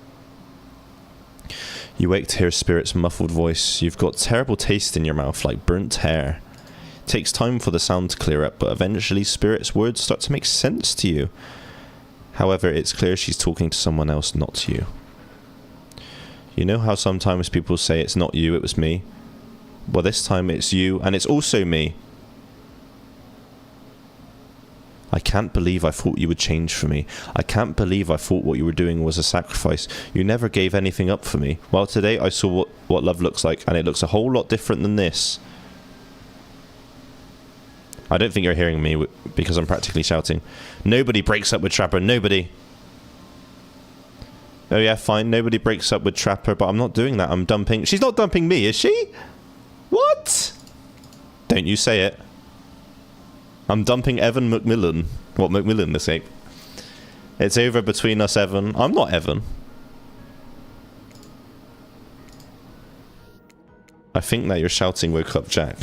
You wake to hear Spirit's muffled voice. You've got terrible taste in your mouth, like burnt hair. It takes time for the sound to clear up, but eventually Spirit's words start to make sense to you. However, it's clear she's talking to someone else, not you. You know how sometimes people say it's not you, it was me? Well, this time it's you, and it's also me. I can't believe I thought you would change for me. I can't believe I thought what you were doing was a sacrifice. You never gave anything up for me. Well, today I saw what love looks like, and it looks a whole lot different than this. I don't think you're hearing me because I'm practically shouting. Nobody breaks up with Trapper. Nobody. Oh yeah, fine. Nobody breaks up with Trapper, but I'm not doing that. I'm dumping... She's not dumping me, is she? What? Don't you say it. I'm dumping Evan McMillan. What, McMillan this week? It's over between us, Evan. I'm not Evan. I think that you're shouting woke up Jack.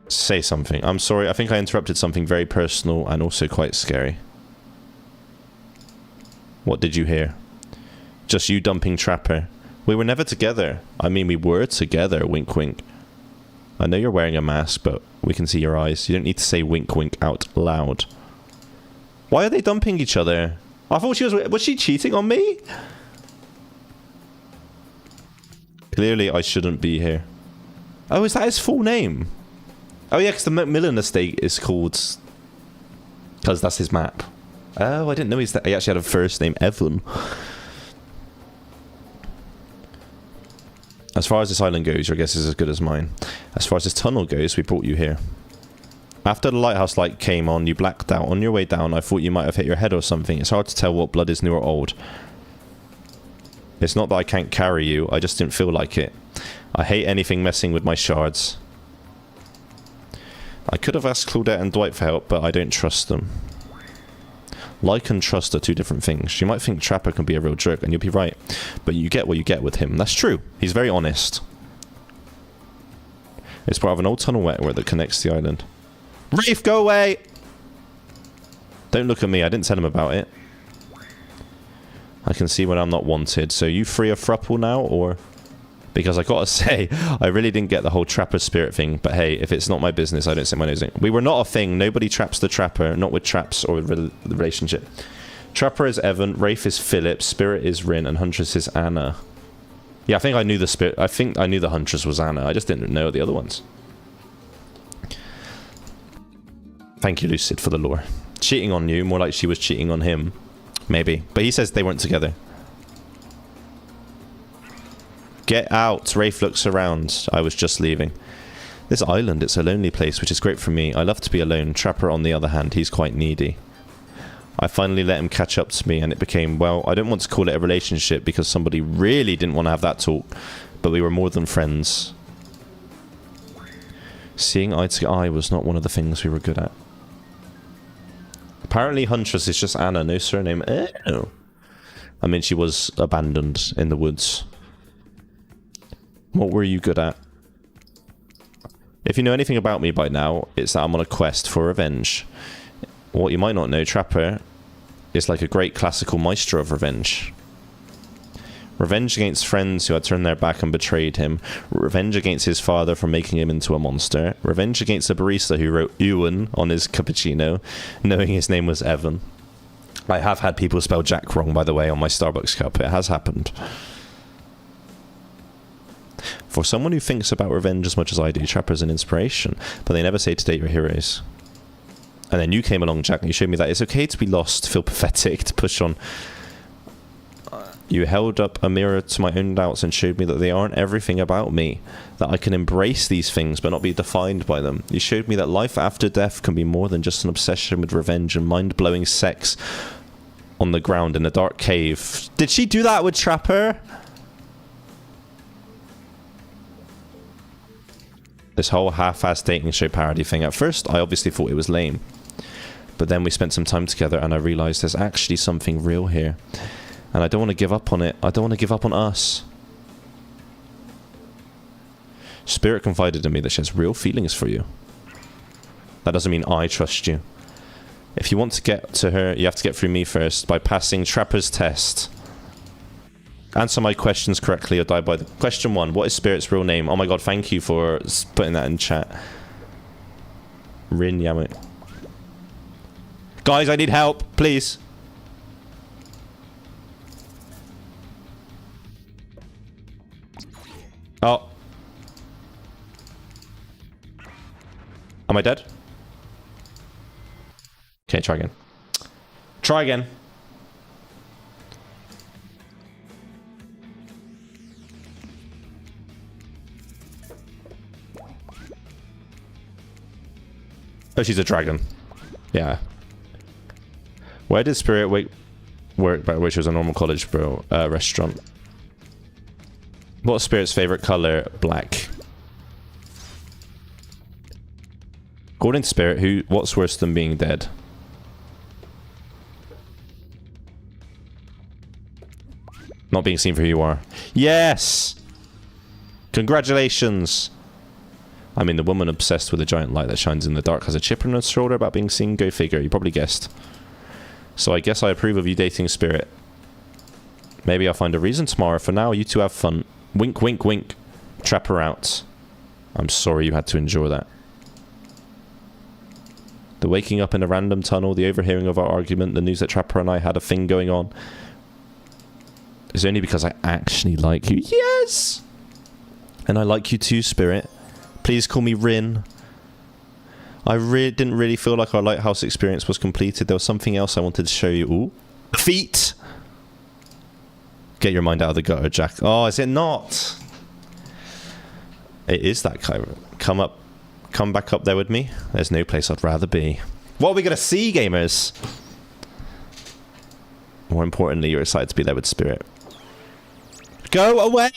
Say something. I'm sorry, I think I interrupted something very personal and also quite scary. What did you hear? Just you dumping Trapper. We were never together. I mean, we were together, wink wink. I know you're wearing a mask, but we can see your eyes. You don't need to say wink wink out loud. Why are they dumping each other? I thought she was she cheating on me? Clearly I shouldn't be here. Oh, is that his full name? Oh yeah, because the Macmillan estate is called... Because that's his map. Oh, I didn't know he actually had a first name, Evan. As far as this island goes, your guess is as good as mine. As far as this tunnel goes, we brought you here. After the lighthouse light came on, you blacked out. On your way down, I thought you might have hit your head or something. It's hard to tell what blood is new or old. It's not that I can't carry you, I just didn't feel like it. I hate anything messing with my shards. I could have asked Claudette and Dwight for help, but I don't trust them. Like and trust are two different things. You might think Trapper can be a real jerk, and you'll be right. But you get what you get with him. That's true. He's very honest. It's part of an old tunnel network that connects the island. Rafe, go away! Don't look at me. I didn't tell him about it. I can see when I'm not wanted. So you free of Frupple now, or... Because I gotta say, I really didn't get the whole Trapper spirit thing. But hey, if it's not my business, I don't stick my nose in. We were not a thing. Nobody traps the Trapper. Not with traps or with the relationship. Trapper is Evan. Rafe is Philip. Spirit is Rin. And Huntress is Anna. Yeah, I think I knew the spirit. I think I knew the Huntress was Anna. I just didn't know the other ones. Thank you, Lucid, for the lore. Cheating on you. More like she was cheating on him. Maybe. But he says they weren't together. Get out. Rafe looks around. I was just leaving. This island, it's a lonely place, which is great for me. I love to be alone. Trapper, on the other hand, he's quite needy. I finally let him catch up to me, and it became, well, I don't want to call it a relationship because somebody really didn't want to have that talk, but we were more than friends. Seeing eye to eye was not one of the things we were good at. Apparently Huntress is just Anna, no surname. Oh. I mean, she was abandoned in the woods. What were you good at? If you know anything about me by now, it's that I'm on a quest for revenge. What you might not know, Trapper is like a great classical maestro of revenge. Revenge against friends who had turned their back and betrayed him. Revenge against his father for making him into a monster. Revenge against a barista who wrote Ewan on his cappuccino, knowing his name was Evan. I have had people spell Jack wrong, by the way, on my Starbucks cup. It has happened. For someone who thinks about revenge as much as I do, Trapper's an inspiration, but they never say to date your heroes. And then you came along, Jack, and you showed me that it's okay to be lost, to feel pathetic, to push on. You held up a mirror to my own doubts and showed me that they aren't everything about me, that I can embrace these things but not be defined by them. You showed me that life after death can be more than just an obsession with revenge and mind-blowing sex on the ground in a dark cave. Did she do that with Trapper? This whole half-assed dating show parody thing. At first, I obviously thought it was lame. But then we spent some time together and I realised there's actually something real here. And I don't want to give up on it. I don't want to give up on us. Spirit confided in me that she has real feelings for you. That doesn't mean I trust you. If you want to get to her, you have to get through me first by passing Trapper's test. Answer my questions correctly or die by the... Question 1. What is Spirit's real name? Oh my god, thank you for putting that in chat. Rin Yamut. Guys, I need help, please. Oh. Am I dead? Okay, try again. Try again. Oh, she's a dragon. Yeah. Where did Spirit work by which was a normal college restaurant? What's Spirit's favorite color? Black. According to Spirit, what's worse than being dead? Not being seen for who you are. Yes! Congratulations! I mean, the woman obsessed with a giant light that shines in the dark has a chip on her shoulder about being seen. Go figure. You probably guessed. So I guess I approve of you dating Spirit. Maybe I'll find a reason tomorrow. For now, you two have fun. Wink, wink, wink. Trap her out. I'm sorry you had to endure that. The waking up in a random tunnel, the overhearing of our argument, the news that Trapper and I had a thing going on. It's only because I actually like you. Yes! And I like you too, Spirit. Please call me Rin. I didn't really feel like our lighthouse experience was completed. There was something else I wanted to show you. Ooh. The feet! Get your mind out of the gutter, Jack. Oh, is it not? It is that kind of... Come back up there with me. There's no place I'd rather be. What are we going to see, gamers? More importantly, you're excited to be there with Spirit. Go away!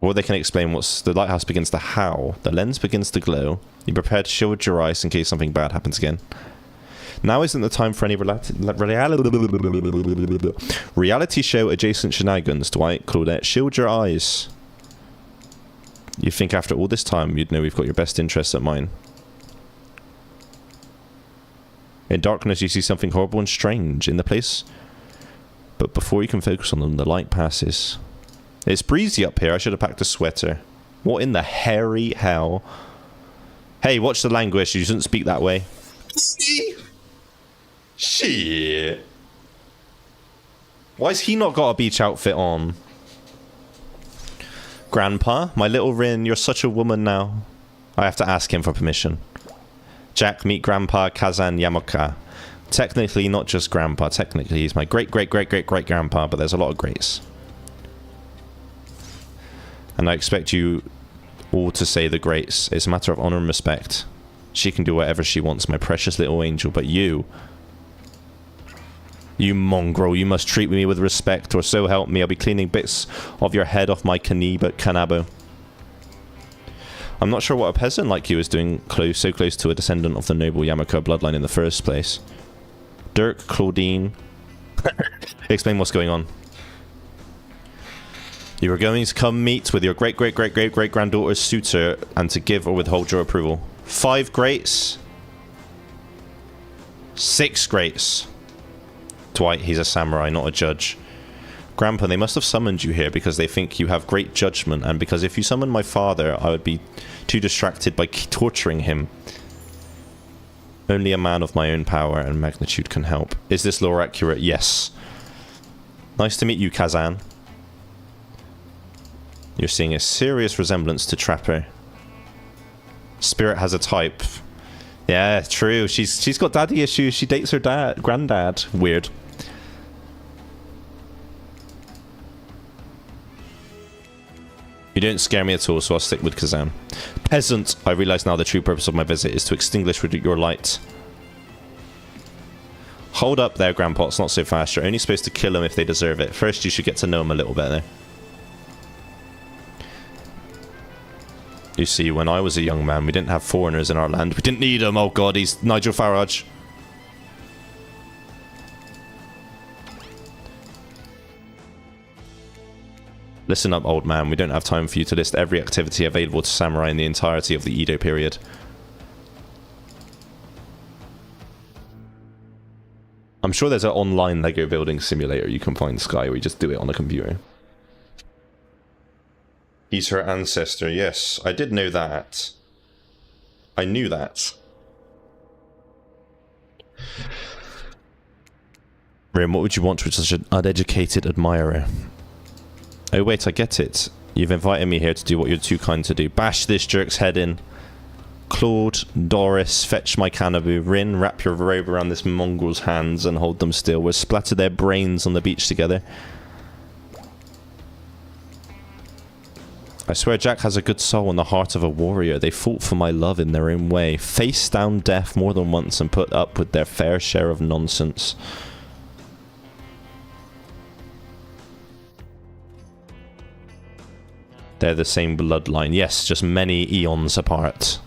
Or they can explain what's... The lighthouse begins to howl. The lens begins to glow. You prepare to shield your eyes in case something bad happens again. Now isn't the time for any reality show adjacent shenanigans, Dwight. Claudette, shield your eyes. You think after all this time you'd know we've got your best interests at mine. In darkness you see something horrible and strange in the place. But before you can focus on them, the light passes. It's breezy up here. I should have packed a sweater. What in the hairy hell? Hey, watch the language. You shouldn't speak that way. Shit. Why's he not got a beach outfit on? Grandpa, my little Rin, you're such a woman now. I have to ask him for permission. Jack, meet Grandpa Kazan Yamoka. Technically, not just Grandpa. Technically, he's my great-great-great-great-great-grandpa, but there's a lot of greats. And I expect you all to say the greats. It's a matter of honor and respect. She can do whatever she wants, my precious little angel, but you... You mongrel, you must treat me with respect, or so help me, I'll be cleaning bits of your head off my kanabo. I'm not sure what a peasant like you is doing so close to a descendant of the noble Yamaka bloodline in the first place. Dirk, Claudine... Explain what's going on. You are going to come meet with your great-great-great-great-great-granddaughter's suitor and to give or withhold your approval. 5 greats. 6 greats. Dwight, he's a samurai, not a judge. Grandpa, they must have summoned you here because they think you have great judgment, and because if you summoned my father, I would be too distracted by torturing him. Only a man of my own power and magnitude can help. Is this lore accurate? Yes. Nice to meet you, Kazan. You're seeing a serious resemblance to Trapper. Spirit has a type. Yeah, true. She's got daddy issues. She dates her granddad. Weird. You don't scare me at all, so I'll stick with Kazan. Peasant! I realise now the true purpose of my visit is to extinguish your light. Hold up there, Grandpa. It's not so fast. You're only supposed to kill them if they deserve it. First, you should get to know them a little better. You see, when I was a young man, we didn't have foreigners in our land. We didn't need them. Oh god, he's Nigel Farage. Listen up, old man. We don't have time for you to list every activity available to samurai in the entirety of the Edo period. I'm sure there's an online Lego building simulator you can find, Sky, where you just do it on a computer. He's her ancestor, yes. I did know that. I knew that. Rim, what would you want with such an uneducated admirer? Oh wait, I get it. You've invited me here to do what you're too kind to do. Bash this jerk's head in. Claude, Doris, fetch my cannaboo. Rin, wrap your robe around this mongrel's hands and hold them still. We'll splatter their brains on the beach together. I swear Jack has a good soul and the heart of a warrior. They fought for my love in their own way. Faced down death more than once and put up with their fair share of nonsense. They're the same bloodline. Yes, just many eons apart.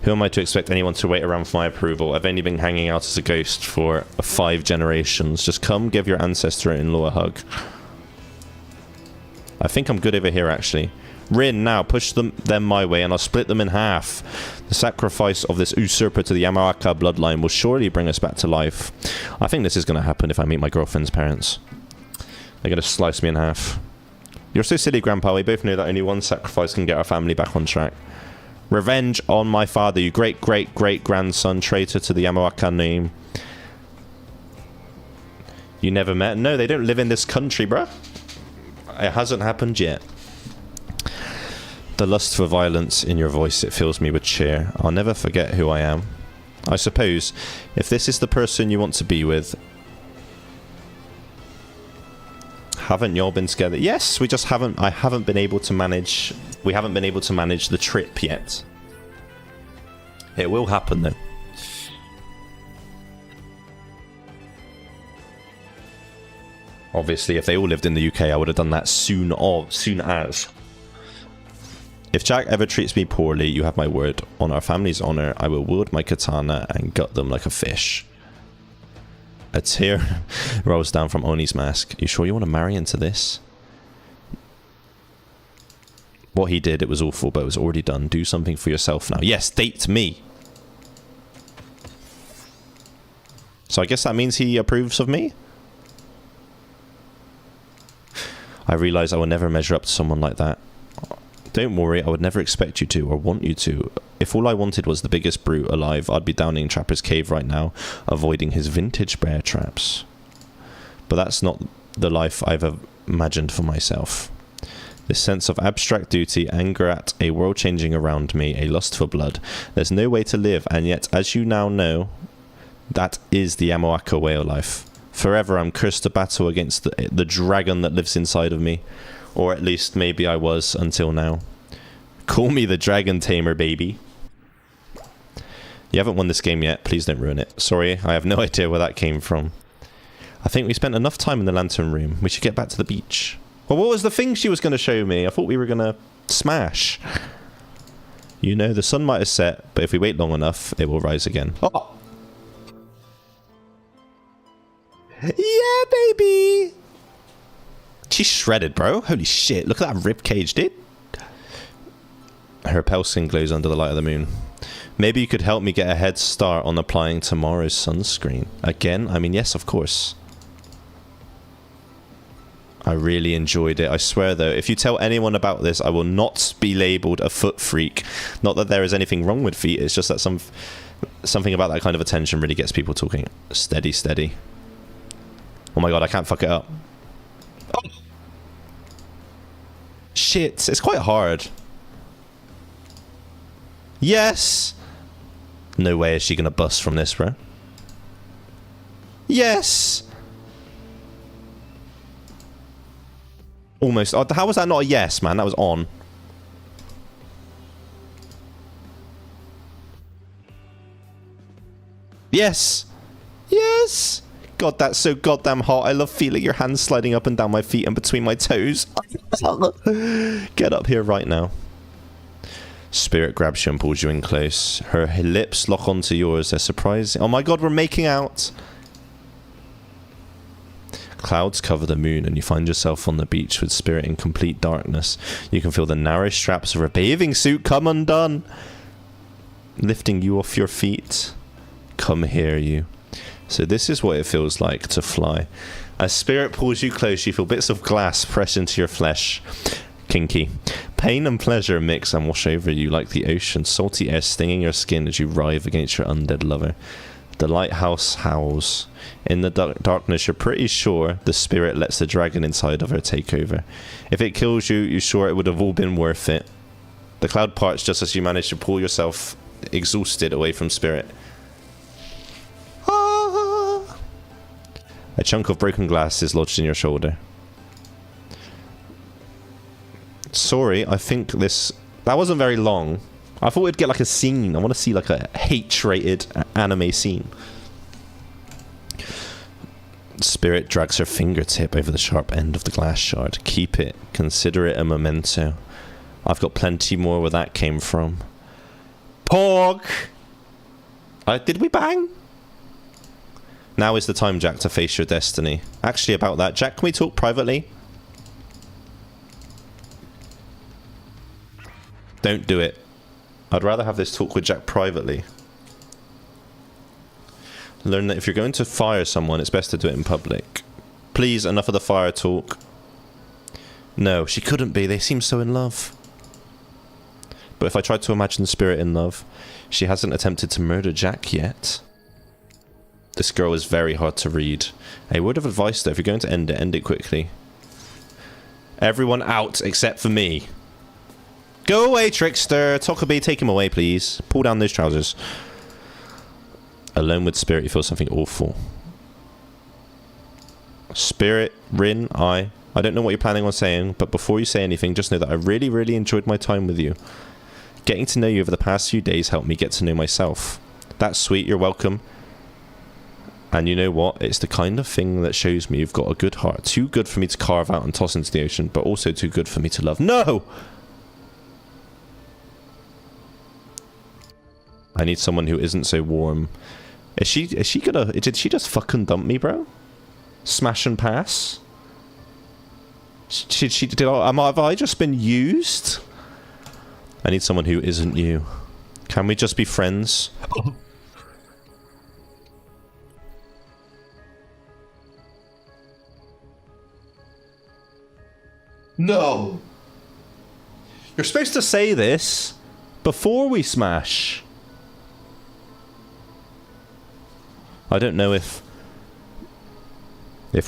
Who am I to expect anyone to wait around for my approval? I've only been hanging out as a ghost for 5 generations. Just come, give your ancestor-in-law a hug. I think I'm good over here, actually. Rin, now, push them my way, and I'll split them in half. The sacrifice of this usurper to the Yamaraka bloodline will surely bring us back to life. I think this is going to happen if I meet my girlfriend's parents. They're going to slice me in half. You're so silly, Grandpa. We both know that only one sacrifice can get our family back on track. Revenge on my father, you great-great-great-grandson, traitor to the Yamaraka name. You never met? No, they don't live in this country, bruh. It hasn't happened yet. The lust for violence in your voice, it fills me with cheer. I'll never forget who I am. I suppose, if this is the person you want to be with... Haven't y'all been together? Yes, we just haven't... I haven't been able to manage... We haven't been able to manage the trip yet. It will happen, though. Obviously, if they all lived in the UK, I would have done that soon as. If Jack ever treats me poorly, you have my word. On our family's honour, I will wield my katana and gut them like a fish. A tear rolls down from Oni's mask. You sure you want to marry into this? What he did, it was awful, but it was already done. Do something for yourself now. Yes, date me. So I guess that means he approves of me? I realise I will never measure up to someone like that. Don't worry, I would never expect you to, or want you to. If all I wanted was the biggest brute alive, I'd be down in Trapper's Cave right now, avoiding his vintage bear traps. But that's not the life I've imagined for myself. This sense of abstract duty, anger at a world changing around me, a lust for blood. There's no way to live, and yet, as you now know, that is the Yamoaka way of life. Forever I'm cursed to battle against the dragon that lives inside of me. Or at least maybe I was until now. Call me the dragon tamer, baby. You haven't won this game yet. Please don't ruin it. Sorry, I have no idea where that came from. I think we spent enough time in the lantern room. We should get back to the beach. Well, what was the thing she was going to show me? I thought we were going to smash. You know, the sun might have set, but if we wait long enough, it will rise again. Oh. Yeah, baby! She's shredded, bro. Holy shit. Look at that rib cage, dude. Her pale skin glows under the light of the moon. Maybe you could help me get a head start on applying tomorrow's sunscreen. Again? I mean, yes, of course. I really enjoyed it. I swear, though, if you tell anyone about this, I will not be labelled a foot freak. Not that there is anything wrong with feet. It's just that something about that kind of attention really gets people talking. Steady, steady. Oh my god, I can't fuck it up. Oh. Shit, it's quite hard. Yes! No way is she gonna bust from this, bro. Yes! Almost. Oh, how was that not a yes, man? That was on. Yes! Yes! God, that's so goddamn hot. I love feeling your hands sliding up and down my feet and between my toes. Get up here right now. Spirit grabs you and pulls you in close. Her lips lock onto yours. They're surprising. Oh my god, we're making out. Clouds cover the moon and you find yourself on the beach with Spirit in complete darkness. You can feel the narrow straps of her bathing suit come undone, lifting you off your feet. Come here, you. So this is what it feels like to fly. As Spirit pulls you close, you feel bits of glass press into your flesh. Kinky. Pain and pleasure mix and wash over you like the ocean. Salty air stinging your skin as you writhe against your undead lover. The lighthouse howls. In the darkness, you're pretty sure the Spirit lets the dragon inside of her take over. If it kills you, you're sure it would have all been worth it. The cloud parts just as you manage to pull yourself exhausted away from Spirit. Ah. A chunk of broken glass is lodged in your shoulder. Sorry, I think this... That wasn't very long. I thought we'd get like a scene. I want to see like a H-rated anime scene. Spirit drags her fingertip over the sharp end of the glass shard. Keep it. Consider it a memento. I've got plenty more where that came from. Pork! Did we bang? Now is the time, Jack, to face your destiny. Actually, about that, Jack, can we talk privately? Don't do it. I'd rather have this talk with Jack privately. Learn that if you're going to fire someone, it's best to do it in public. Please, enough of the fire talk. No, she couldn't be. They seem so in love. But if I tried to imagine Spirit in love, she hasn't attempted to murder Jack yet. This girl is very hard to read. A word of advice though, if you're going to end it quickly. Everyone out except for me. Go away, trickster. Tokabe, take him away, please. Pull down those trousers. Alone with Spirit, you feel something awful. Spirit, Rin, I don't know what you're planning on saying, but before you say anything, just know that I really, really enjoyed my time with you. Getting to know you over the past few days helped me get to know myself. That's sweet, you're welcome. And you know what? It's the kind of thing that shows me you've got a good heart. Too good for me to carve out and toss into the ocean, but also too good for me to love. No! I need someone who isn't so warm. Is she gonna... Did she just fucking dump me, bro? Smash and pass? Have I just been used? I need someone who isn't you. Can we just be friends? No! You're supposed to say this before we smash. I don't know if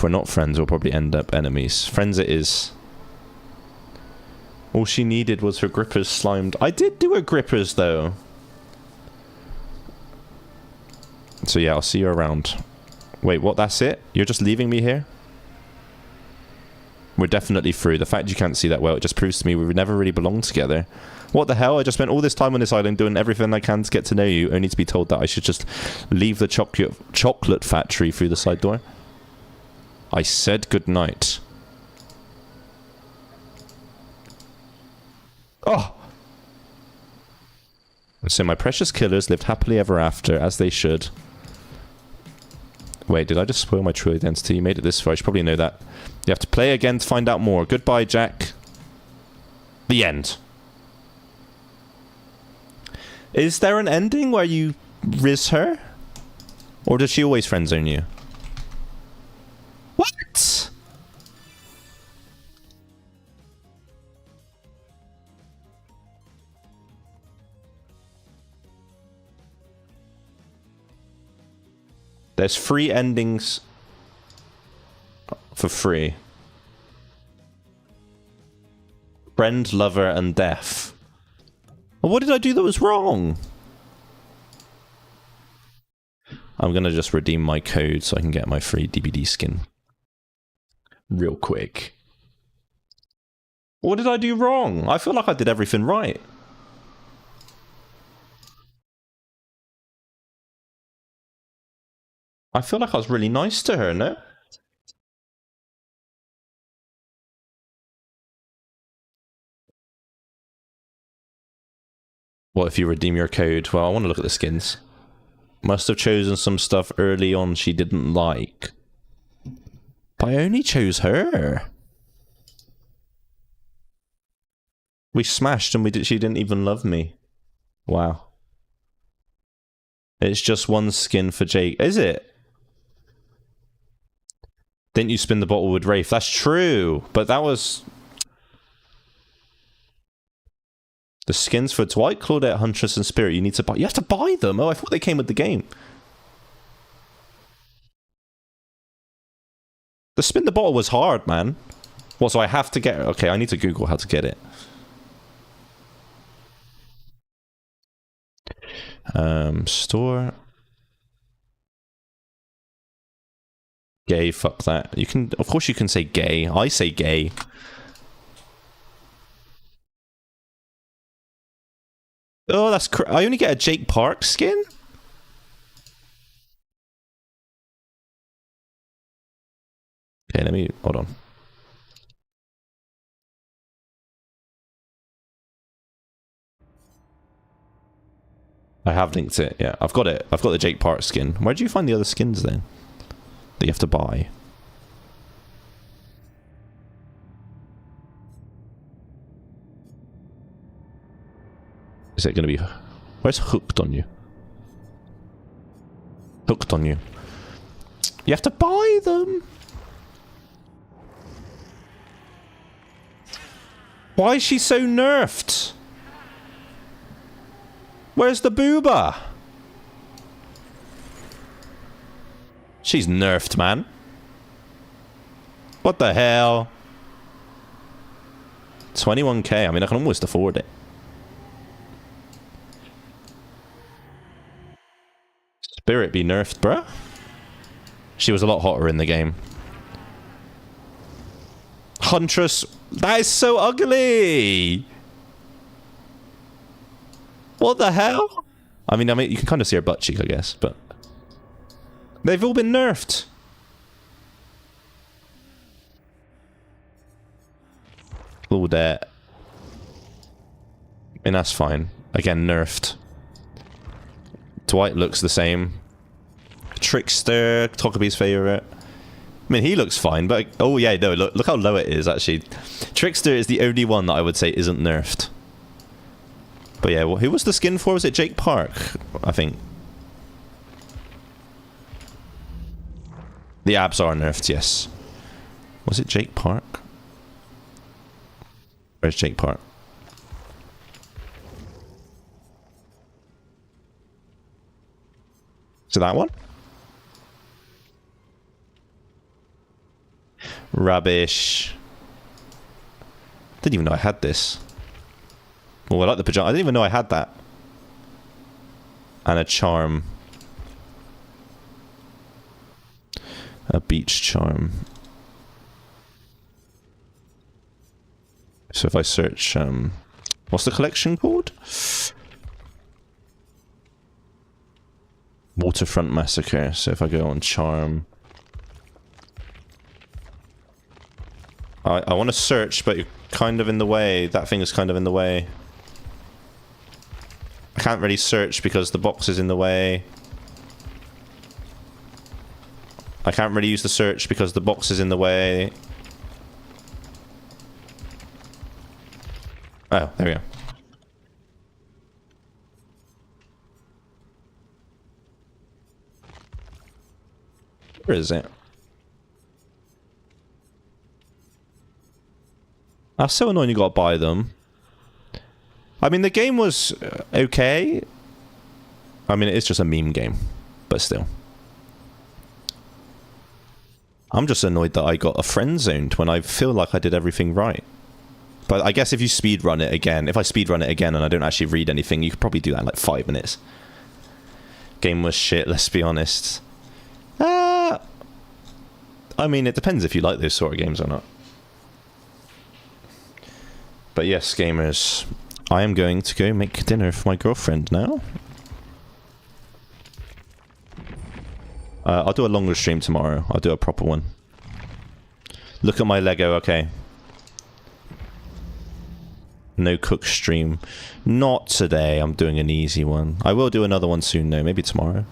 we're not friends, we'll probably end up enemies. Friends it is. All she needed was her grippers slimed. I did do her grippers, though. So yeah, I'll see you around. Wait, what? That's it? You're just leaving me here? We're definitely through. The fact you can't see that well, it just proves to me we never really belonged together. What the hell? I just spent all this time on this island doing everything I can to get to know you, only to be told that I should just leave the chocolate factory through the side door. I said goodnight. Oh! So my precious killers lived happily ever after, as they should. Wait, did I just spoil my true identity? You made it this far, I should probably know that. You have to play again to find out more. Goodbye, Jack. The end. Is there an ending where you riz her? Or does she always friendzone you? What? There's 3 endings for free. Friend, lover, and death. Well, what did I do that was wrong? I'm gonna just redeem my code so I can get my free DbD skin. Real quick. What did I do wrong? I feel like I did everything right. I feel like I was really nice to her, no? What if you redeem your code? Well, I want to look at the skins. Must have chosen some stuff early on she didn't like. But I only chose her. We smashed and she didn't even love me. Wow. It's just one skin for Jake. Is it? Didn't you spin the bottle with Rafe? That's true. But that was... The skins for Dwight, Claudette, Huntress, and Spirit, you need to buy. You have to buy them? Oh, I thought they came with the game. The spin the bottle was hard, man. Well, so I have to get... Okay, I need to Google how to get it. Store. Gay, fuck that. You can, of course you can say gay. I say gay. Oh, that's I only get a Jake Park skin? Okay, let me, hold on. I have linked it, yeah. I've got it. I've got the Jake Park skin. Where do you find the other skins then? That you have to buy? Is it going to be... Where's hooked on you? Hooked on you. You have to buy them! Why is she so nerfed? Where's the booba? She's nerfed, man. What the hell? 21k. I mean, I can almost afford it. Spirit be nerfed, bruh. She was a lot hotter in the game. Huntress. That is so ugly. What the hell? I mean, you can kind of see her butt cheek, I guess, but they've all been nerfed. All there. I mean, that's fine. Again, nerfed. Dwight looks the same. Trickster, Tokabi's favorite. I mean, he looks fine, but... Oh, yeah, no, look how low it is, actually. Trickster is the only one that I would say isn't nerfed. But yeah, well, who was the skin for? Was it Jake Park? I think. The abs are nerfed, yes. Was it Jake Park? Where's Jake Park? Is it that one? Rubbish. Didn't even know I had this. Oh, I like the pajama. I didn't even know I had that. And a charm. A beach charm. So if I search, what's the collection called? Waterfront Massacre. So if I go on charm. I want to search, but you're kind of in the way. That thing is kind of in the way. I can't really search because the box is in the way. I can't really use the search because the box is in the way. Oh, there we go. Where is it? That's so annoying you gotta buy them. I mean, the game was okay. I mean, it's just a meme game, but still. I'm just annoyed that I got a friend zoned when I feel like I did everything right. But I guess if you speedrun it again, if I speedrun it again and I don't actually read anything, you could probably do that in like 5 minutes. Game was shit, let's be honest. I mean, it depends if you like those sort of games or not. But yes, gamers, I am going to go make dinner for my girlfriend now. I'll do a longer stream tomorrow. I'll do a proper one. Look at my Lego, okay. No cook stream. Not today, I'm doing an easy one. I will do another one soon though, maybe tomorrow.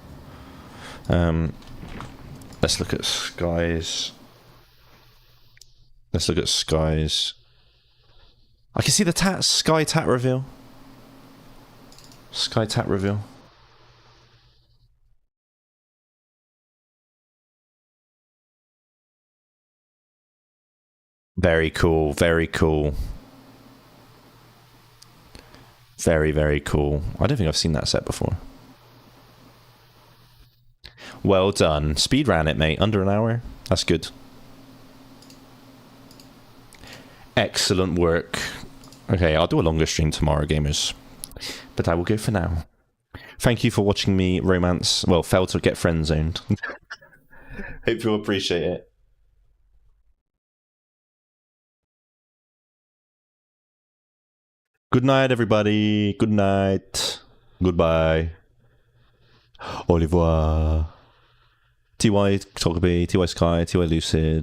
Let's look at skies. Let's look at skies. I can see the sky tat reveal. Sky tat reveal. Very cool, very cool. Very, very cool. I don't think I've seen that set before. Well done. Speed ran it, mate. Under an hour. That's good. Excellent work. Okay, I'll do a longer stream tomorrow, gamers. But I will go for now. Thank you for watching me romance, well, fail to get friend zoned. Hope you'll appreciate it. Good night, everybody. Good night. Goodbye. Au revoir. TY Togepi, TY Sky, TY Lucid.